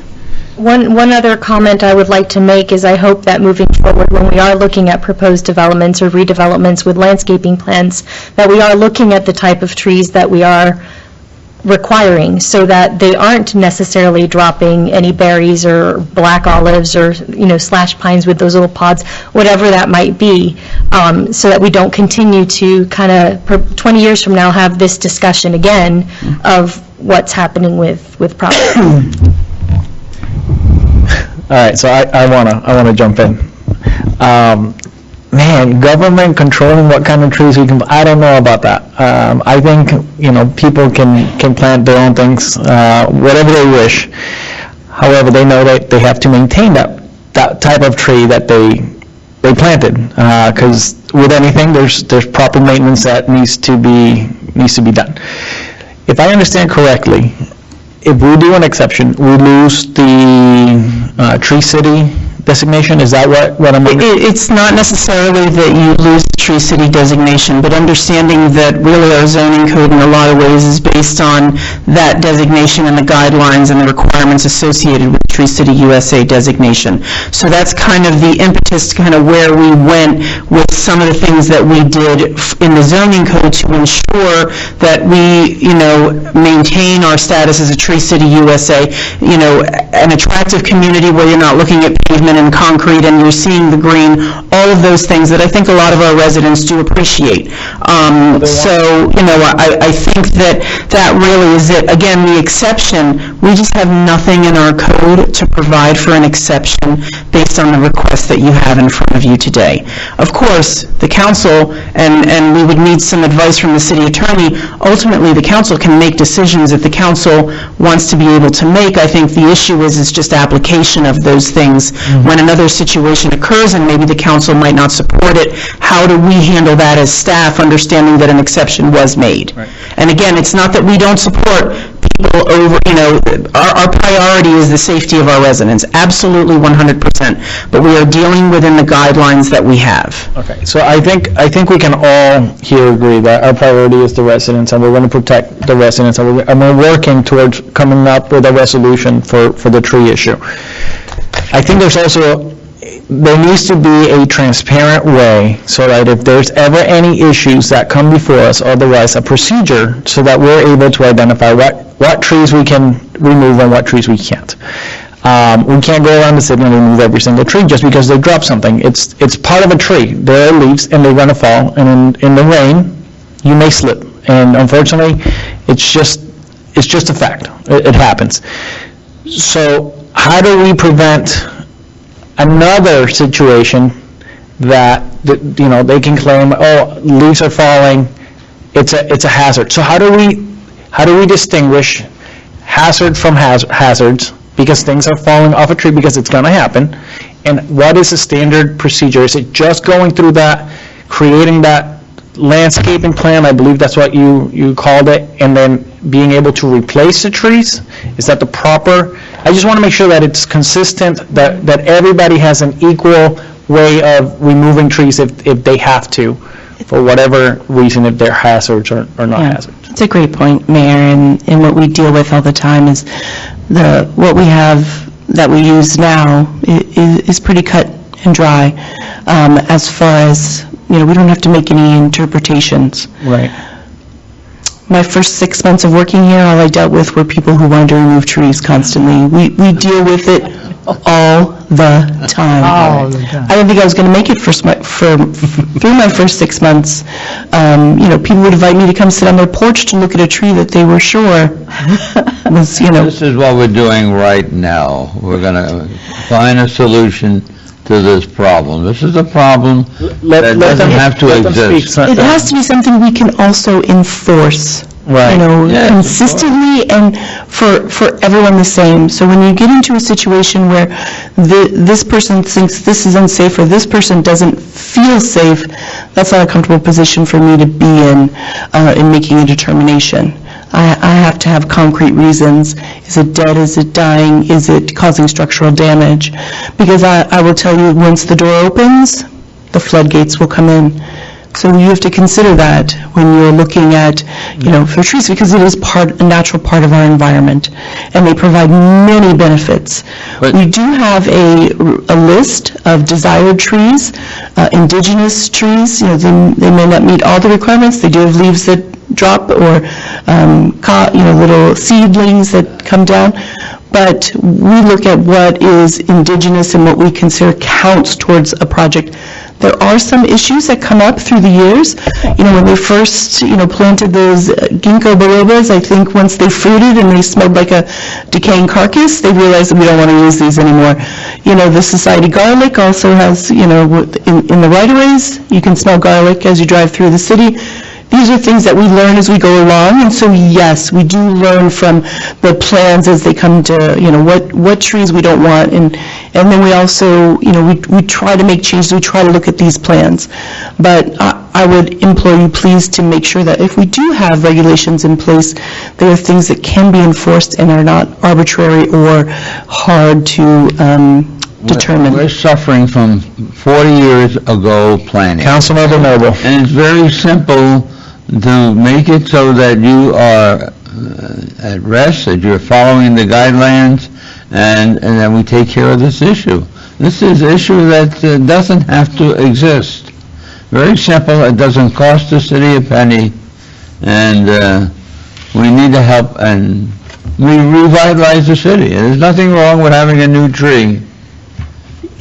One other comment I would like to make is I hope that moving forward, when we are looking at proposed developments or redevelopments with landscaping plans, that we are looking at the type of trees that we are requiring so that they aren't necessarily dropping any berries or black olives or, slash pines with those little pods, whatever that might be, so that we don't continue to kind of, 20 years from now, have this discussion again of what's happening with property. All right, so I wanna jump in. Government controlling what kind of trees we can, I don't know about that. I think, people can plant their own things, whatever they wish. However, they know that they have to maintain that type of tree that they planted, because with anything, there's proper maintenance that needs to be done. If I understand correctly, if we do an exception, we lose the Tree City designation? Is that what I'm... It's not necessarily that you lose the Tree City designation, but understanding that really our zoning code in a lot of ways is based on that designation and the guidelines and the requirements associated with Tree City USA designation. So that's kind of the impetus, kind of where we went with some of the things that we did in the zoning code to ensure that we, maintain our status as a Tree City USA, an attractive community where you're not looking at pavement and concrete and you're seeing the green, all of those things that I think a lot of our residents do appreciate. I think that really is it. Again, the exception, we just have nothing in our code to provide for an exception based on the request that you have in front of you today. Of course, the council, and we would need some advice from the city attorney, ultimately the council can make decisions that the council wants to be able to make. I think the issue is just application of those things. When another situation occurs and maybe the council might not support it, how do we handle that as staff, understanding that an exception was made? Right. And again, it's not that we don't support people over, our priority is the safety of our residents, absolutely 100%, but we are dealing within the guidelines that we have. Okay, so I think we can all here agree that our priority is the residents, and we're going to protect the residents, and we're working towards coming up with a resolution for the tree issue. I think there needs to be a transparent way so that if there's ever any issues that come before us, otherwise a procedure so that we're able to identify what trees we can remove and what trees we can't. We can't go around the city and remove every single tree just because they drop something. It's part of a tree. There are leaves and they're going to fall, and in the rain, you may slip. And unfortunately, it's just a fact. It happens. So how do we prevent another situation that they can claim, oh, leaves are falling, it's a hazard? So how do we distinguish hazard from hazards, because things are falling off a tree, because it's going to happen? And what is the standard procedure? Is it just going through that creating that landscaping plan, I believe that's what you called it, and then being able to replace the trees? Is that the proper? I just want to make sure that it's consistent, that everybody has an equal way of removing trees if they have to, for whatever reason, if they're hazards or not Yeah. hazards. It's a great point, Mayor, and what we deal with all the time is what we have that we use now is pretty cut and dry, as far as, we don't have to make any interpretations. Right. My first 6 months of working here, all I dealt with were people who wanted to remove trees constantly. We deal with it all the time. All the time. I didn't think I was going to make it through my first 6 months. People would invite me to come sit on their porch to look at a tree that they were sure was, This is what we're doing right now. We're going to find a solution to this problem. This is a problem that doesn't have to exist. It has to be something we can also enforce. Right. Yes, Consistently and for everyone the same. So when you get into a situation where this person thinks this is unsafe or this person doesn't feel safe, that's not a comfortable position for me to be in making a determination. I have to have concrete reasons. Is it dead? Is it dying? Is it causing structural damage? Because I will tell you, once the door opens, the floodgates will come in. So you have to consider that when you're looking at, for trees, because it is a natural part of our environment, and they provide many benefits. We do have a list of desired trees, indigenous trees. They may not meet all the requirements. They do have leaves that drop or little seedlings that come down. But we look at what is indigenous and what we consider counts towards a project. There are some issues that come up through the years. When they first, planted those ginkgo bilobas, I think once they fruited and they smelled like a decaying carcass, they realized that we don't want to use these anymore. The society garlic also has, in the right-of-ways, you can smell garlic as you drive through the city. These are things that we learn as we go along, and so yes, we do learn from the plans as they come to, what trees we don't want, and then we also, we try to make changes, we try to look at these plans. But I would implore you please to make sure that if we do have regulations in place, there are things that can be enforced and are not arbitrary or hard to determine. We're suffering from 40 years ago planning. Councilmember Noble. And it's very simple to make it so that you are at rest, that you're following the guidelines, and that we take care of this issue. This is an issue that doesn't have to exist. Very simple. It doesn't cost the city a penny, and we need to help and we revitalize the city. And there's nothing wrong with having a new tree.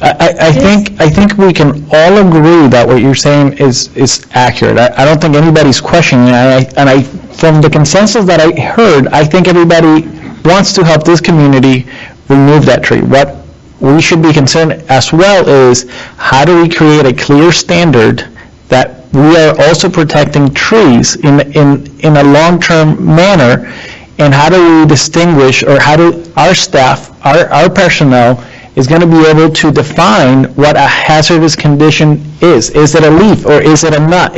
I think we can all agree that what you're saying is accurate. I don't think anybody's questioning it. From the consensus that I heard, I think everybody wants to help this community remove that tree. What we should be concerned as well is how do we create a clear standard that we are also protecting trees in a long-term manner, and how do we distinguish, or how do our staff, our personnel, is going to be able to define what a hazardous condition is. Is it a leaf or is it a nut?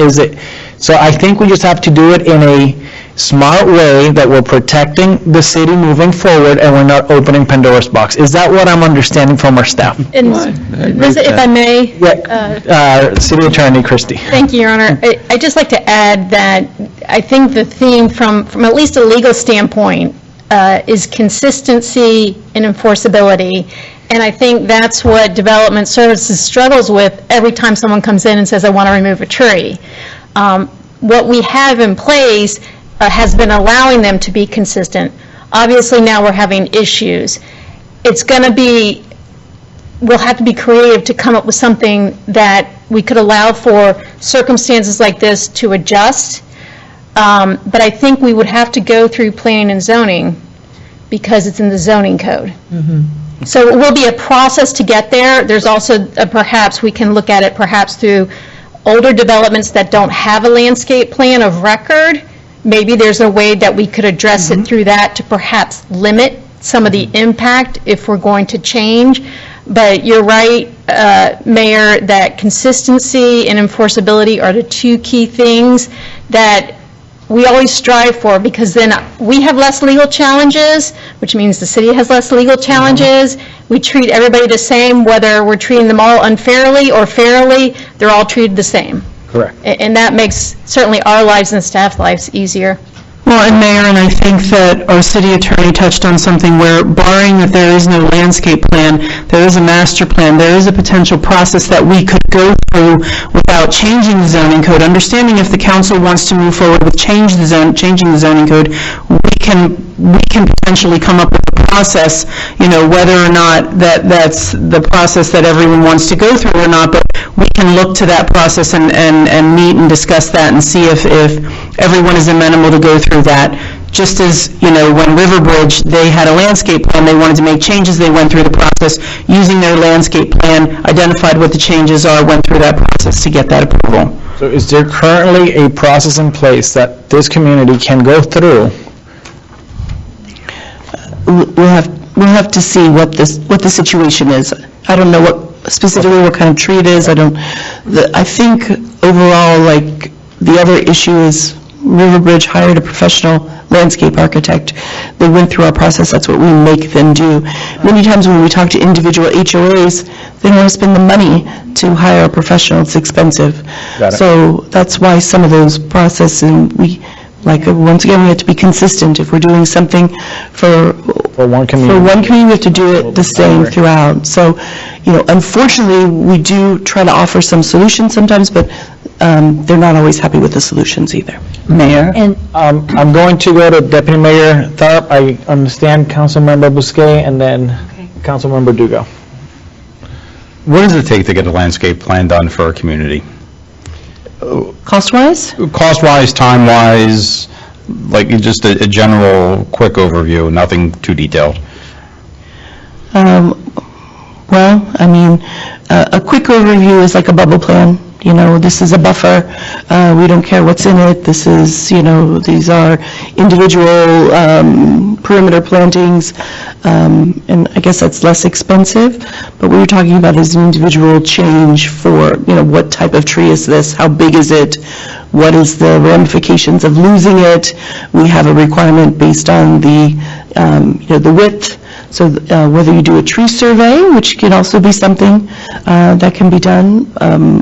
So I think we just have to do it in a smart way that we're protecting the city moving forward and we're not opening Pandora's box. Is that what I'm understanding from our staff? And if I may, City Attorney Christie. Thank you, Your Honor. I'd just like to add that I think the theme from at least a legal standpoint is consistency and enforceability. And I think that's what Development Services struggles with every time someone comes in and says, I want to remove a tree. What we have in place has been allowing them to be consistent. Obviously, now we're having issues. It's going to be, we'll have to be creative to come up with something that we could allow for circumstances like this to adjust. But I think we would have to go through planning and zoning because it's in the zoning code. So it will be a process to get there. There's also perhaps we can look at it perhaps through older developments that don't have a landscape plan of record. Maybe there's a way that we could address it through that to perhaps limit some of the impact if we're going to change. But you're right, Mayor, that consistency and enforceability are the two key things that we always strive for, because then we have less legal challenges, which means the city has less legal challenges. We treat everybody the same, whether we're treating them all unfairly or fairly, they're all treated the same. Correct. And that makes certainly our lives and staff lives easier. Well, and Mayor, and I think that our city attorney touched on something where, barring that there is no landscape plan, there is a master plan, there is a potential process that we could go through without changing the zoning code. Understanding if the council wants to move forward with changing the zoning code, we can potentially come up with a process, whether or not that's the process that everyone wants to go through or not, but we can look to that process and meet and discuss that and see if everyone is amenable to go through that. Just as, when Riverbridge, they had a landscape plan, they wanted to make changes, they went through the process, using their landscape plan, identified what the changes are, went through that process to get that approval. So is there currently a process in place that this community can go through? We'll have to see what the situation is. I don't know specifically what kind of tree it is. I think overall, like, the other issue is Riverbridge hired a professional landscape architect. They went through our process. That's what we make them do. Many times when we talk to individual HOAs, they don't want to spend the money to hire a professional. It's expensive. Got it. So that's why some of those processes, and once again, we have to be consistent. If we're doing something for one community, we have to do it the same throughout. So, unfortunately, we do try to offer some solutions sometimes, but they're not always happy with the solutions either. Mayor? I'm going to go to Deputy Mayor Tharp. I understand Councilmember Bousquet, and then Councilmember Dugo. What does it take to get a landscape plan done for a community? Cost-wise? Cost-wise, time-wise, like just a general quick overview, nothing too detailed. Well, a quick overview is like a bubble plan. This is a buffer. We don't care what's in it. This is, these are individual perimeter plantings, and I guess that's less expensive. But what you're talking about is an individual change for, what type of tree is this? How big is it? What is the ramifications of losing it? We have a requirement based on the width. So whether you do a tree survey, which can also be something that can be done,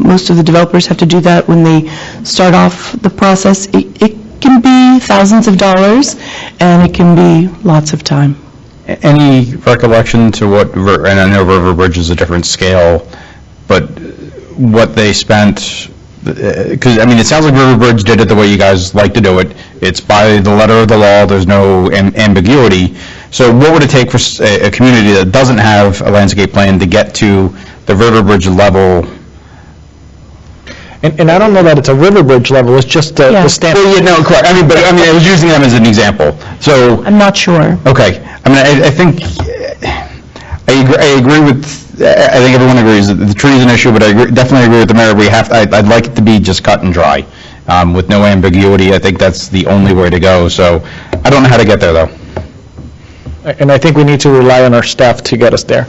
most of the developers have to do that when they start off the process. It can be thousands of dollars, and it can be lots of time. Any recollection to and I know Riverbridge is a different scale, but what they spent, because, it sounds like Riverbridge did it the way you guys like to do it. It's by the letter of the law, there's no ambiguity. So what would it take for a community that doesn't have a landscape plan to get to the Riverbridge level? And I don't know that it's a Riverbridge level, it's just the standard. Well, correct. I was using them as an example. So I'm not sure. Okay. I think I agree with. I think everyone agrees that the tree is an issue, but I definitely agree with the mayor. I'd like it to be just cut and dry, with no ambiguity. I think that's the only way to go. So I don't know how to get there though. And I think we need to rely on our staff to get us there.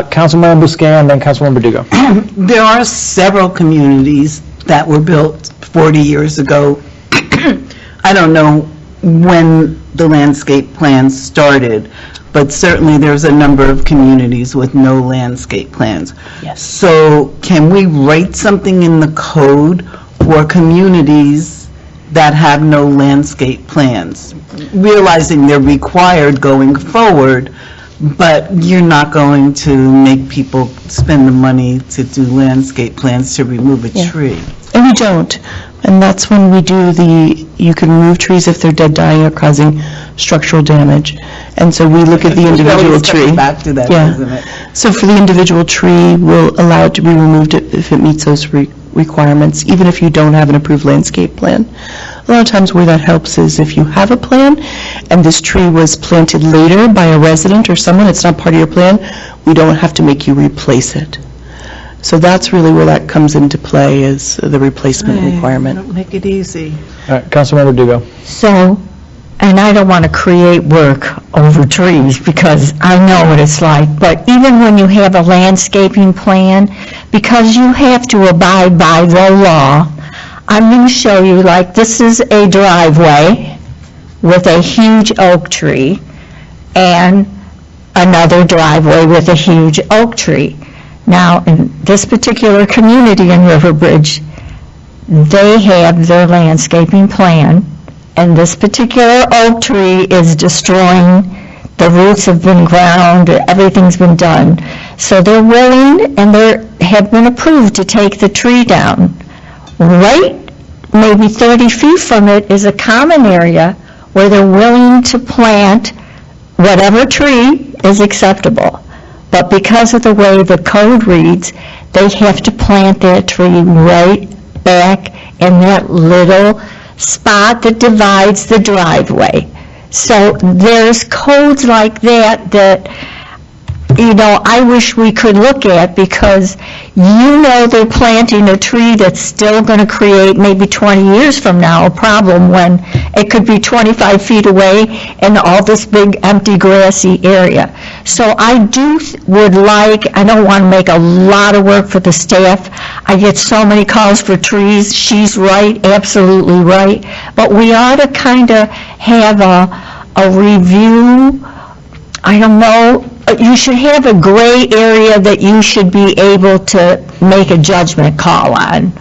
Councilmember Bousquet and then Councilmember Dugo. There are several communities that were built 40 years ago. I don't know when the landscape plan started, but certainly there's a number of communities with no landscape plans. Yes. So can we write something in the code for communities that have no landscape plans, realizing they're required going forward, but you're not going to make people spend the money to do landscape plans to remove a tree? And we don't. And that's when we do you can remove trees if they're dead, dying, or causing structural damage. And so we look at the individual tree. Back to that, isn't it? So for the individual tree, we'll allow it to be removed if it meets those requirements, even if you don't have an approved landscape plan. A lot of times where that helps is if you have a plan and this tree was planted later by a resident or someone, it's not part of your plan, we don't have to make you replace it. So that's really where that comes into play, is the replacement requirement. Don't make it easy. Councilmember Dugo. So and I don't want to create work over trees because I know what it's like, but even when you have a landscaping plan, because you have to abide by the law, I'm going to show you, like, this is a driveway with a huge oak tree and another driveway with a huge oak tree. Now, in this particular community in Riverbridge, they have their landscaping plan, and this particular oak tree is destroying, the roots have been ground, everything's been done. So they're willing, and they have been approved to take the tree down. Right, maybe 30 feet from it is a common area where they're willing to plant whatever tree is acceptable. But because of the way the code reads, they have to plant that tree right back in that little spot that divides the driveway. So there's codes like that I wish we could look at, because they're planting a tree that's still going to create maybe 20 years from now a problem when it could be 25 feet away in all this big empty grassy area. So I I don't want to make a lot of work for the staff. I get so many calls for trees. She's right, absolutely right. But we ought to kind of have a review. I don't know. You should have a gray area that you should be able to make a judgment call on,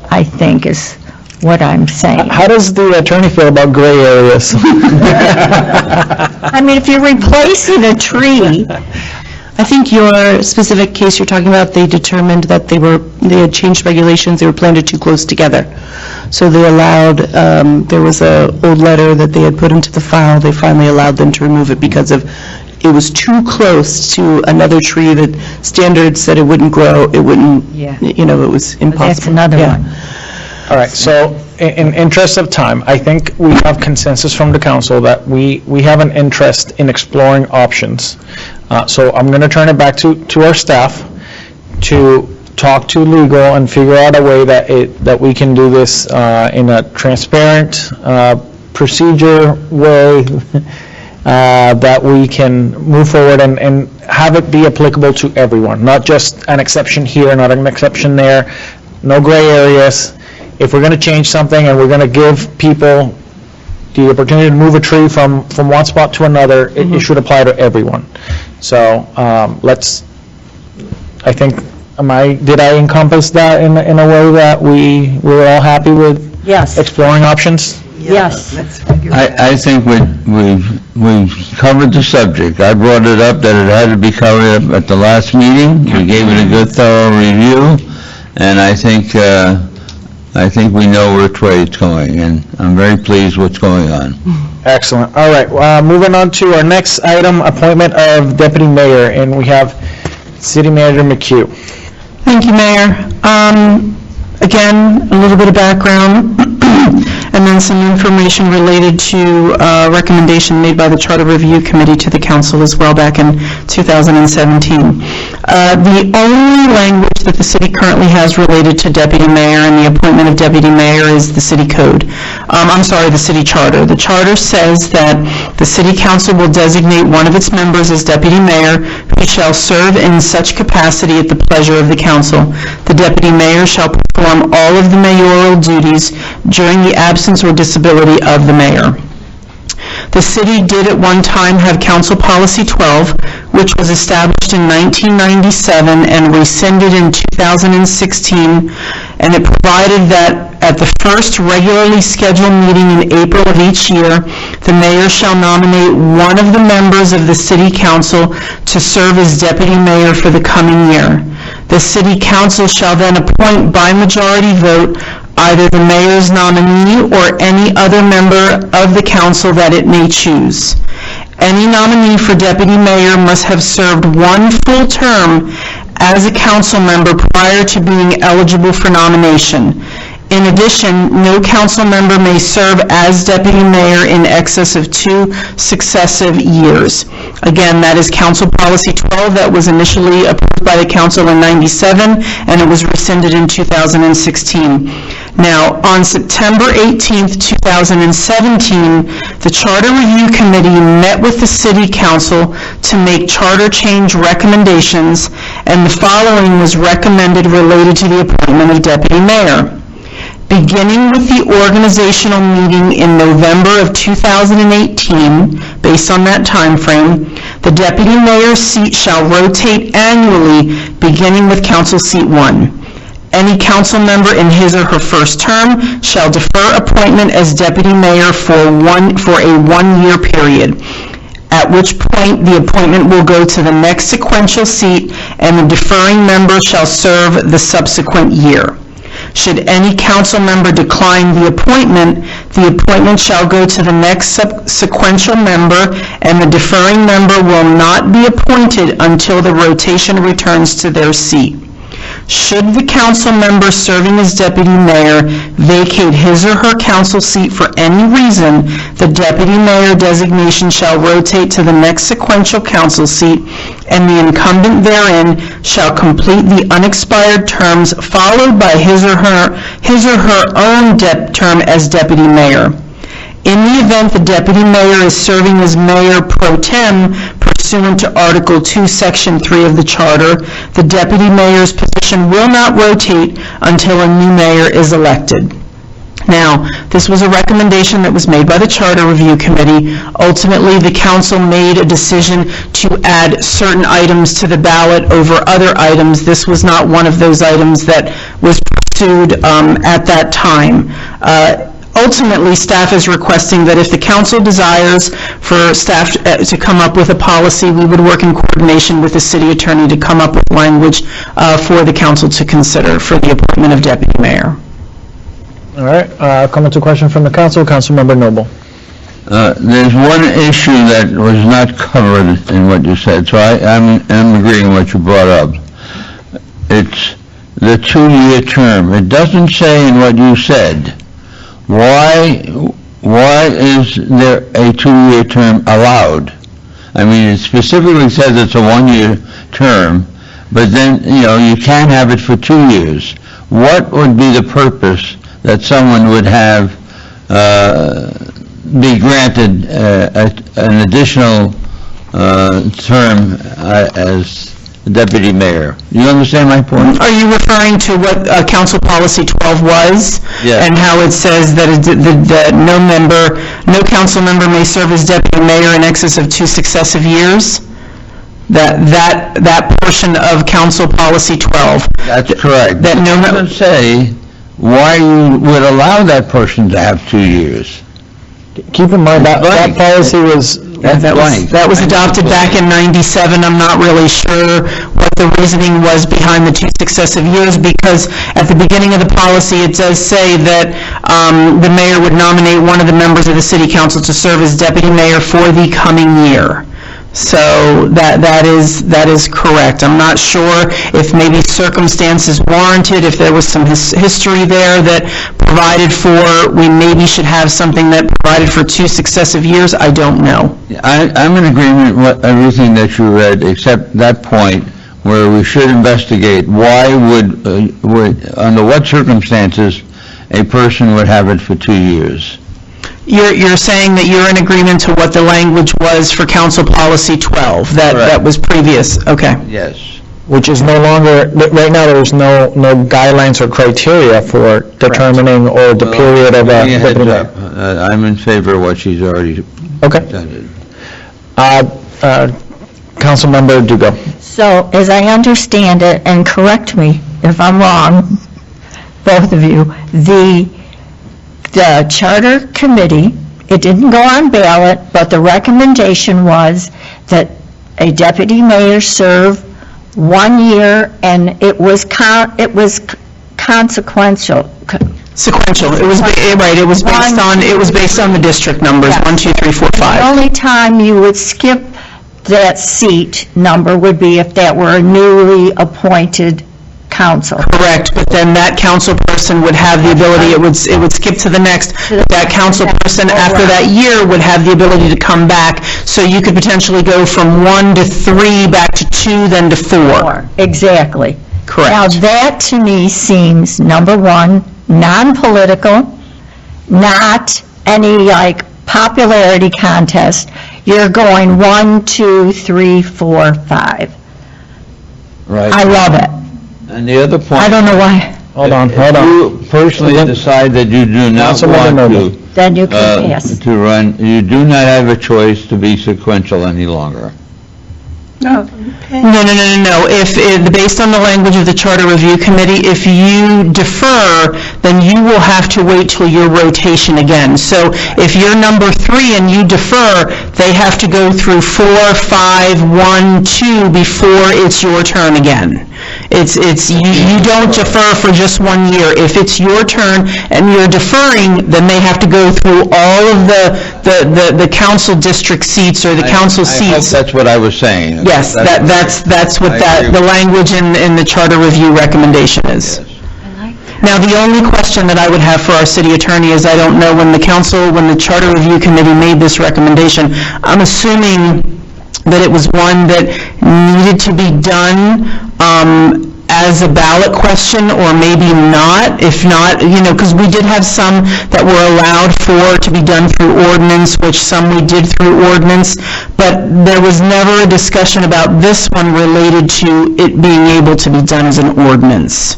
I think is what I'm saying. How does the attorney feel about gray areas? I mean, if you're replacing a tree, I think your specific case you're talking about, they determined that they had changed regulations, they were planted too close together. So they allowed, there was a old letter that they had put into the file, they finally allowed them to remove it because it was too close to another tree that standards said it wouldn't grow, it wouldn't, it was impossible. That's another one. All right, so in interest of time, I think we have consensus from the council that we have an interest in exploring options. So I'm going to turn it back to our staff to talk to legal and figure out a way that we can do this in a transparent procedure way, that we can move forward and have it be applicable to everyone, not just an exception here, not an exception there, no gray areas. If we're going to change something and we're going to give people the opportunity to move a tree from one spot to another, it should apply to everyone. So I think, did I encompass that in a way that we're all happy with? Yes. Exploring options? Yes. I think we've covered the subject. I brought it up that it had to be covered at the last meeting. We gave it a good thorough review, and I think we know which way it's going, and I'm very pleased what's going on. Excellent. All right, moving on to our next item, appointment of deputy mayor, and we have City Manager McHugh. Thank you, Mayor. Again, a little bit of background, and then some information related to a recommendation made by the Charter Review Committee to the council as well back in 2017. The only language that the city currently has related to deputy mayor and the appointment of deputy mayor is the city code. The city charter. The charter says that the city council will designate one of its members as deputy mayor who shall serve in such capacity at the pleasure of the council. The deputy mayor shall perform all of the mayoral duties during the absence or disability of the mayor. The city did at one time have Council Policy 12, which was established in 1997 and rescinded in 2016, and it provided that at the first regularly scheduled meeting in April of each year, the mayor shall nominate one of the members of the city council to serve as deputy mayor for the coming year. The city council shall then appoint by majority vote either the mayor's nominee or any other member of the council that it may choose. Any nominee for deputy mayor must have served one full term as a council member prior to being eligible for nomination. In addition, no council member may serve as deputy mayor in excess of 2 successive years. Again, that is Council Policy 12 that was initially approved by the council in 97, and it was rescinded in 2016. Now, on September 18th, 2017, the Charter Review Committee met with the City Council to make charter change recommendations, and the following was recommended related to the appointment of Deputy Mayor. Beginning with the organizational meeting in November of 2018, based on that time frame, the Deputy Mayor's seat shall rotate annually, beginning with Council Seat 1. Any council member in his or her first term shall defer appointment as Deputy Mayor for a one-year period, at which point the appointment will go to the next sequential seat and the deferring member shall serve the subsequent year. Should any council member decline the appointment shall go to the next sequential member, and the deferring member will not be appointed until the rotation returns to their seat. Should the council member serving as deputy mayor vacate his or her council seat for any reason, the deputy mayor designation shall rotate to the next sequential council seat, and the incumbent therein shall complete the unexpired terms followed by his or her own term as deputy mayor. In the event the deputy mayor is serving as mayor pro tem pursuant to Article 2, Section 3 of the Charter, the deputy mayor's position will not rotate until a new mayor is elected. Now, this was a recommendation that was made by the Charter Review Committee. Ultimately, the council made a decision to add certain items to the ballot over other items. This was not one of those items that was pursued at that time. Ultimately, staff is requesting that if the council desires for staff to come up with a policy, we would work in coordination with the city attorney to come up with language for the council to consider for the appointment of deputy mayor. All right, comment or question from the council? Councilmember Noble. There's one issue that was not covered in what you said, so I'm agreeing with what you brought up. It's the 2-year term. It doesn't say in what you said. Why is there a 2-year term allowed? I mean, it specifically says it's a 1-year term, but then, you can't have it for 2 years. What would be the purpose that someone would have be granted an additional term as deputy mayor? Do you understand my point? Are you referring to what Council Policy 12 was? Yes. And how it says that no council member may serve as deputy mayor in excess of 2 successive years? That portion of Council Policy 12. That's correct. That no It doesn't say why you would allow that person to have 2 years. Keep in mind that policy was... That was adopted back in '97. I'm not really sure what the reasoning was behind the 2 successive years, because at the beginning of the policy, it does say that the mayor would nominate one of the members of the city council to serve as deputy mayor for the coming year. So that is correct. I'm not sure if maybe circumstances warranted, if there was some history there that provided for, we maybe should have something that provided for 2 successive years. I don't know. I'm in agreement with everything that you read, except that point where we should investigate why would under what circumstances a person would have it for 2 years. You're saying that you're in agreement to what the language was for Council Policy 12, that was previous, okay. Yes. Which is no longer, right now there's no guidelines or criteria for determining or the period of a deputy mayor. I'm in favor of what she's already presented. Councilmember Dugo. So, as I understand it, and correct me if I'm wrong, both of you, the Charter Committee, it didn't go on ballot, but the recommendation was that a deputy mayor serve 1 year, and it was consequential. Sequential. It was right. It was based on the district numbers, 1, 2, 3, 4, 5. The only time you would skip that seat number would be if that were a newly appointed council. Correct, but then that council person would have the ability, it would skip to the next, that council person after that year would have the ability to come back, so you could potentially go from 1 to 3 back to 2, then to 4. Exactly. Correct. Now, that to me seems, number one, non-political, not any like popularity contest. You're going 1, 2, 3, 4, 5. Right. I love it. And the other point. I don't know why. Hold on. If you personally decide that you do not Councilmember want Noble. Then you can pass. to run, you do not have a choice to be sequential any longer. No. No. Based on the language of the Charter Review Committee, if you defer, then you will have to wait till your rotation again. So if you're number 3 and you defer, they have to go through 4, 5, 1, 2 before it's your turn again. You don't defer for just 1 year. If it's your turn and you're deferring, then they have to go through all of the council district seats or the council I hope seats. that's what I was saying. Yes, that's what the language in the charter review recommendation is. Now, the only question that I would have for our city attorney is, I don't know when the charter review committee made this recommendation, I'm assuming that it was one that needed to be done as a ballot question, or maybe not. If not, because we did have some that were allowed to be done through ordinance, which some we did through ordinance, but there was never a discussion about this one related to it being able to be done as an ordinance.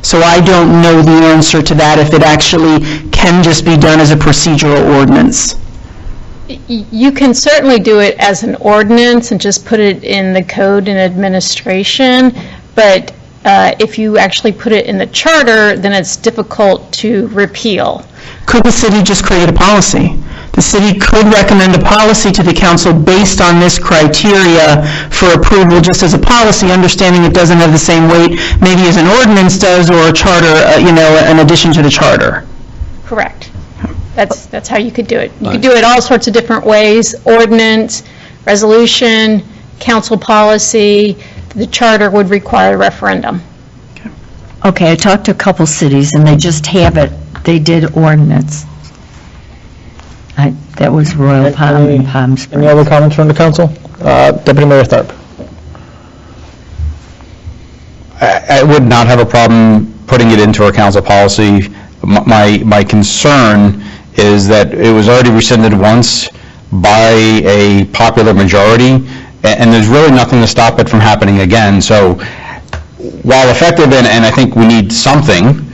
So I don't know the answer to that, if it actually can just be done as a procedural ordinance. You can certainly do it as an ordinance and just put it in the code and administration, but if you actually put it in the charter, then it's difficult to repeal. Could the city just create a policy? The city could recommend a policy to the council based on this criteria for approval, just as a policy, understanding it doesn't have the same weight maybe as an ordinance does, or a charter, an addition to the charter. Correct. That's how you could do it. You could do it all sorts of different ways: ordinance, resolution, council policy. The charter would require a referendum. Okay, I talked to a couple cities, and they just have it. They did ordinance. That was Royal Palm and Palm Springs. Any other comments from the council? Deputy Mayor Tharp. I would not have a problem putting it into our council policy. My concern is that it was already rescinded once by a popular majority, and there's really nothing to stop it from happening again. So while effective, and I think we need something,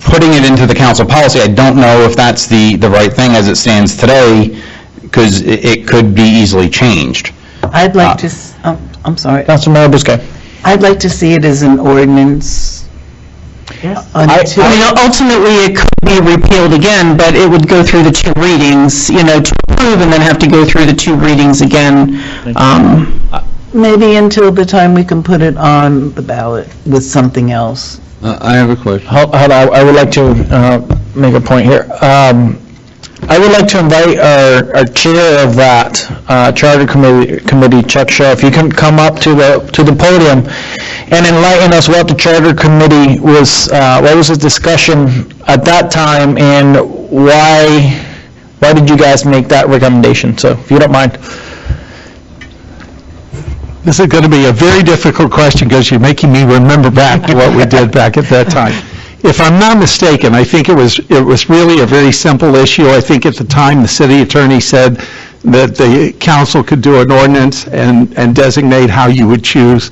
putting it into the council policy, I don't know if that's the right thing as it stands today, because it could be easily changed. I'd like to, I'm sorry. Councilmember Busquet. I'd like to see it as an ordinance. Yes. Ultimately, it could be repealed again, but it would go through the 2 readings, to approve, and then have to go through the 2 readings again. Maybe until the time we can put it on the ballot with something else. I have a question. Hold on, I would like to make a point here. I would like to invite our chair of that charter committee, Chuck Shaw, if you can come up to the podium and enlighten us what the charter committee was, what was the discussion at that time, and why did you guys make that recommendation? So if you don't mind. This is going to be a very difficult question, because you're making me remember back to what we did back at that time. If I'm not mistaken, I think it was really a very simple issue. I think at the time the city attorney said that the council could do an ordinance and designate how you would choose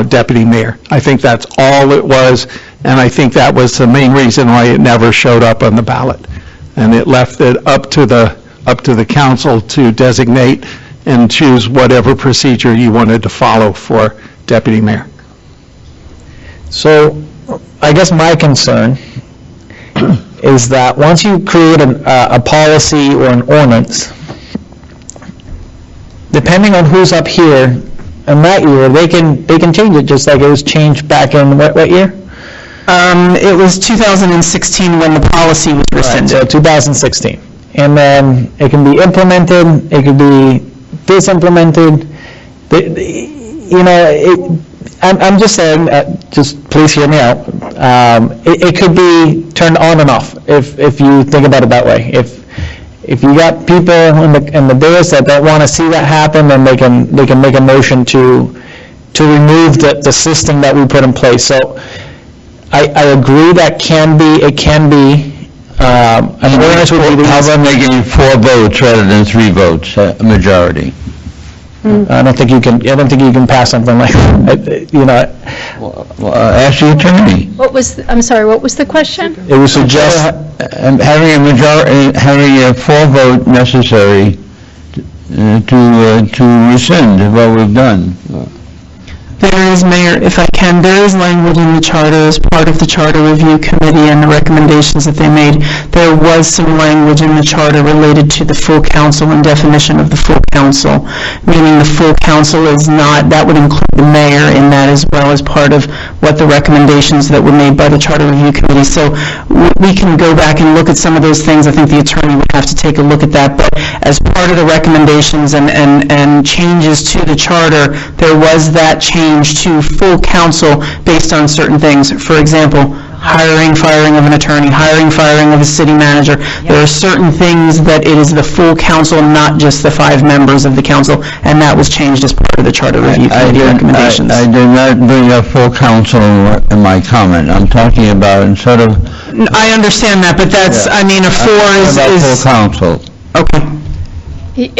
deputy mayor. I think that's all it was, and I think that was the main reason why it never showed up on the ballot. And it left it up to the council to designate and choose whatever procedure you wanted to follow for deputy mayor. So I guess my concern is that once you create a policy or an ordinance, depending on who's up here in that year, they can change it, just like it was changed back in what year? It was 2016 when the policy was rescinded. Right, so 2016. And then it can be implemented, it could be disimplemented. I'm just saying, just please hear me out. It could be turned on and off if you think about it that way. If you got people in the dais that don't want to see that happen, then they can make a motion to remove the system that we put in place. So I agree that it can be, an ordinance would be How the... about making 4 votes rather than 3 votes, a majority? I don't think you can pass something like that, you know. Ask the attorney. I'm sorry, what was the question? It would suggest... Having a majority, having a 4 vote necessary to rescind what we've done. There is, Mayor, if I can, there is language in the charter as part of the Charter Review Committee and the recommendations that they made. There was some language in the charter related to the full council and definition of the full council, meaning the full council is not, that would include the mayor in that as well as part of what the recommendations that were made by the Charter Review Committee. So we can go back and look at some of those things. I think the attorney would have to take a look at that. But as part of the recommendations and changes to the charter, there was that change to full council based on certain things. For example, hiring, firing of an attorney, hiring, firing of a city manager. There are certain things that it is the full council, not just the 5 members of the council, and that was changed as part of the Charter Review Committee recommendations. I did not bring up full council in my comment. I'm talking about instead of... I understand that, but that's, I mean, a 4 is... full council. Okay.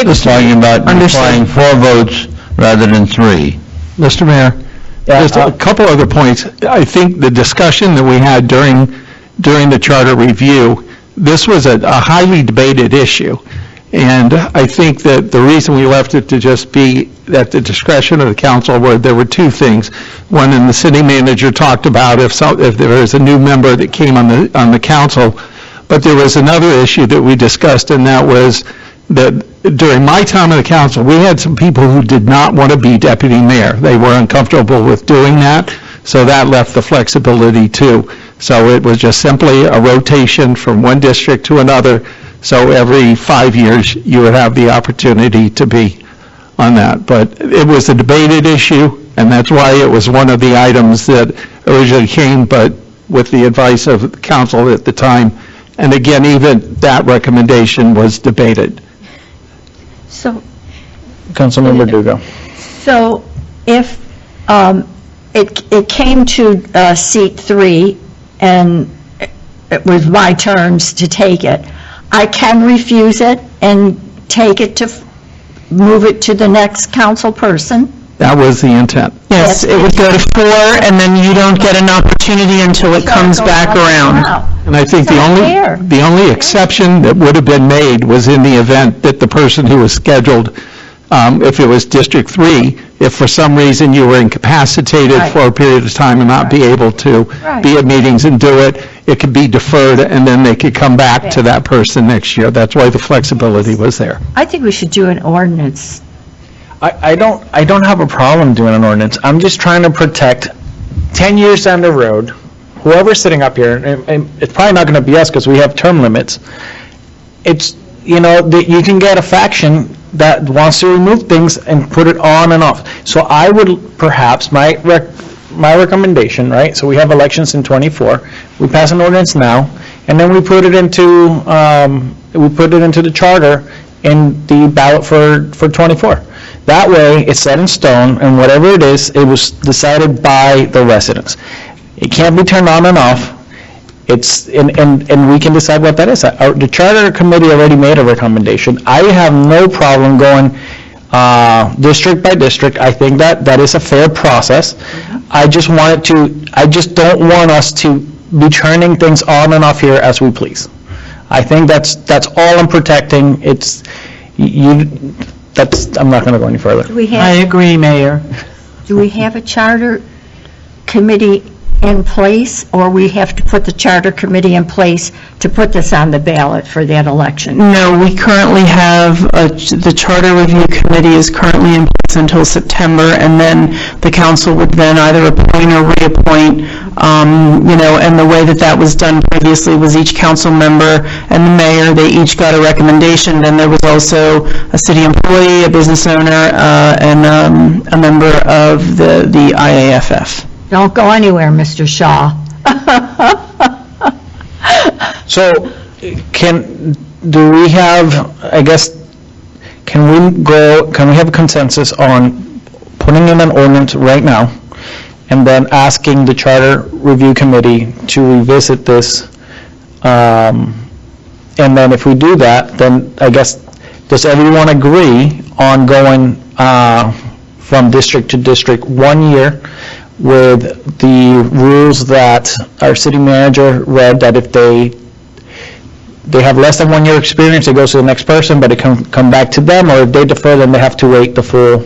Just talking about applying 4 votes rather than 3. Mr. Mayor, just a couple other points. I think the discussion that we had during the charter review, this was a highly debated issue. And I think that the reason we left it to just be at the discretion of the council were there were 2 things. One, and the city manager talked about if there was a new member that came on the council. But there was another issue that we discussed, and that was that during my time on the council, we had some people who did not want to be deputy mayor. They were uncomfortable with doing that, so that left the flexibility too. So it was just simply a rotation from one district to another, so every 5 years you would have the opportunity to be on that. But it was a debated issue, and that's why it was one of the items that originally came, but with the advice of the council at the time. And again, even that recommendation was debated. So, Councilmember Dugo. so if it came to seat 3, and it was my turns to take it, I can refuse it and take it to, move it to the next council person? That was the intent. Yes, it would go to 4, and then you don't get an opportunity until it comes back around. And I think the only exception that would have been made was in the event that the person who was scheduled, if it was District 3, if for some reason you were incapacitated for a period of time and not be able to be at meetings and do it, it could be deferred, and then they could come back to that person next year. That's why the flexibility was there. I think we should do an ordinance. I don't have a problem doing an ordinance. I'm just trying to protect 10 years down the road, whoever's sitting up here, and it's probably not going to be us because we have term limits. It's, you know, you can get a faction that wants to remove things and put it on and off. So I would perhaps, my recommendation, right, so we have elections in '24, we pass an ordinance now, and then we put it into the charter in the ballot for '24. That way, it's set in stone, and whatever it is, it was decided by the residents. It can't be turned on and off. It's, and we can decide what that is. The Charter Committee already made a recommendation. I have no problem going district by district. I think that is a fair process. I just don't want us to be turning things on and off here as we please. I think that's all I'm protecting. I'm not going to go any further. I agree, Mayor. Do we have a charter committee in place, or we have to put the charter committee in place to put this on the ballot for that election? No, we currently have, the Charter Review Committee is currently in place until September, and then the council would then either appoint or reappoint, and the way that was done previously was each council member and the mayor, they each got a recommendation. Then there was also a city employee, a business owner, and a member of the IAFF. Don't go anywhere, Mr. Shaw. So, do we have, I guess, can we have a consensus on putting in an ordinance right now and then asking the Charter Review Committee to revisit this. And then if we do that, then I guess, does everyone agree on going from district to district 1 year with the rules that our city manager read, that if they have less than 1 year experience, it goes to the next person, but it can come back to them, or if they defer, then they have to wait the full,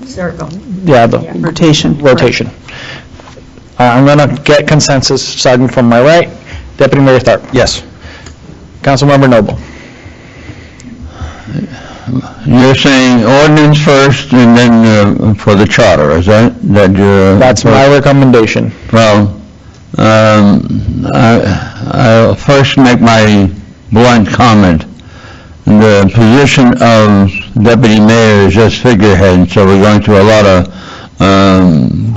Circle. rotation. I'm going to get consensus, starting from my right. Deputy Mayor Tharp. Yes. Councilmember Noble. You're saying ordinance first and then for the charter, is that your... That's my recommendation. Well, I'll first make my blunt comment. The position of deputy mayor is just figurehead, so we're going through a lot of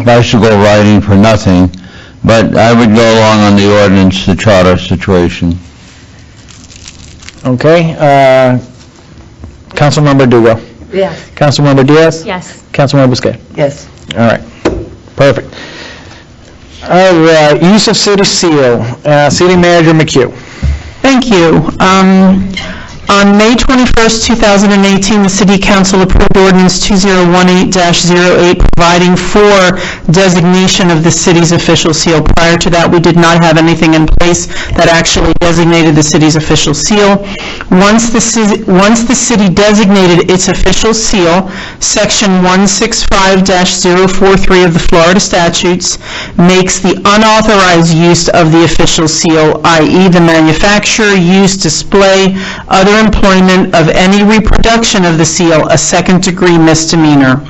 bicycle riding for nothing, but I would go along on the ordinance, the charter situation. Okay, Councilmember Dugo. Yes. Councilmember Diaz? Yes. Councilmember Busquet? Yes. All right, perfect. All right, use of city seal, City Manager McHugh. Thank you. On May 21st, 2018, the City Council approved Ordinance 2018-08, providing for designation of the city's official seal. Prior to that, we did not have anything in place that actually designated the city's official seal. Once the city designated its official seal, Section 165-043 of the Florida statutes makes the unauthorized use of the official seal, i.e. the manufacture, use, display, other employment of any reproduction of the seal, a second-degree misdemeanor.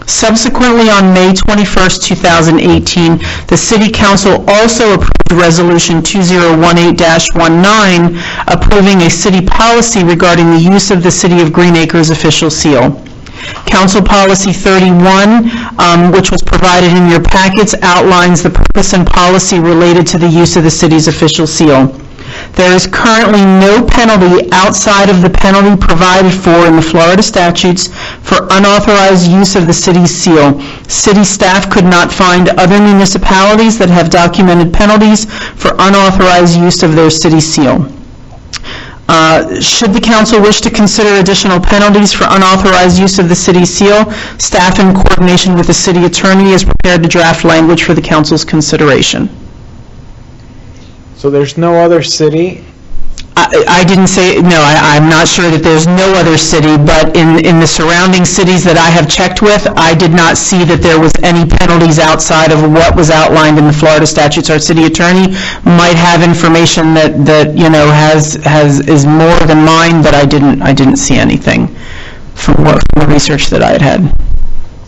Subsequently, on May 21st, 2018, the City Council also approved Resolution 2018-19, approving a city policy regarding the use of the City of Green Acres official seal. Council Policy 31, which was provided in your packets, outlines the purpose and policy related to the use of the city's official seal. There is currently no penalty outside of the penalty provided for in the Florida statutes for unauthorized use of the city's seal. City staff could not find other municipalities that have documented penalties for unauthorized use of their city seal. Should the council wish to consider additional penalties for unauthorized use of the city seal, staff in coordination with the city attorney is prepared to draft language for the council's consideration. So there's no other city? I didn't say, no, I'm not sure that there's no other city, but in the surrounding cities that I have checked with, I did not see that there was any penalties outside of what was outlined in the Florida statutes. Our city attorney might have information that you know, is more than mine, but I didn't see anything from the research that I had had.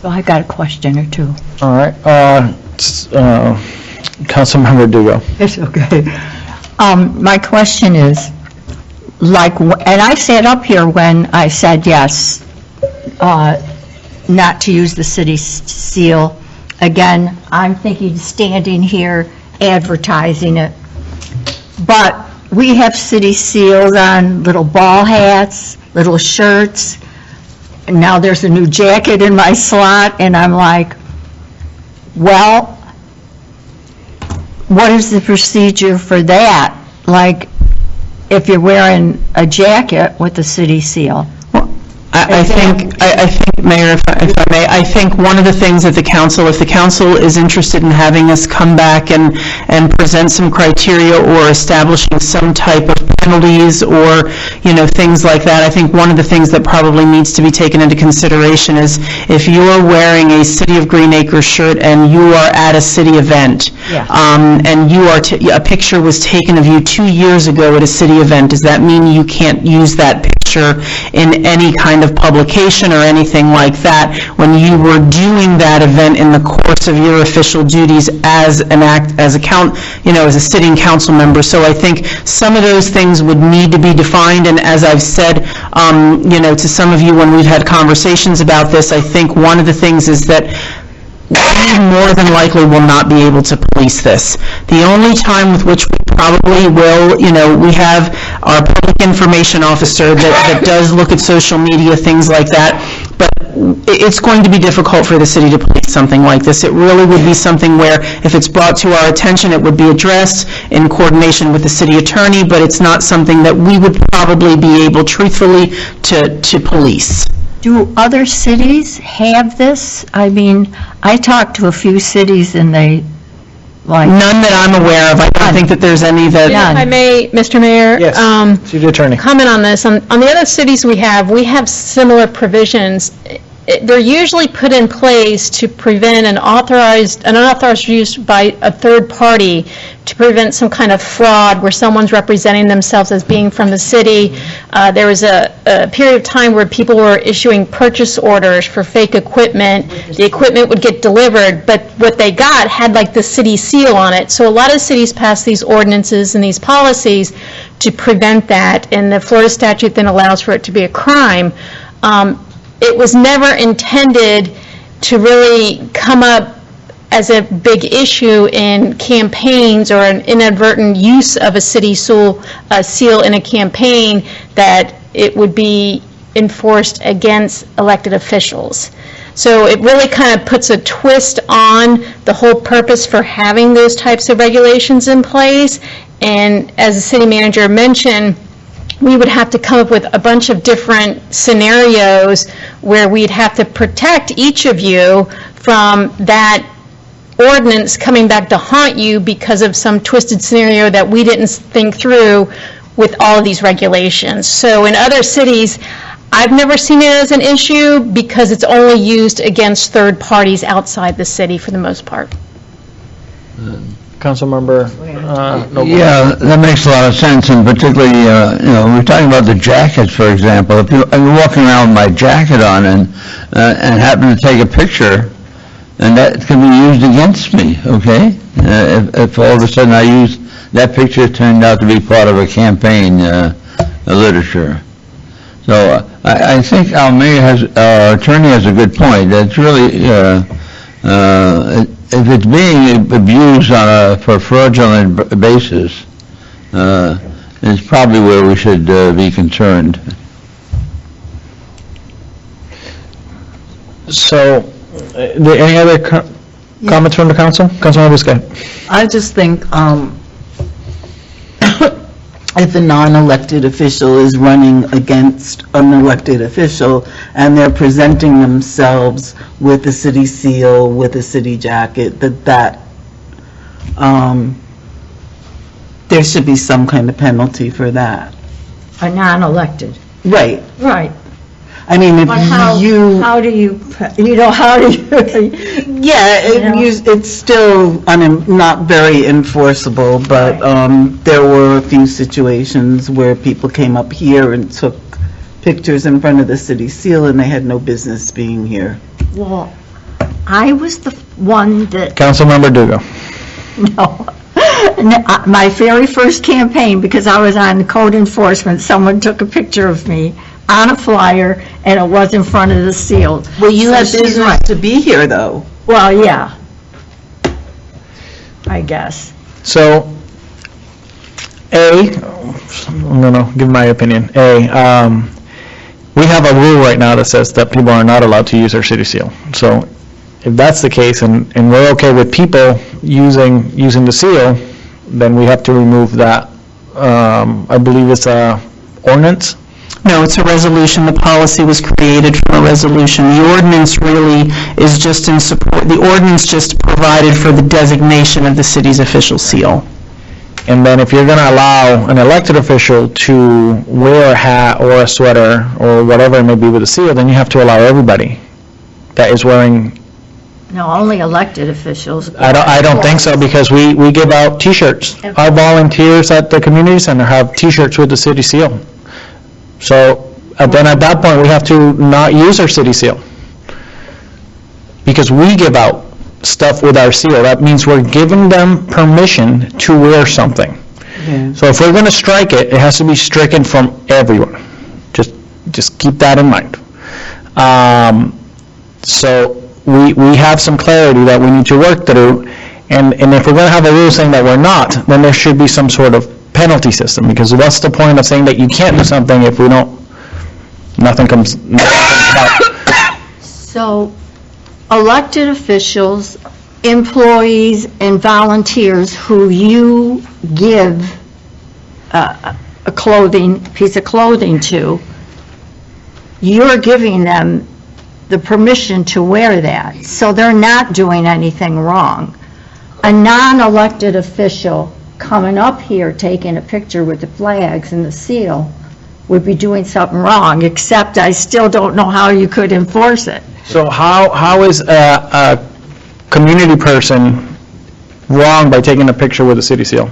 So I got a question or two. All right, Councilmember Dugo. It's okay. My question is, and I sat up here when I said yes, not to use the city seal. Again, I'm thinking standing here advertising it. But we have city seals on little ball hats, little shirts, and now there's a new jacket in my slot, and I'm like, well, what is the procedure for that? Like, if you're wearing a jacket with the city seal? I think, Mayor, if I may, I think one of the things that the council, if the council is interested in having us come back and present some criteria or establishing some type of penalties or, you know, things like that, I think one of the things that probably needs to be taken into consideration is if you're wearing a City of Green Acres shirt and you are at a city event, and you are, a picture was taken of you 2 years ago at a city event, does that mean you can't use that picture in any kind of publication or anything like that when you were doing that event in the course of your official duties as a sitting council member? So I think some of those things would need to be defined, and as I've said, you know, to some of you when we've had conversations about this, I think one of the things is that we more than likely will not be able to police this. The only time with which we probably will, you know, we have our public information officer that does look at social media, things like that, but it's going to be difficult for the city to police something like this. It really would be something where, if it's brought to our attention, it would be addressed in coordination with the city attorney, but it's not something that we would probably be able truthfully to police. Do other cities have this? I mean, I talked to a few cities and they, like... None that I'm aware of. I don't think that there's any that... If I may, Mr. Mayor? Yes, City Attorney. Comment on this. On the other cities we have similar provisions. They're usually put in place to prevent an unauthorized use by a third party to prevent some kind of fraud where someone's representing themselves as being from the city. There was a period of time where people were issuing purchase orders for fake equipment. The equipment would get delivered, but what they got had like the city seal on it. So a lot of cities pass these ordinances and these policies to prevent that, and the Florida statute then allows for it to be a crime. It was never intended to really come up as a big issue in campaigns or an inadvertent use of a city seal in a campaign that it would be enforced against elected officials. So it really kind of puts a twist on the whole purpose for having those types of regulations in place. And as the city manager mentioned, we would have to come up with a bunch of different scenarios where we'd have to protect each of you from that ordinance coming back to haunt you because of some twisted scenario that we didn't think through with all of these regulations. So in other cities, I've never seen it as an issue because it's only used against third parties outside the city for the most part. Councilmember Noble. Yeah, that makes a lot of sense, and particularly, we're talking about the jackets, for example. If I'm walking around with my jacket on and happen to take a picture, and that can be used against me, okay? If all of a sudden I use, that picture turned out to be part of a campaign literature. So I think our attorney has a good point. It's really, if it's being abused for a fraudulent basis, it's probably where we should be concerned. So, any other comments from the council? Councilmember Biscay. I just think if a non-elected official is running against an elected official and they're presenting themselves with a city seal, with a city jacket, that there should be some kind of penalty for that. A non-elected. Right. Right. I mean, if But how do you, how do you... Yeah, it's still, not very enforceable, but there were a few situations where people came up here and took pictures in front of the city seal, and they had no business being here. Well, I was the one that... Councilmember Dugo. No. My very first campaign, because I was on code enforcement, someone took a picture of me on a flyer, and it was in front of the seal. Well, you have she's business right. to be here, though. Well, yeah, I guess. So, I'm going to give my opinion. We have a rule right now that says that people are not allowed to use our city seal. So, if that's the case, and we're okay with people using the seal, then we have to remove that. I believe it's a ordinance. No, it's a resolution. The policy was created from a resolution. The ordinance really is just in support, the ordinance just provided for the designation of the city's official seal. And then if you're going to allow an elected official to wear a hat or a sweater or whatever it may be with a seal, then you have to allow everybody that is wearing... No, only elected officials. I don't think so, because we give out T-shirts. Our volunteers at the community center have T-shirts with the city seal. So then at that point, we have to not use our city seal, because we give out stuff with our seal. That means we're giving them permission to wear something. Yeah. So if we're going to strike it, it has to be stricken from everyone. Just keep that in mind. So we have some clarity that we need to work through, and if we're going to have a rule saying that we're not, then there should be some sort of penalty system, because what's the point of saying that you can't do something if nothing comes out? So elected officials, employees, and volunteers who you give a piece of clothing to, you're giving them the permission to wear that, so they're not doing anything wrong. A non-elected official coming up here taking a picture with the flags and the seal would be doing something wrong, except I still don't know how you could enforce it. So how is a community person wrong by taking a picture with a city seal?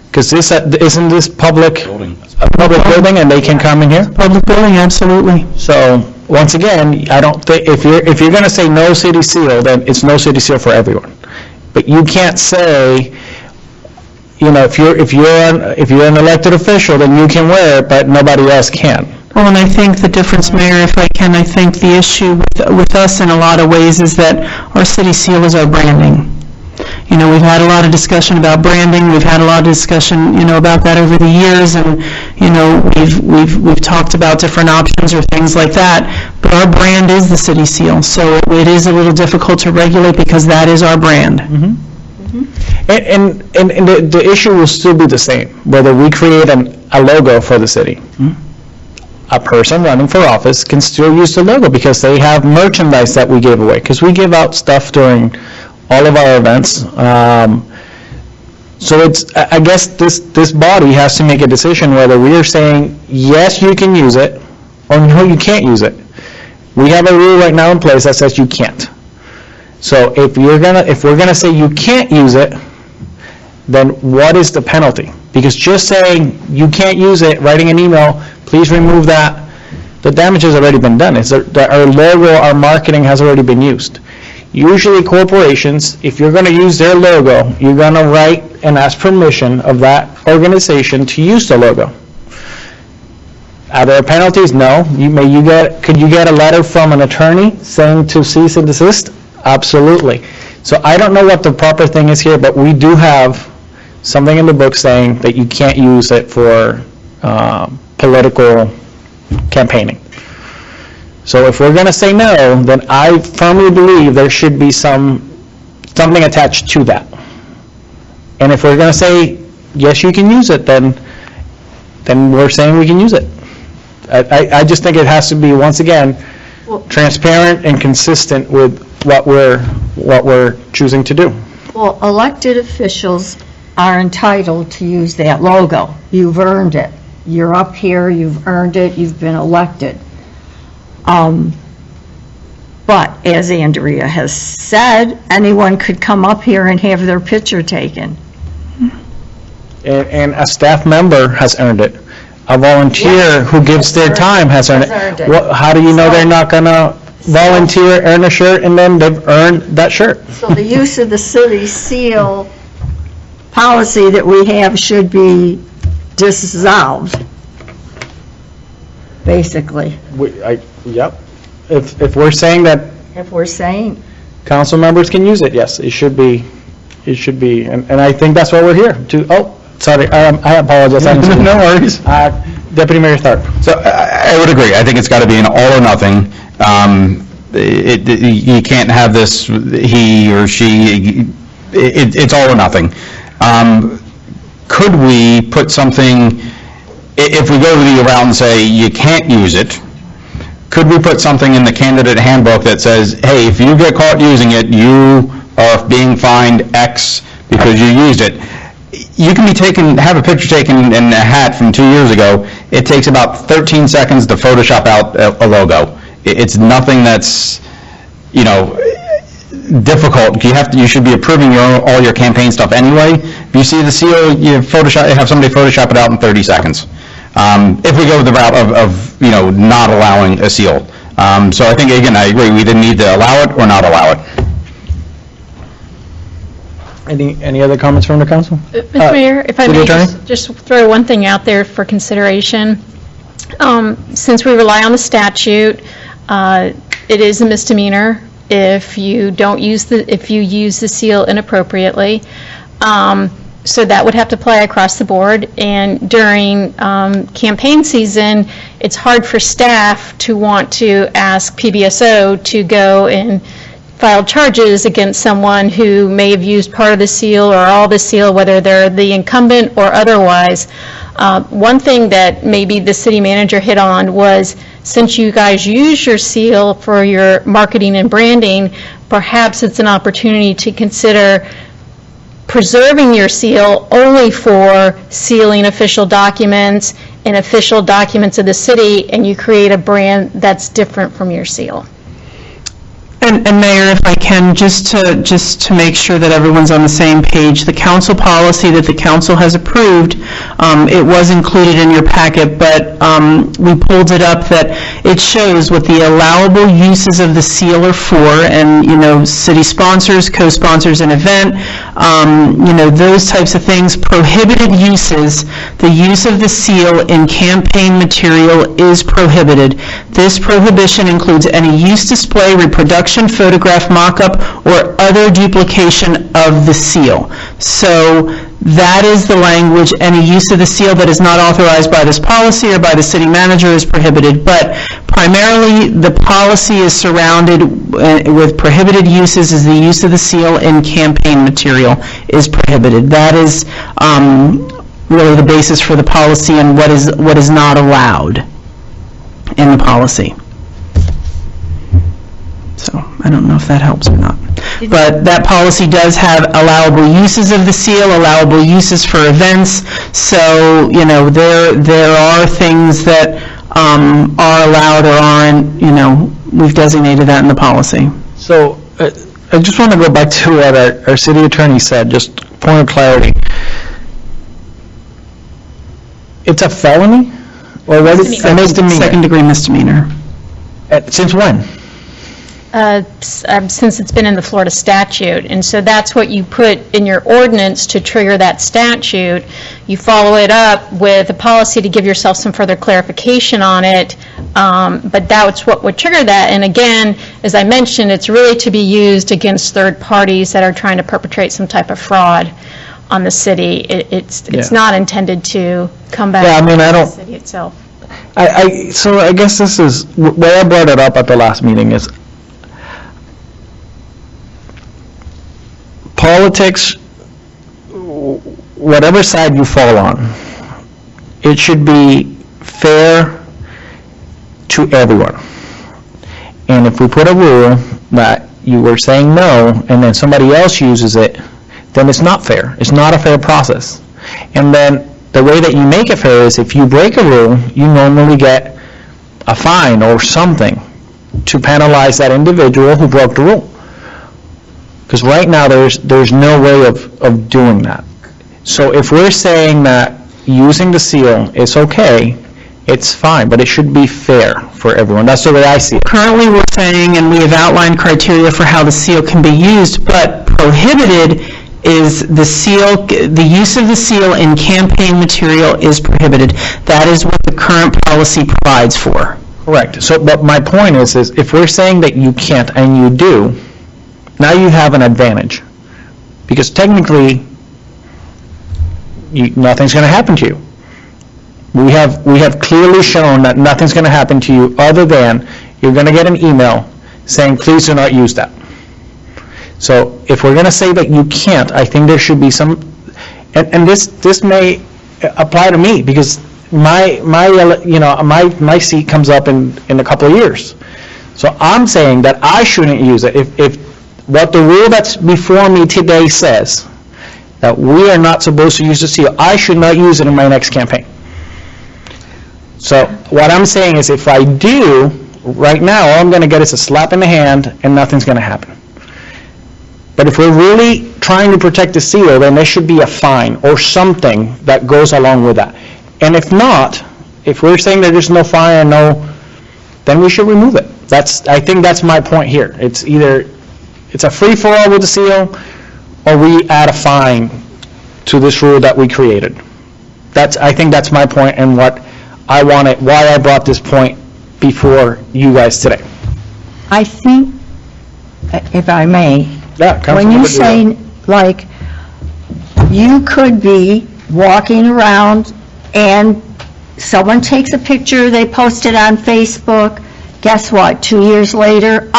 Because isn't this a public building and they can come in here? Public building, absolutely. So, once again, I don't think, if you're going to say no city seal, then it's no city seal for everyone. But you can't say, if you're an elected official, then you can wear it, but nobody else can. Well, and I think the difference, Mayor, if I can, I think the issue with us in a lot of ways is that our city seal is our branding. We've had a lot of discussion about branding, we've had a lot of discussion, about that over the years, and, we've talked about different options or things like that, but our brand is the city seal, so it is a little difficult to regulate because that is our brand. And the issue will still be the same, whether we create a logo for the city. A person running for office can still use the logo because they have merchandise that we give away, because we give out stuff during all of our events. So I guess this body has to make a decision whether we are saying, yes, you can use it, or no, you can't use it. We have a rule right now in place that says you can't. So if we're gonna say you can't use it, then what is the penalty? Because just saying you can't use it, writing an email, please remove that, the damage has already been done. Our logo, our marketing has already been used. Usually corporations, if you're going to use their logo, you're going to write and ask permission of that organization to use the logo. Are there penalties? No. Could you get a letter from an attorney saying to cease and desist? Absolutely. So I don't know what the proper thing is here, but we do have something in the book saying that you can't use it for political campaigning. So if we're going to say no, then I firmly believe there should be something attached to that. And if we're going to say, yes, you can use it, then we're saying we can use it. I just think it has to be, once again, transparent and consistent with what we're choosing to do. Well, elected officials are entitled to use that logo. You've earned it. You're up here, you've earned it, you've been elected. But as Andrea has said, anyone could come up here and have their picture taken. And a staff member has earned it. A volunteer who gives their time has earned it. How do you know they're not going to volunteer, earn a shirt, and then they've earned that shirt? So the use of the city seal policy that we have should be dissolved, basically. Yep. If we're saying that If we're saying, council members can use it, yes, it should be, and I think that's why we're here, sorry, I apologize. No worries. Deputy Mayor Tharp. So I would agree. I think it's got to be an all or nothing. You can't have this, he or she, it's all or nothing. Could we put something, if we go the route and say you can't use it, could we put something in the candidate handbook that says, hey, if you get caught using it, you are being fined X because you used it? You can have a picture taken in a hat from 2 years ago. It takes about 13 seconds to Photoshop out a logo. It's nothing that's, difficult. You should be approving all your campaign stuff anyway. If you see the seal, you have somebody Photoshop it out in 30 seconds. If we go the route of not allowing a seal. So I think, again, I agree, we either need to allow it or not allow it. Any other comments from the council? Mr. Mayor, if I may just throw one thing out there for consideration. Since we rely on the statute, it is a misdemeanor if you use the seal inappropriately. So that would have to apply across the board. And during campaign season, it's hard for staff to want to ask PBSO to go and filed charges against someone who may have used part of the seal or all the seal, whether they're the incumbent or otherwise. One thing that maybe the city manager hit on was, since you guys use your seal for your marketing and branding, perhaps it's an opportunity to consider preserving your seal only for sealing official documents and official documents of the city, and you create a brand that's different from your seal. And Mayor, if I can, just to make sure that everyone's on the same page, the council policy that the council has approved, it was included in your packet, but we pulled it up that it shows what the allowable uses of the seal are for, and, city sponsors, co-sponsors an event, those types of things. Prohibited uses, the use of the seal in campaign material is prohibited. This prohibition includes any use, display, reproduction, photograph, mock-up, or other duplication of the seal. So that is the language. Any use of the seal that is not authorized by this policy or by the city manager is prohibited. But primarily, the policy is surrounded with prohibited uses, is the use of the seal in campaign material is prohibited. That is really the basis for the policy and what is not allowed in the policy. So I don't know if that helps or not. But that policy does have allowable uses of the seal, allowable uses for events. So, there are things that are allowed or aren't, we've designated that in the policy. So I just want to go back to what our city attorney said, just point of clarity. It's a felony? Or what is a misdemeanor? Second-degree misdemeanor. Since when? Since it's been in the Florida statute, and so that's what you put in your ordinance to trigger that statute. You follow it up with a policy to give yourself some further clarification on it, but that's what would trigger that. And again, as I mentioned, it's really to be used against third parties that are trying to perpetrate some type of fraud on the city. It's not intended to come back to the city itself. So I guess this is where I brought it up at the last meeting is politics, whatever side you fall on, it should be fair to everyone. And if we put a rule that you were saying no, and then somebody else uses it, then it's not fair. It's not a fair process. And then the way that you make it fair is if you break a rule, you normally get a fine or something to penalize that individual who broke the rule. Because right now, there's no way of doing that. So if we're saying that using the seal is okay, it's fine, but it should be fair for everyone. That's the way I see it. Currently, we're saying, and we have outlined criteria for how the seal can be used, but prohibited is the use of the seal in campaign material is prohibited. That is what the current policy provides for. Correct. So, but my point is if we're saying that you can't and you do, now you have an advantage, because technically, nothing's going to happen to you. We have clearly shown that nothing's going to happen to you other than you're going to get an email saying, please do not use that. So if we're going to say that you can't, I think there should be some, and this may apply to me, because my seat comes up in a couple of years. So I'm saying that I shouldn't use it. If what the rule that's before me today says that we are not supposed to use the seal, I should not use it in my next campaign. So what I'm saying is if I do, right now, all I'm going to get is a slap in the hand and nothing's going to happen. But if we're really trying to protect the seal, then there should be a fine or something that goes along with that. And if not, if we're saying that there's no fine, then we should remove it. I think that's my point here. It's either it's a free-for-all with the seal, or we add a fine to this rule that we created. I think that's my point and what I wanted, why I brought this point before you guys today. I think, if I may, when you say, like, you could be walking around and someone takes a picture, they post it on Facebook, guess what, 2 years later,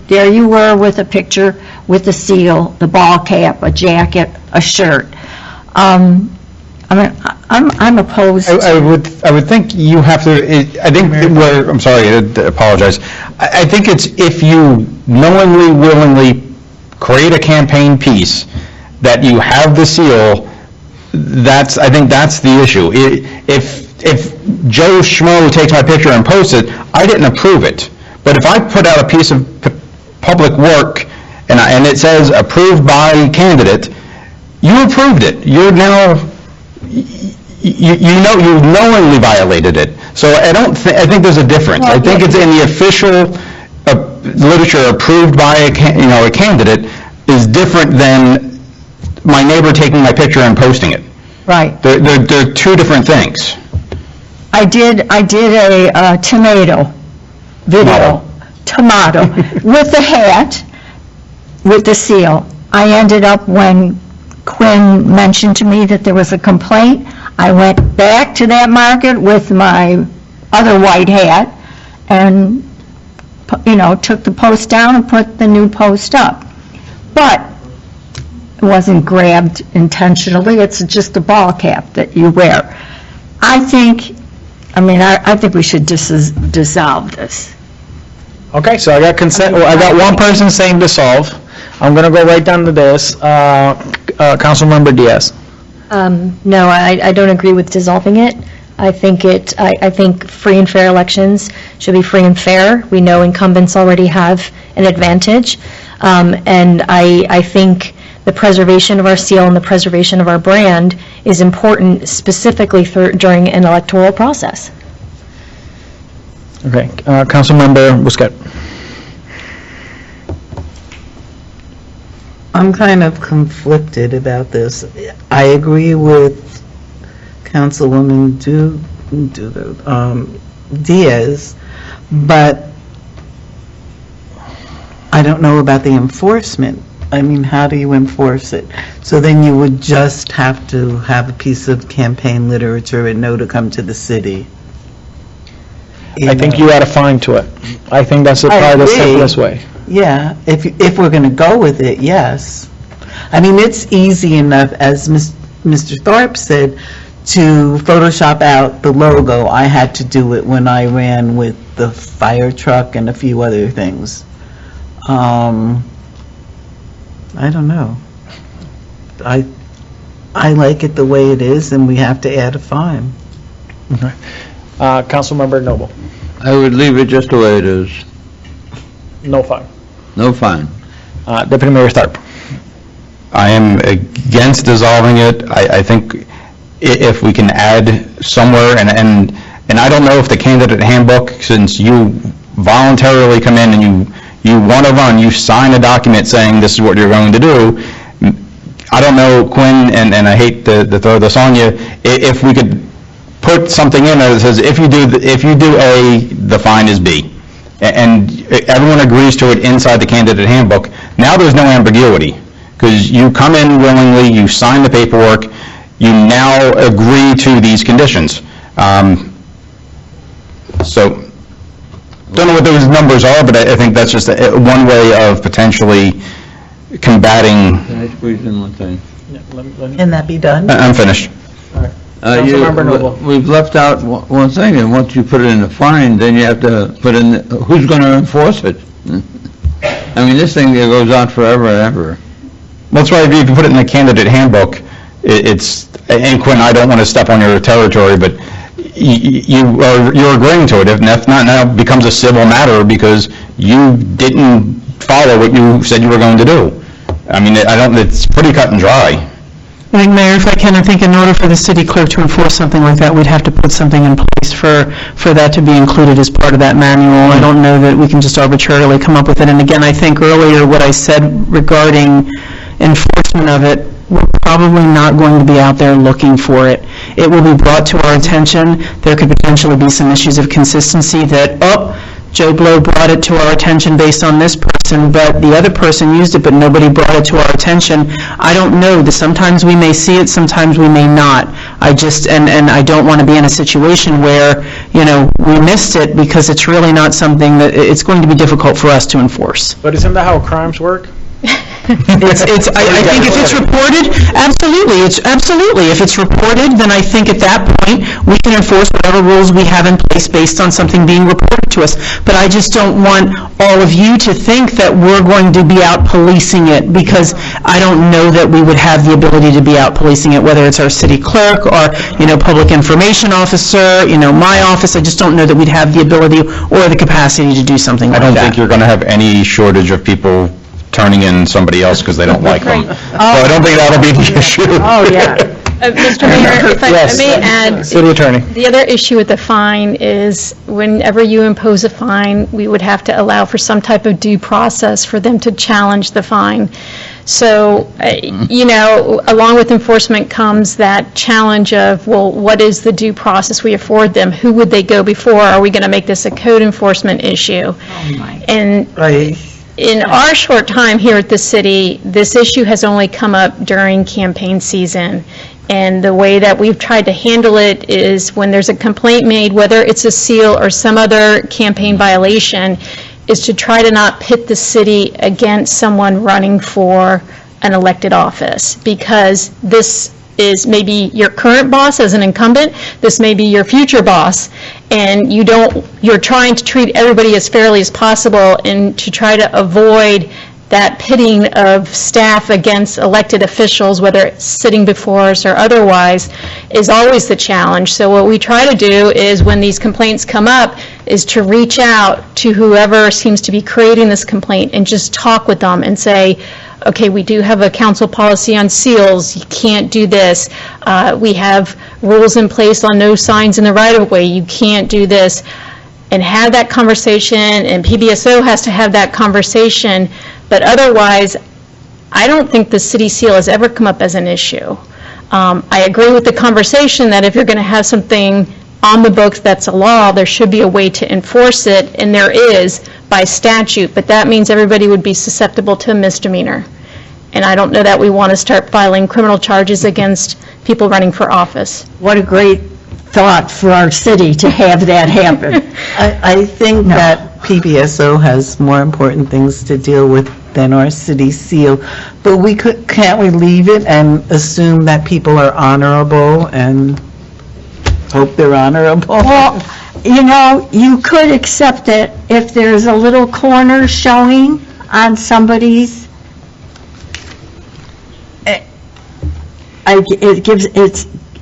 there you were with a picture with the seal, the ball cap, a jacket, a shirt. I'm opposed. I would think you have to, I think, I'm sorry, I apologize. I think it's if you knowingly, willingly create a campaign piece that you have the seal, I think that's the issue. If Joe Schmo takes my picture and posts it, I didn't approve it. But if I put out a piece of public work and it says approved by candidate, you approved it. You're now, you knowingly violated it. So I think there's a difference. I think it's in the official literature approved by a candidate is different than my neighbor taking my picture and posting it. Right. They're two different things. I did a tomato video, tomato, with the hat, with the seal. I ended up, when Quinn mentioned to me that there was a complaint, I went back to that market with my other white hat and, took the post down and put the new post up. But it wasn't grabbed intentionally, it's just a ball cap that you wear. I think we should dissolve this. Okay, so I got consent, I got one person saying dissolve. I'm going to go right down to this. Councilmember Diaz. No, I don't agree with dissolving it. I think free and fair elections should be free and fair. We know incumbents already have an advantage. And I think the preservation of our seal and the preservation of our brand is important, specifically during an electoral process. Okay, Councilmember Busquet. I'm kind of conflicted about this. I agree with Councilwoman Diaz, but I don't know about the enforcement. I mean, how do you enforce it? So then you would just have to have a piece of campaign literature and know to come to the city. I think you add a fine to it. I think that's probably the simplest way. Yeah, if we're going to go with it, yes. I mean, it's easy enough, as Mr. Thorpe said, to Photoshop out the logo. I had to do it when I ran with the fire truck and a few other things. I don't know. I like it the way it is, and we have to add a fine. Okay. Councilmember Noble. I would leave it just the way it is. No fine. No fine. Deputy Mayor Tharp. I am against dissolving it. I think if we can add somewhere, and I don't know if the candidate handbook, since you voluntarily come in and you want to run, you sign a document saying this is what you're going to do. I don't know, Quinn, and I hate to throw this on you, if we could put something in there that says if you do A, the fine is B. And everyone agrees to it inside the candidate handbook. Now there's no ambiguity, because you come in willingly, you sign the paperwork, you now agree to these conditions. So, don't know what those numbers are, but I think that's just one way of potentially combating. Can I squeeze in one thing? Can that be done? I'm finished. Councilmember Noble. We've left out one thing, and once you put it in the fine, then you have to put in, who's going to enforce it? I mean, this thing goes on forever and ever. That's why if you put it in the candidate handbook, and Quinn, I don't want to step on your territory, but you're agreeing to it. If not, now it becomes a civil matter because you didn't follow what you said you were going to do. I mean, it's pretty cut and dry. I think, Mayor, if I can, I think in order for the city clerk to enforce something like that, we'd have to put something in place for that to be included as part of that manual. I don't know that we can just arbitrarily come up with it. And again, I think earlier what I said regarding enforcement of it, we're probably not going to be out there looking for it. It will be brought to our attention. There could potentially be some issues of consistency that, Joe Blow brought it to our attention based on this person, but the other person used it, but nobody brought it to our attention. I don't know. Sometimes we may see it, sometimes we may not. And I don't want to be in a situation where we missed it because it's really not something that, it's going to be difficult for us to enforce. But isn't that how crimes work? I think if it's reported, absolutely. If it's reported, then I think at that point, we can enforce whatever rules we have in place based on something being reported to us. But I just don't want all of you to think that we're going to be out policing it, because I don't know that we would have the ability to be out policing it, whether it's our city clerk or, public information officer, my office. I just don't know that we'd have the ability or the capacity to do something like that. I don't think you're going to have any shortage of people turning in somebody else because they don't like them. So I don't think that'll be the issue. Oh, yeah. Mr. Mayor, if I may add, City Attorney. the other issue with the fine is whenever you impose a fine, we would have to allow for some type of due process for them to challenge the fine. So, along with enforcement comes that challenge of, well, what is the due process we afford them? Who would they go before? Are we going to make this a code enforcement issue? Oh, my. And in our short time here at the city, this issue has only come up during campaign season. And the way that we've tried to handle it is when there's a complaint made, whether it's a seal or some other campaign violation, is to try to not pit the city against someone running for an elected office. Because this is maybe your current boss as an incumbent, this may be your future boss, and you're trying to treat everybody as fairly as possible and to try to avoid that pitting of staff against elected officials, whether it's sitting before us or otherwise, is always the challenge. So what we try to do is when these complaints come up is to reach out to whoever seems to be creating this complaint and just talk with them and say, okay, we do have a council policy on seals, you can't do this. We have rules in place on no signs in the right-of-way, you can't do this. And have that conversation, and PBSO has to have that conversation, but otherwise, I don't think the city seal has ever come up as an issue. I agree with the conversation that if you're going to have something on the books that's a law, there should be a way to enforce it, and there is by statute, but that means everybody would be susceptible to a misdemeanor. And I don't know that we want to start filing criminal charges against people running for office. What a great thought for our city to have that happen. I think that PBSO has more important things to deal with than our city seal, but can't we leave it and assume that people are honorable and hope they're honorable? Well, you could accept it if there's a little corner showing on somebody's, it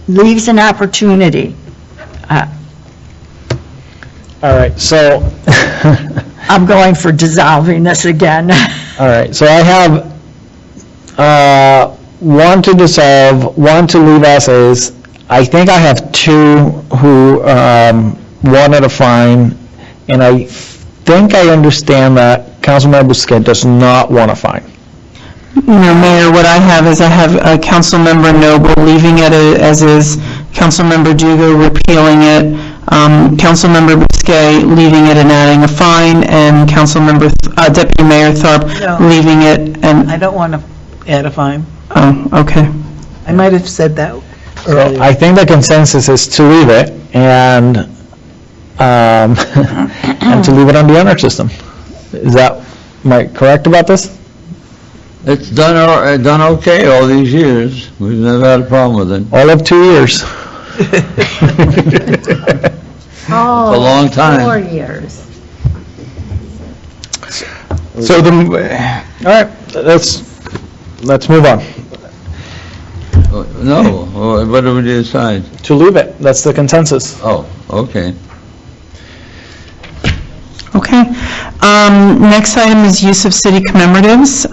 leaves an opportunity. All right, so I'm going for dissolving this again. all right, so I have one to dissolve, one to leave as is. I think I have two who wanted a fine, and I think I understand that Councilmember Busquet does not want a fine. Mayor, what I have is Councilmember Noble leaving it as is, Councilmember Dugo repealing it, Councilmember Busquet leaving it and adding a fine, and Deputy Mayor Tharp leaving it and... I don't want to add a fine. Oh, okay. I might have said that earlier. I think the consensus is to leave it and and to leave it on the honor system. Am I correct about this? It's done okay all these years. We've never had a problem with it. All of 2 years. Oh, a long time. 4 years. So all right, let's move on. No, what do we decide? To leave it, that's the consensus. Oh, okay. Okay. Next item is use of city commemoratives.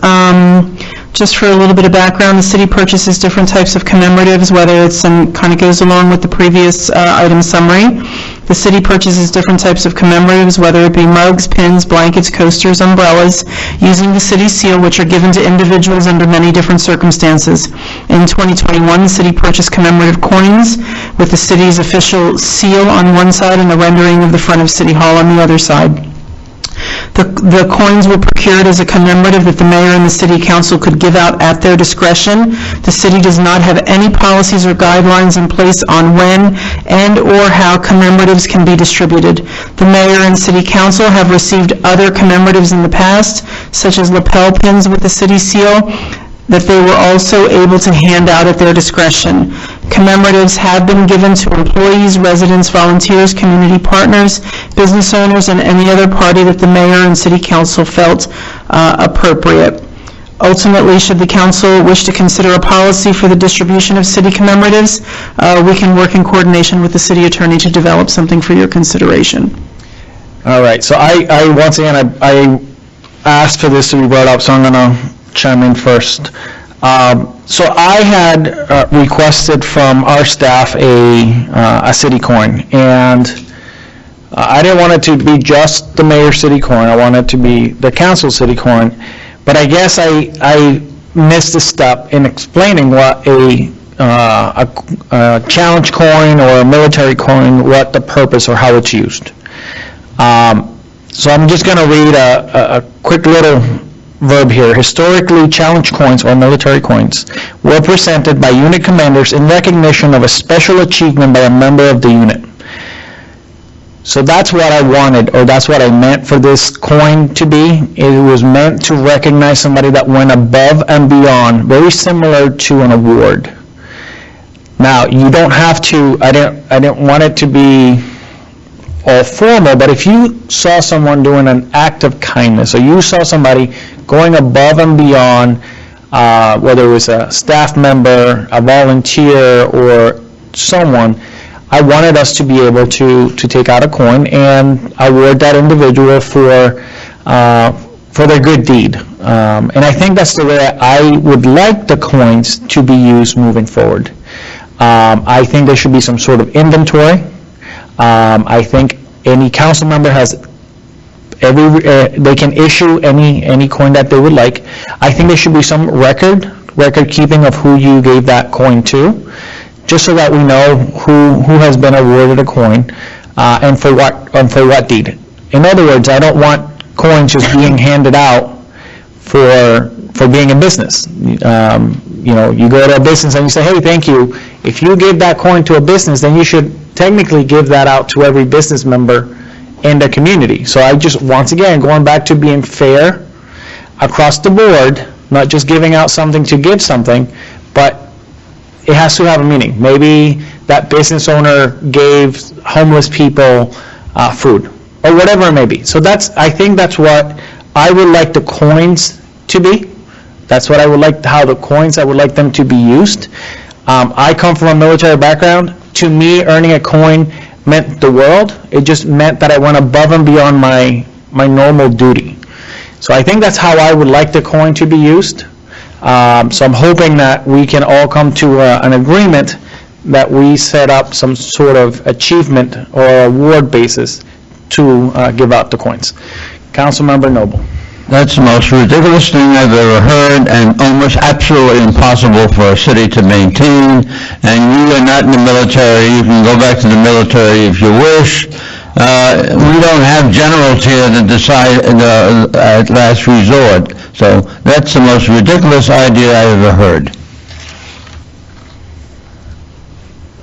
Just for a little bit of background, the city purchases different types of commemoratives, whether it's kind of goes along with the previous item summary. The city purchases different types of commemoratives, whether it be mugs, pins, blankets, coasters, umbrellas, using the city seal, which are given to individuals under many different circumstances. In 2021, the city purchased commemorative coins with the city's official seal on one side and a rendering of the front of City Hall on the other side. The coins were procured as a commemorative that the mayor and the city council could give out at their discretion. The city does not have any policies or guidelines in place on when and/or how commemoratives can be distributed. The mayor and city council have received other commemoratives in the past, such as lapel pins with the city seal, that they were also able to hand out at their discretion. Commemoratives have been given to employees, residents, volunteers, community partners, business owners, and any other party that the mayor and city council felt appropriate. Ultimately, should the council wish to consider a policy for the distribution of city commemoratives, we can work in coordination with the city attorney to develop something for your consideration. All right, so I once again, I asked for this to be brought up, so I'm going to chime in first. So I had requested from our staff a city coin, and I didn't want it to be just the mayor's city coin. I wanted it to be the council city coin, but I guess I missed a step in explaining what a challenge coin or a military coin, what the purpose or how it's used. So I'm just going to read a quick little verb here. Historically, challenge coins or military coins were presented by unit commanders in recognition of a special achievement by a member of the unit. So that's what I wanted, or that's what I meant for this coin to be. It was meant to recognize somebody that went above and beyond, very similar to an award. Now, you don't have to, I didn't want it to be all formal, but if you saw someone doing an act of kindness, or you saw somebody going above and beyond, whether it was a staff member, a volunteer, or someone, I wanted us to be able to take out a coin and award that individual for their good deed. And I think that's the way I would like the coins to be used moving forward. I think there should be some sort of inventory. I think any council member has they can issue any coin that they would like. I think there should be some record keeping of who you gave that coin to, just so that we know who has been awarded a coin and for what deed. In other words, I don't want coins just being handed out for being in business. You go to a business and you say, hey, thank you. If you give that coin to a business, then you should technically give that out to every business member in the community. So I just, once again, going back to being fair across the board, not just giving out something to give something, but it has to have a meaning. Maybe that business owner gave homeless people food, or whatever it may be. So I think that's what I would like the coins to be. That's what I would like, how the coins, I would like them to be used. I come from a military background. To me, earning a coin meant the world. It just meant that I went above and beyond my normal duty. So I think that's how I would like the coin to be used. So I'm hoping that we can all come to an agreement that we set up some sort of achievement or award basis to give out the coins. Councilmember Noble. That's the most ridiculous thing I've ever heard, and almost absolutely impossible for a city to maintain. And you are not in the military. You can go back to the military if you wish. We don't have generals here that decide at last resort. So that's the most ridiculous idea I ever heard.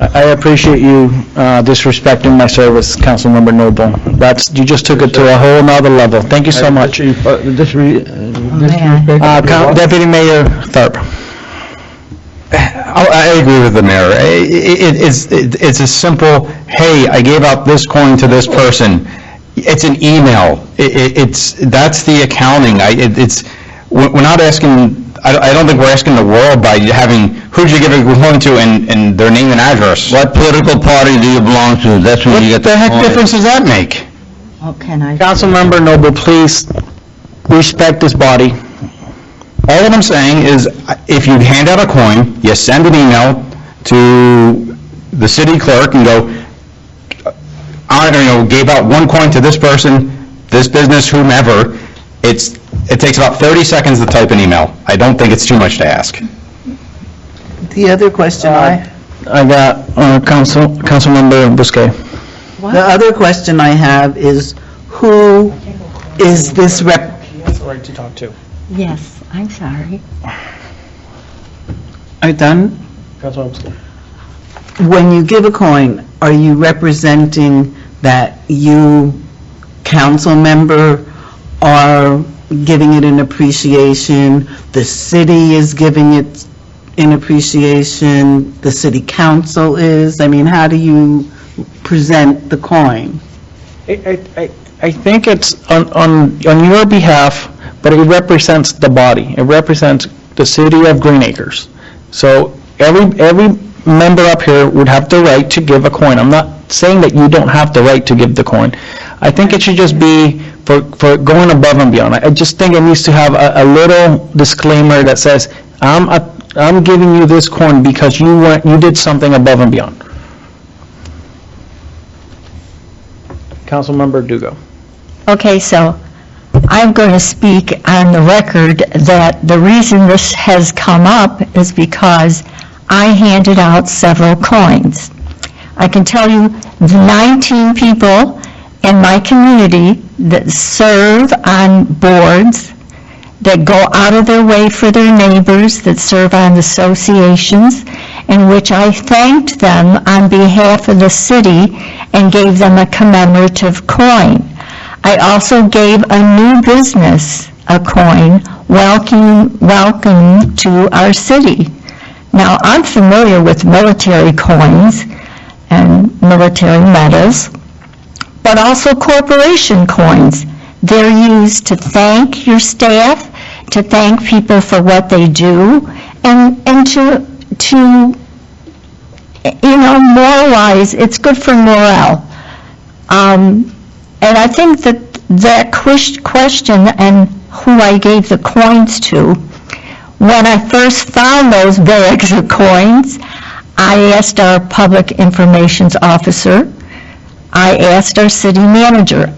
I appreciate you disrespecting my service, Councilmember Noble. You just took it to a whole nother level. Thank you so much. Deputy Mayor Tharp. I agree with the mayor. It's a simple, hey, I gave out this coin to this person. It's an email. That's the accounting. We're not asking, I don't think we're asking the world by having, who'd you give a coin to and their name and address. What political party do you belong to? That's when you get the What the heck coin. difference does that make? Oh, can I? Councilmember Noble, please respect this body. All that I'm saying is, if you hand out a coin, you send an email to the city clerk and go, gave out one coin to this person, this business, whomever. It takes about 30 seconds to type an email. I don't think it's too much to ask. The other question I got Councilmember Busquet. The other question I have is, who is this That's the right to talk to. Yes, I'm sorry. are you done? Councilwoman. When you give a coin, are you representing that you, council member, are giving it an appreciation, the city is giving it an appreciation, the city council is? I mean, how do you present the coin? I think it's on your behalf, but it represents the body. It represents the city of Green Acres. So every member up here would have the right to give a coin. I'm not saying that you don't have the right to give the coin. I think it should just be for going above and beyond. I just think it needs to have a little disclaimer that says, I'm giving you this coin because you did something above and beyond. Councilmember Dugo. Okay, so I'm going to speak on the record that the reason this has come up is because I handed out several coins. I can tell you the 19 people in my community that serve on boards, that go out of their way for their neighbors, that serve on associations, in which I thanked them on behalf of the city and gave them a commemorative coin. I also gave a new business a coin, welcome to our city. Now, I'm familiar with military coins and military medals, but also corporation coins. They're used to thank your staff, to thank people for what they do, and to moralize. It's good for morale. And I think that question and who I gave the coins to, when I first found those bags of coins, I asked our public information officer, I asked our city manager,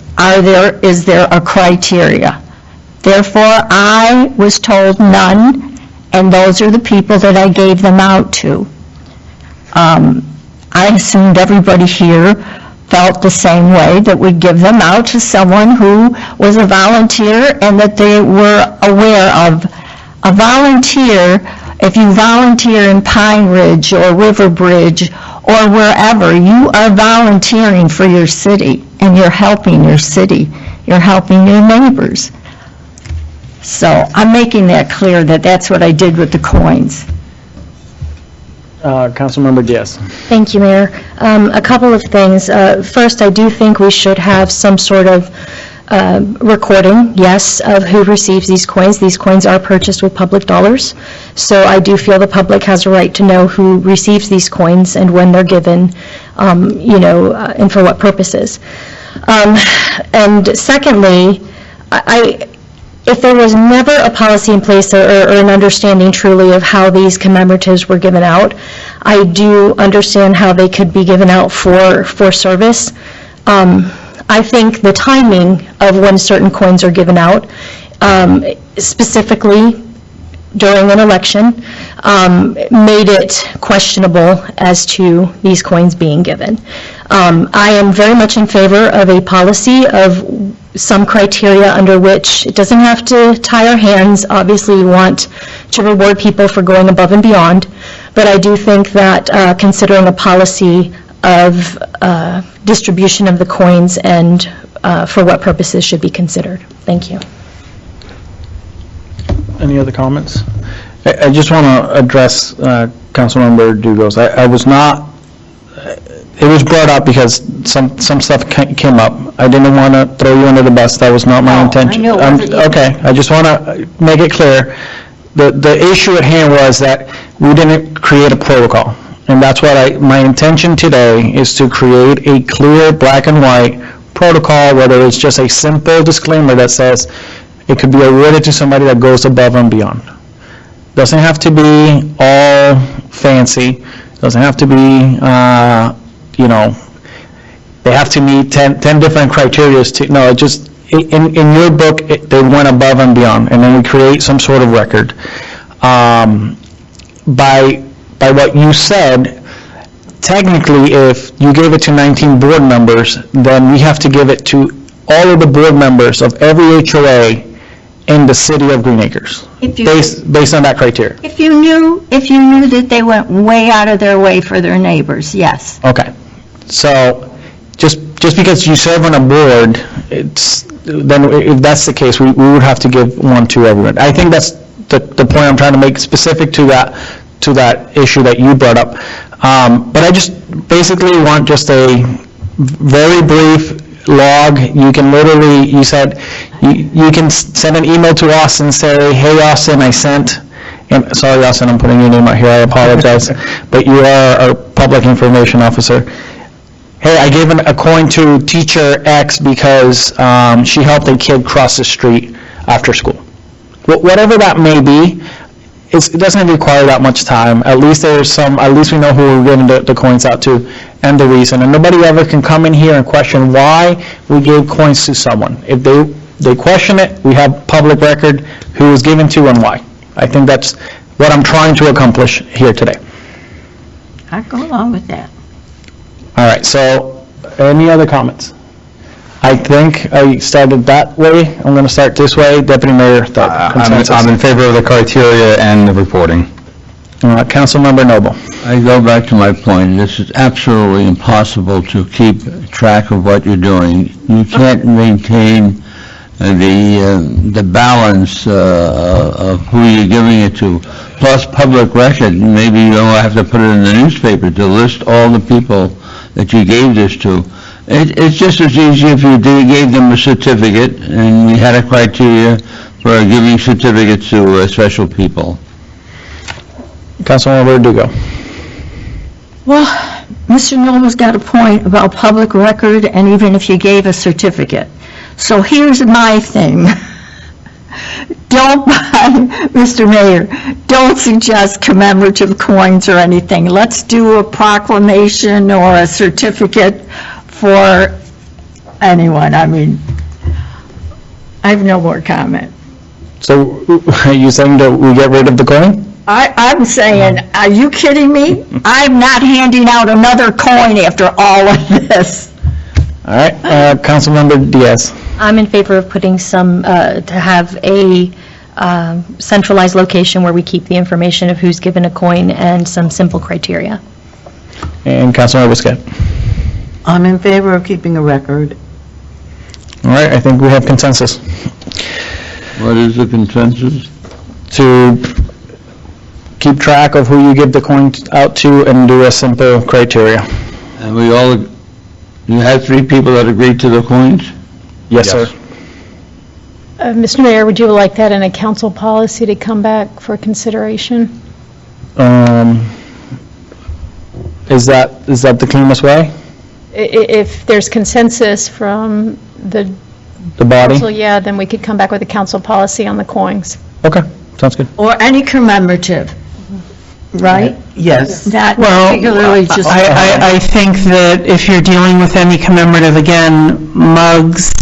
is there a criteria? Therefore, I was told none, and those are the people that I gave them out to. I assumed everybody here felt the same way, that we'd give them out to someone who was a volunteer and that they were aware of. A volunteer, if you volunteer in Pine Ridge or River Bridge or wherever, you are volunteering for your city, and you're helping your city. You're helping your neighbors. So I'm making that clear that that's what I did with the coins. Councilmember Diaz. Thank you, Mayor. A couple of things. First, I do think we should have some sort of recording, yes, of who receives these coins. These coins are purchased with public dollars, so I do feel the public has a right to know who receives these coins and when they're given, and for what purposes. And secondly, if there was never a policy in place or an understanding truly of how these commemoratives were given out, I do understand how they could be given out for service. I think the timing of when certain coins are given out, specifically during an election, made it questionable as to these coins being given. I am very much in favor of a policy of some criteria under which it doesn't have to tie our hands. Obviously, we want to reward people for going above and beyond, but I do think that considering a policy of distribution of the coins and for what purposes should be considered. Thank you. Any other comments? I just want to address Councilmember Dugo's. I was not, it was brought up because some stuff came up. I didn't want to throw you under the bus. That was not my intention. I know it wasn't you. Okay, I just want to make it clear. The issue at hand was that we didn't create a protocol. And that's what my intention today is to create a clear black and white protocol, whether it's just a simple disclaimer that says it could be awarded to somebody that goes above and beyond. Doesn't have to be all fancy. Doesn't have to be, they have to meet 10 different criteria. No, just in your book, they went above and beyond, and then we create some sort of record. By what you said, technically, if you gave it to 19 board members, then we have to give it to all of the board members of every HOA in the city of Green Acres, based on that criteria. If you knew that they went way out of their way for their neighbors, yes. Okay. So just because you serve on a board, then if that's the case, we would have to give one to everyone. I think that's the point I'm trying to make specific to that issue that you brought up. But I just basically want just a very brief log. You can literally, you said, you can send an email to us and say, hey, Austin, I sent, and sorry, Austin, I'm putting your name out here, I apologize, but you are our public information officer. Hey, I gave a coin to teacher X because she helped a kid cross the street after school. Whatever that may be, it doesn't require that much time. At least we know who we're giving the coins out to and the reason. And nobody ever can come in here and question why we gave coins to someone. If they question it, we have public record who was given to and why. I think that's what I'm trying to accomplish here today. I go along with that. All right, so any other comments? I think I started that way. I'm going to start this way. Deputy Mayor, consensus. I'm in favor of the criteria and the reporting. Councilmember Noble. I go back to my point. This is absolutely impossible to keep track of what you're doing. You can't maintain the balance of who you're giving it to. Plus public record, maybe you don't have to put it in the newspaper to list all the people that you gave this to. It's just as easy if you gave them a certificate and we had a criteria for giving certificates to special people. Councilmember Dugo. Well, Mr. Noble's got a point about public record and even if you gave a certificate. So here's my thing. Don't buy, Mr. Mayor, don't suggest commemorative coins or anything. Let's do a proclamation or a certificate for anyone. I mean, I have no more comment. So are you saying that we get rid of the coin? I'm saying, are you kidding me? I'm not handing out another coin after all of this. All right, Councilmember Diaz. I'm in favor of putting some, to have a centralized location where we keep the information of who's given a coin and some simple criteria. And Councilmember Scott. I'm in favor of keeping a record. All right, I think we have consensus. What is the consensus? To keep track of who you give the coins out to and do a simple criteria. And you had 3 people that agreed to the coins? Yes, sir. Mr. Mayor, would you like that in a council policy to come back for consideration? Is that the cleanest way? If there's consensus from the body? council, yeah, then we could come back with a council policy on the coins. Okay, sounds good. Or any commemorative, right? Yes. That Well, particularly just... I think that if you're dealing with any commemorative, again, mugs,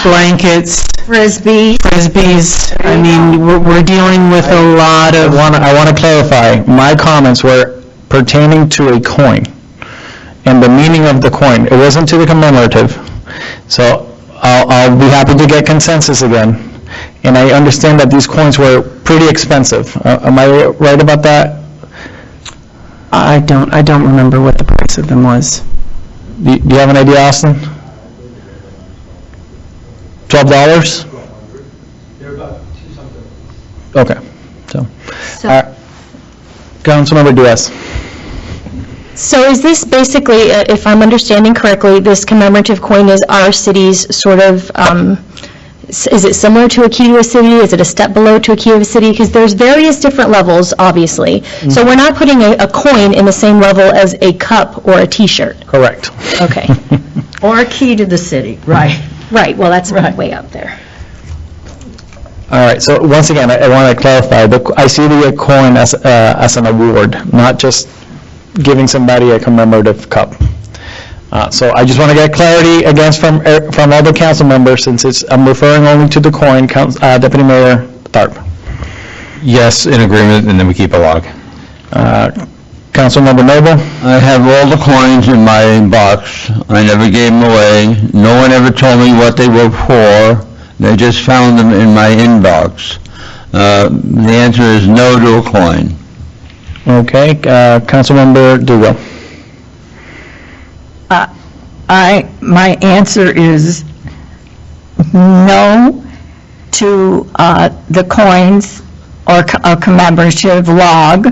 blankets, frisbees, I mean, we're dealing with a lot of... I want to clarify, my comments were pertaining to a coin and the meaning of the coin. It wasn't to the commemorative. So I'll be happy to get consensus again. And I understand that these coins were pretty expensive. Am I right about that? I don't remember what the price of them was. Do you have an idea, Austin? $12? They're about $2-something. Okay. So Councilmember Diaz. So is this basically, if I'm understanding correctly, this commemorative coin is our city's sort of, is it similar to a key to a city? Is it a step below to a key of a city? Because there's various different levels, obviously. So we're not putting a coin in the same level as a cup or a T-shirt. Correct. Okay. Or a key to the city, right. Right, well, that's way up there. All right, so once again, I want to clarify, I see the coin as an award, not just giving somebody a commemorative cup. So I just want to get clarity again from other council members, since I'm referring only to the coin. Deputy Mayor Tharp. Yes, in agreement, and then we keep a log. Councilmember Noble? I have all the coins in my box. I never gave them away. No one ever told me what they were for. They just found them in my inbox. The answer is no to a coin. Okay, Councilmember Dugal? My answer is no to the coins or a commemorative log,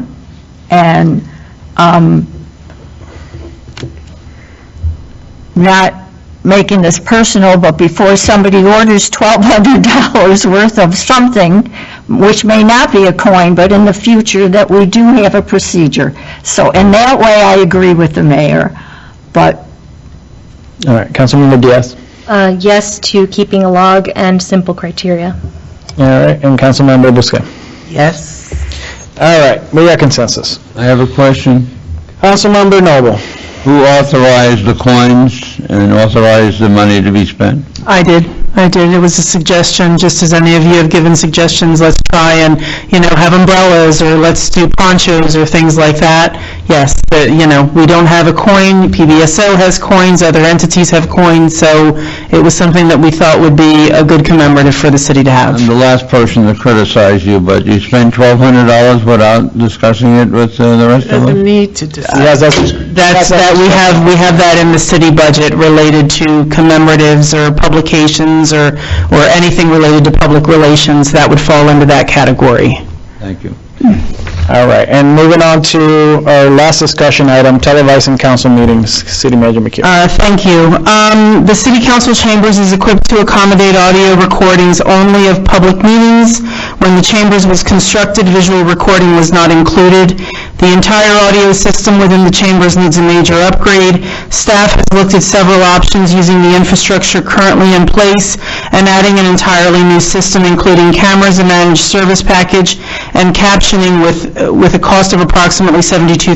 and not making this personal, but before somebody orders $1,200 worth of something, which may not be a coin, but in the future, that we do have a procedure. So in that way, I agree with the mayor, but... All right, Councilmember Diaz? Yes to keeping a log and simple criteria. All right, and Councilmember Busquet? Yes. All right, we got consensus. I have a question. Councilmember Noble? Who authorized the coins and authorized the money to be spent? I did. It was a suggestion, just as any of you have given suggestions, let's try and, have umbrellas, or let's do ponchos, or things like that. Yes, we don't have a coin, PBSO has coins, other entities have coins, so it was something that we thought would be a good commemorative for the city to have. I'm the last person to criticize you, but you spent $1,200 without discussing it with the rest of us? Doesn't need to decide. We have that in the city budget related to commemoratives or publications or anything related to public relations. That would fall into that category. Thank you. All right, and moving on to our last discussion item, televising council meetings. City Manager McHugh. Thank you. The City Council Chambers is equipped to accommodate audio recordings only of public meetings. When the chambers was constructed, visual recording was not included. The entire audio system within the chambers needs a major upgrade. Staff has looked at several options using the infrastructure currently in place and adding an entirely new system, including cameras, a managed service package, and captioning with a cost of approximately $72,000.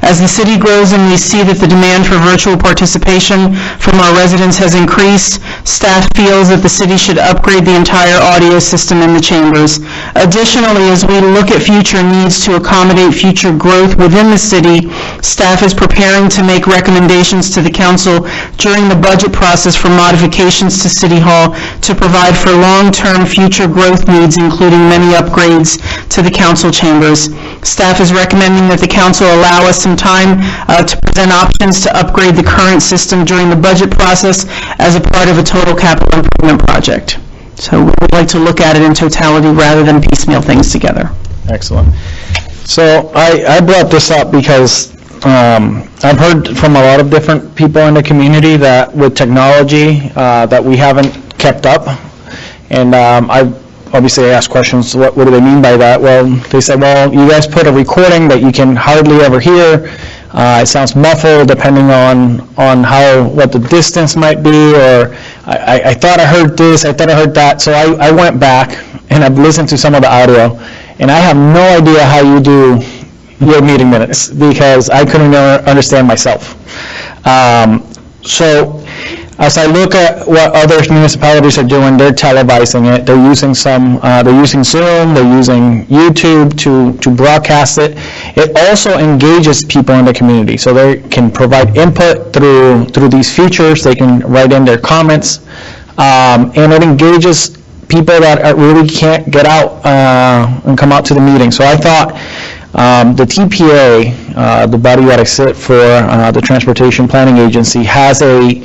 As the city grows and we see that the demand for virtual participation from our residents has increased, staff feels that the city should upgrade the entire audio system in the chambers. Additionally, as we look at future needs to accommodate future growth within the city, staff is preparing to make recommendations to the council during the budget process for modifications to City Hall to provide for long-term future growth needs, including many upgrades to the council chambers. Staff is recommending that the council allow us some time to present options to upgrade the current system during the budget process as a part of a total capital improvement project. So we would like to look at it in totality rather than piecemeal things together. Excellent. So I brought this up because I've heard from a lot of different people in the community that with technology that we haven't kept up. And I asked questions, what do they mean by that? Well, they said, well, you guys put a recording that you can hardly ever hear. It sounds muffled depending on what the distance might be, or I thought I heard this, I thought I heard that. So I went back and I've listened to some of the audio, and I have no idea how you do your meeting minutes because I couldn't understand myself. So as I look at what other municipalities are doing, they're televising it. They're using Zoom, they're using YouTube to broadcast it. It also engages people in the community, so they can provide input through these features. They can write in their comments, and it engages people that really can't get out and come out to the meeting. So I thought the TPA, the body that I sit for, the Transportation Planning Agency, has a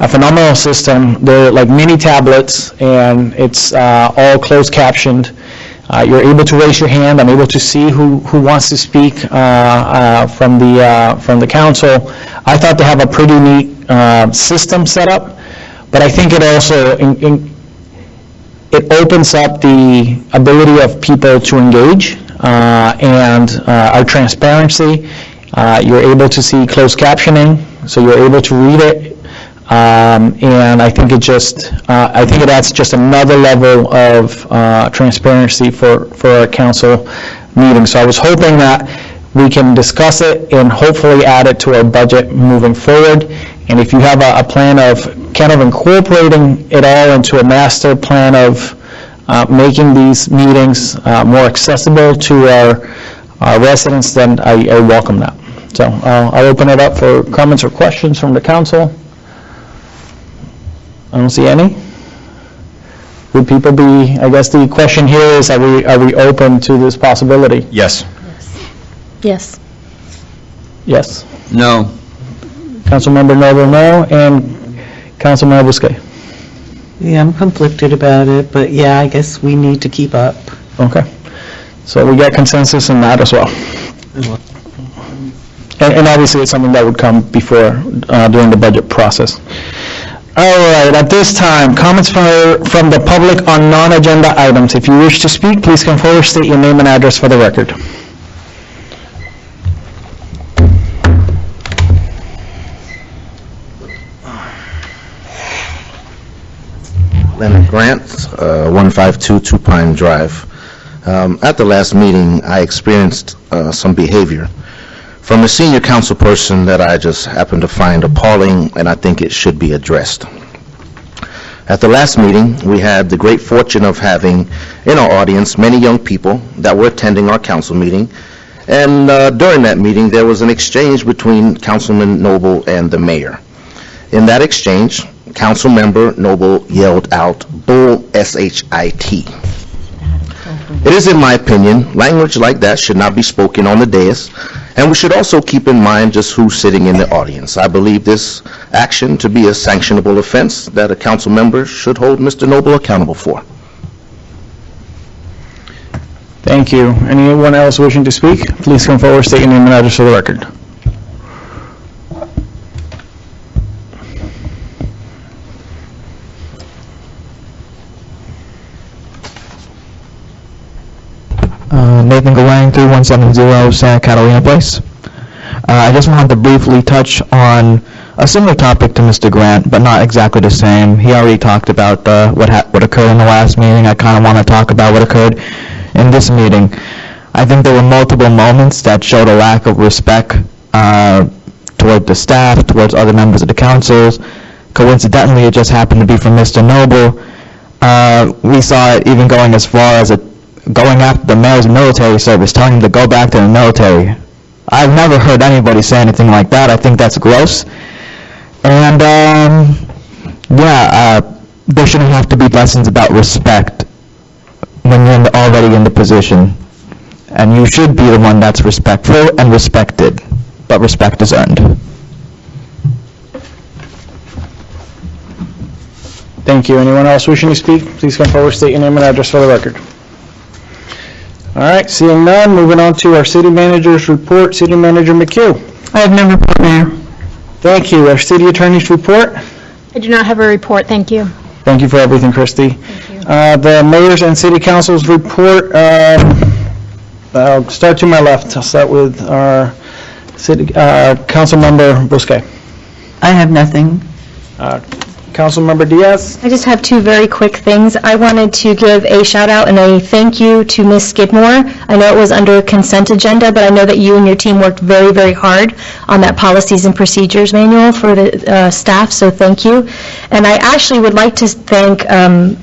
phenomenal system. They're like mini tablets, and it's all closed captioned. You're able to raise your hand. I'm able to see who wants to speak from the council. I thought they have a pretty neat system set up, but I think it also it opens up the ability of people to engage and our transparency. You're able to see closed captioning, so you're able to read it. And I think it adds just another level of transparency for our council meeting. So I was hoping that we can discuss it and hopefully add it to our budget moving forward. And if you have a plan of kind of incorporating it all into a master plan of making these meetings more accessible to residents, then I welcome that. So I'll open it up for comments or questions from the council. I don't see any. Would people be, I guess the question here is, are we open to this possibility? Yes. Yes. Yes. No. Councilmember Noble, no, and Councilmember Busquet. Yeah, I'm conflicted about it, but yeah, I guess we need to keep up. Okay. So we got consensus on that as well. And obviously, it's something that would come before, during the budget process. All right, at this time, comments from the public on non-agenda items. If you wish to speak, please come forward, state your name and address for the record. Leonard Grant, 152 Two Pine Drive. At the last meeting, I experienced some behavior from a senior council person that I just happened to find appalling, and I think it should be addressed. At the last meeting, we had the great fortune of having in our audience many young people that were attending our council meeting, and during that meeting, there was an exchange between Councilman Noble and the mayor. In that exchange, Councilmember Noble yelled out, "Bull, S-H-I-T." It is, in my opinion, language like that should not be spoken on the dais, and we should also keep in mind just who's sitting in the audience. I believe this action to be a sanctionable offense that a council member should hold Mr. Noble accountable for. Thank you. Anyone else wishing to speak? Please come forward, state your name and address for the record. Nathan Galang, 3170 Santa Catalina Place. I just wanted to briefly touch on a similar topic to Mr. Grant, but not exactly the same. He already talked about what occurred in the last meeting. I kind of want to talk about what occurred in this meeting. I think there were multiple moments that showed a lack of respect toward the staff, towards other members of the councils. Coincidentally, it just happened to be from Mr. Noble. We saw it even going as far as going after the mayor's military service, telling him to go back to the military. I've never heard anybody say anything like that. I think that's gross. And, there shouldn't have to be lessons about respect when you're already in the position. And you should be the one that's respectful and respected, but respect is earned. Thank you. Anyone else wishing to speak? Please come forward, state your name and address for the record. All right, seeing none, moving on to our city manager's report. City Manager McHugh. I have no report, Mayor. Thank you. Our city attorney's report. I do not have a report, thank you. Thank you for everything, Christy. Thank you. The mayor's and city council's report. I'll start to my left. I'll start with our city council member Busquet. I have nothing. Councilmember Diaz. I just have two very quick things. I wanted to give a shout out and a thank you to Ms. Skidmore. I know it was under consent agenda, but I know that you and your team worked very, very hard on that policies and procedures manual for the staff, so thank you. And I actually would like to thank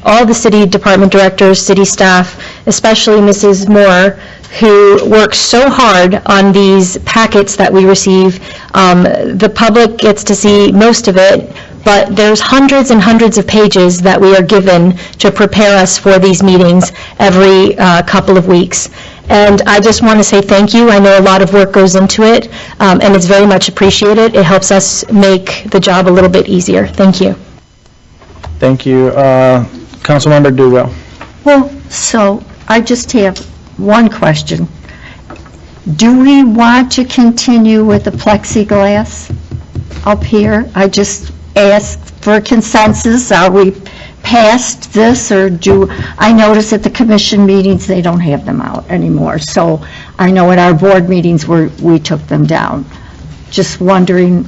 all the city department directors, city staff, especially Mrs. Moore, who works so hard on these packets that we receive. The public gets to see most of it, but there's hundreds and hundreds of pages that we are given to prepare us for these meetings every couple of weeks. And I just want to say thank you. I know a lot of work goes into it, and it's very much appreciated. It helps us make the job a little bit easier. Thank you. Thank you. Councilmember Dugal. Well, so I just have one question. Do we want to continue with the plexiglass up here? I just ask for consensus. Are we past this, or I notice at the commission meetings, they don't have them out anymore. So I know at our board meetings, we took them down. Just wondering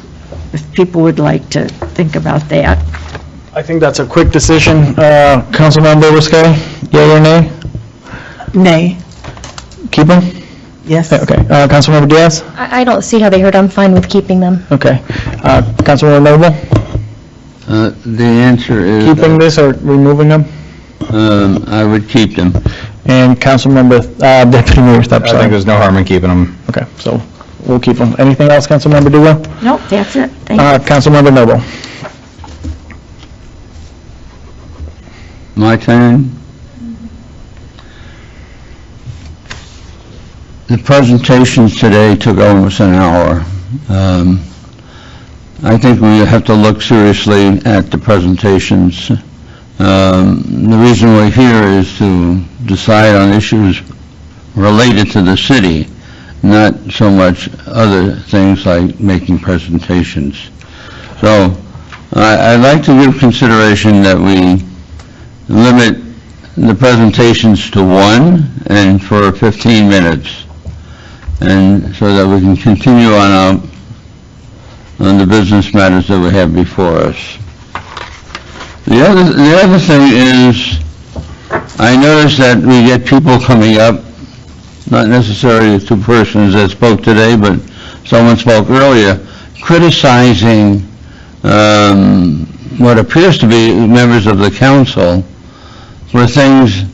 if people would like to think about that. I think that's a quick decision. Councilmember Busquet, yea or nay? Nay. Keep them? Yes. Okay. Councilmember Diaz? I don't see how they hurt. I'm fine with keeping them. Okay. Councilmember Noble? The answer is... Keeping this or removing them? I would keep them. And Councilmember, Deputy Mayor Thurp, I sorry. think there's no harm in keeping them. Okay, so we'll keep them. Anything else, Councilmember Dugal? Nope, that's it. Thank you. Councilmember Noble. My turn. The presentations today took almost an hour. I think we have to look seriously at the presentations. The reason we're here is to decide on issues related to the city, not so much other things like making presentations. So I'd like to give consideration that we limit the presentations to one and for 15 minutes, and so that we can continue on the business matters that we have before us. The other thing is, I noticed that we get people coming up, not necessarily the two persons that spoke today, but someone spoke earlier, criticizing what appears to be members of the council for things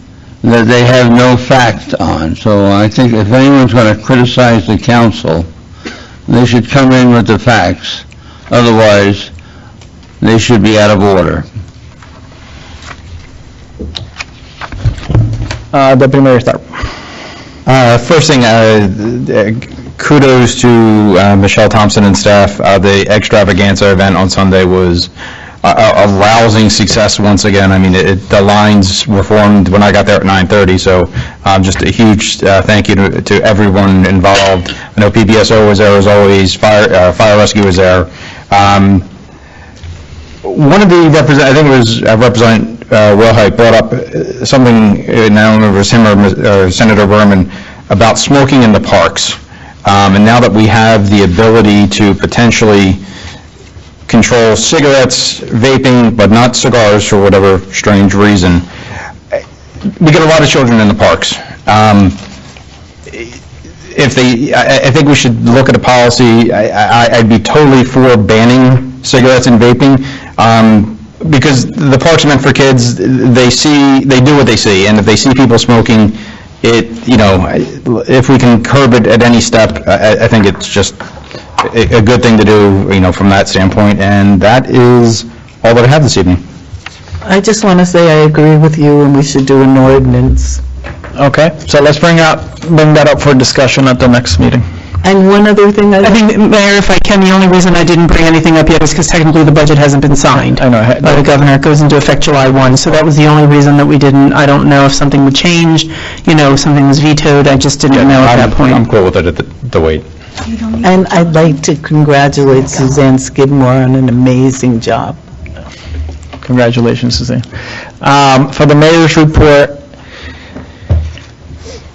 that they have no fact on. So I think if anyone's going to criticize the council, they should come in with the facts. Otherwise, they should be out of order. Deputy Mayor Thurp. First thing, kudos to Michelle Thompson and staff. The extravaganza event on Sunday was a rousing success once again. I mean, the lines were formed when I got there at 9:30, so just a huge thank you to everyone involved. I know PBSO was there as always, fire rescue was there. One of the I think it was Representative Wilhite brought up something, and I don't remember if it was him or Senator Berman, about smoking in the parks. And now that we have the ability to potentially control cigarettes, vaping, but not cigars for whatever strange reason, we get a lot of children in the parks. I think we should look at a policy. I'd be totally for banning cigarettes and vaping, because the parks are meant for kids. They do what they see, and if they see people smoking, if we can curb it at any step, I think it's just a good thing to do, from that standpoint, and that is all that I have this evening. I just want to say I agree with you, and we should do an ordinance. Okay, so let's bring that up for discussion at the next meeting. And one other thing, I think, Mayor, if I can, the only reason I didn't bring anything up yet is because technically the budget hasn't been signed. I know. By the governor. It goes into effect July 1, so that was the only reason that we didn't. I don't know if something would change, if something was vetoed. I just didn't know at that point. I'm cool with it at the wait. and I'd like to congratulate Suzanne Skidmore on an amazing job. Congratulations, Suzanne. For the mayor's report,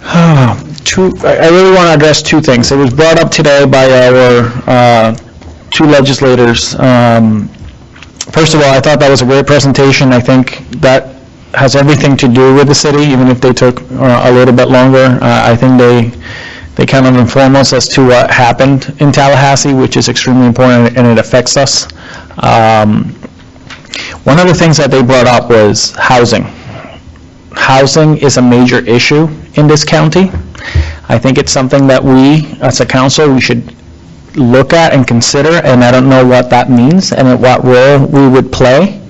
I really want to address two things. It was brought up today by our two legislators. First of all, I thought that was a great presentation. I think that has everything to do with the city, even if they took a little bit longer. I think they kind of inform us as to what happened in Tallahassee, which is extremely important, and it affects us. One of the things that they brought up was housing. Housing is a major issue in this county. I think it's something that we, as a council, we should look at and consider, and I don't know what that means and what role we would play,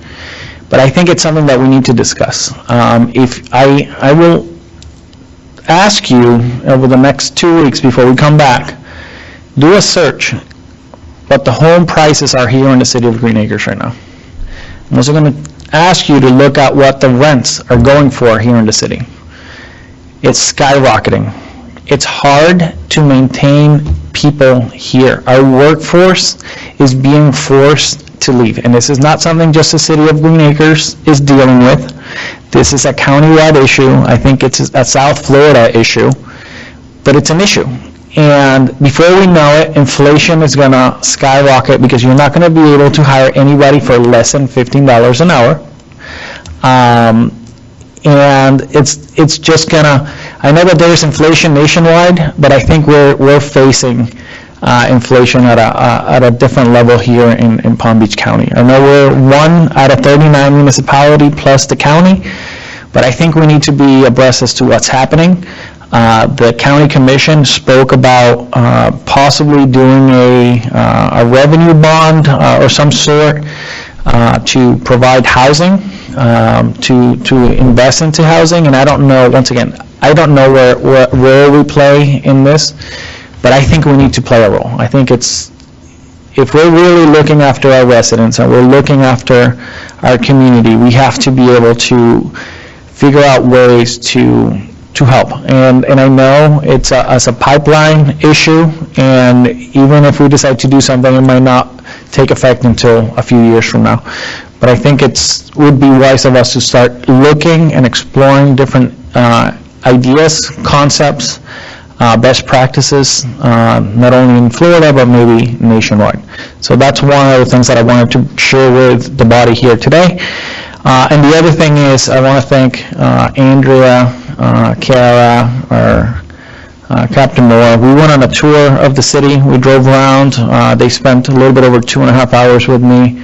but I think it's something that we need to discuss. If I will ask you over the next 2 weeks before we come back, do a search what the home prices are here in the city of Green Acres right now. I'm also going to ask you to look at what the rents are going for here in the city. It's skyrocketing. It's hard to maintain people here. Our workforce is being forced to leave, and this is not something just the city of Green Acres is dealing with. This is a countywide issue. I think it's a South Florida issue, but it's an issue. And before we know it, inflation is going to skyrocket because you're not going to be able to hire anybody for less than $15 an hour. And it's just going to, I know that there's inflation nationwide, but I think we're facing inflation at a different level here in Palm Beach County. I know we're 1 out of 39 municipality plus the county, but but I think we need to be abreast as to what's happening. The county commission spoke about possibly doing a revenue bond or some sort to provide housing, to invest into housing, and I don't know, once again, I don't know where we play in this, but I think we need to play a role. I think if we're really looking after our residents and we're looking after our community, we have to be able to figure out ways to help. And I know it's a pipeline issue, and even if we decide to do something, it might not take effect until a few years from now. But I think would be wise of us to start looking and exploring different ideas, concepts, best practices, not only in Florida, but maybe nationwide. So that's one of the things that I wanted to share with the body here today. And the other thing is, I want to thank Andrea, Kara, or Captain Moore. We went on a tour of the city. We drove around. They spent a little bit over 2.5 hours with me.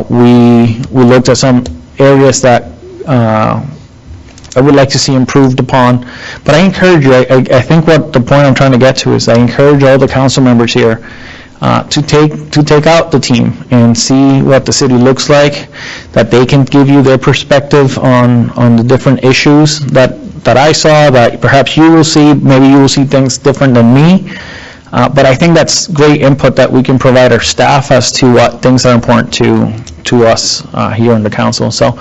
We looked at some areas that I would like to see improved upon. But I encourage you, I think what the point I'm trying to get to is I encourage all the council members here to take out the team and see what the city looks like, that they can give you their perspective on the different issues that I saw, that perhaps you will see. Maybe you will see things different than me. But I think that's great input that we can provide our staff as to what things are important to us here in the council. So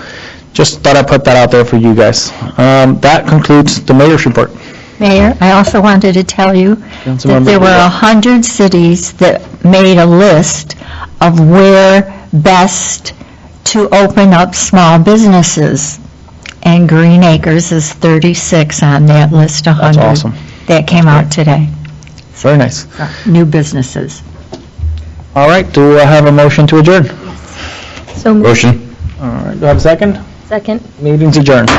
just thought I'd put that out there for you guys. That concludes the mayor's report. Mayor, I also wanted to tell you that there were 100 cities that made a list of where best to open up small businesses, and Green Acres is 36 on that list, 100. That's awesome. That came out today. Very nice. New businesses. All right, do I have a motion to adjourn? So moved. Motion. All right, do I have a second? Second. Meeting's adjourned.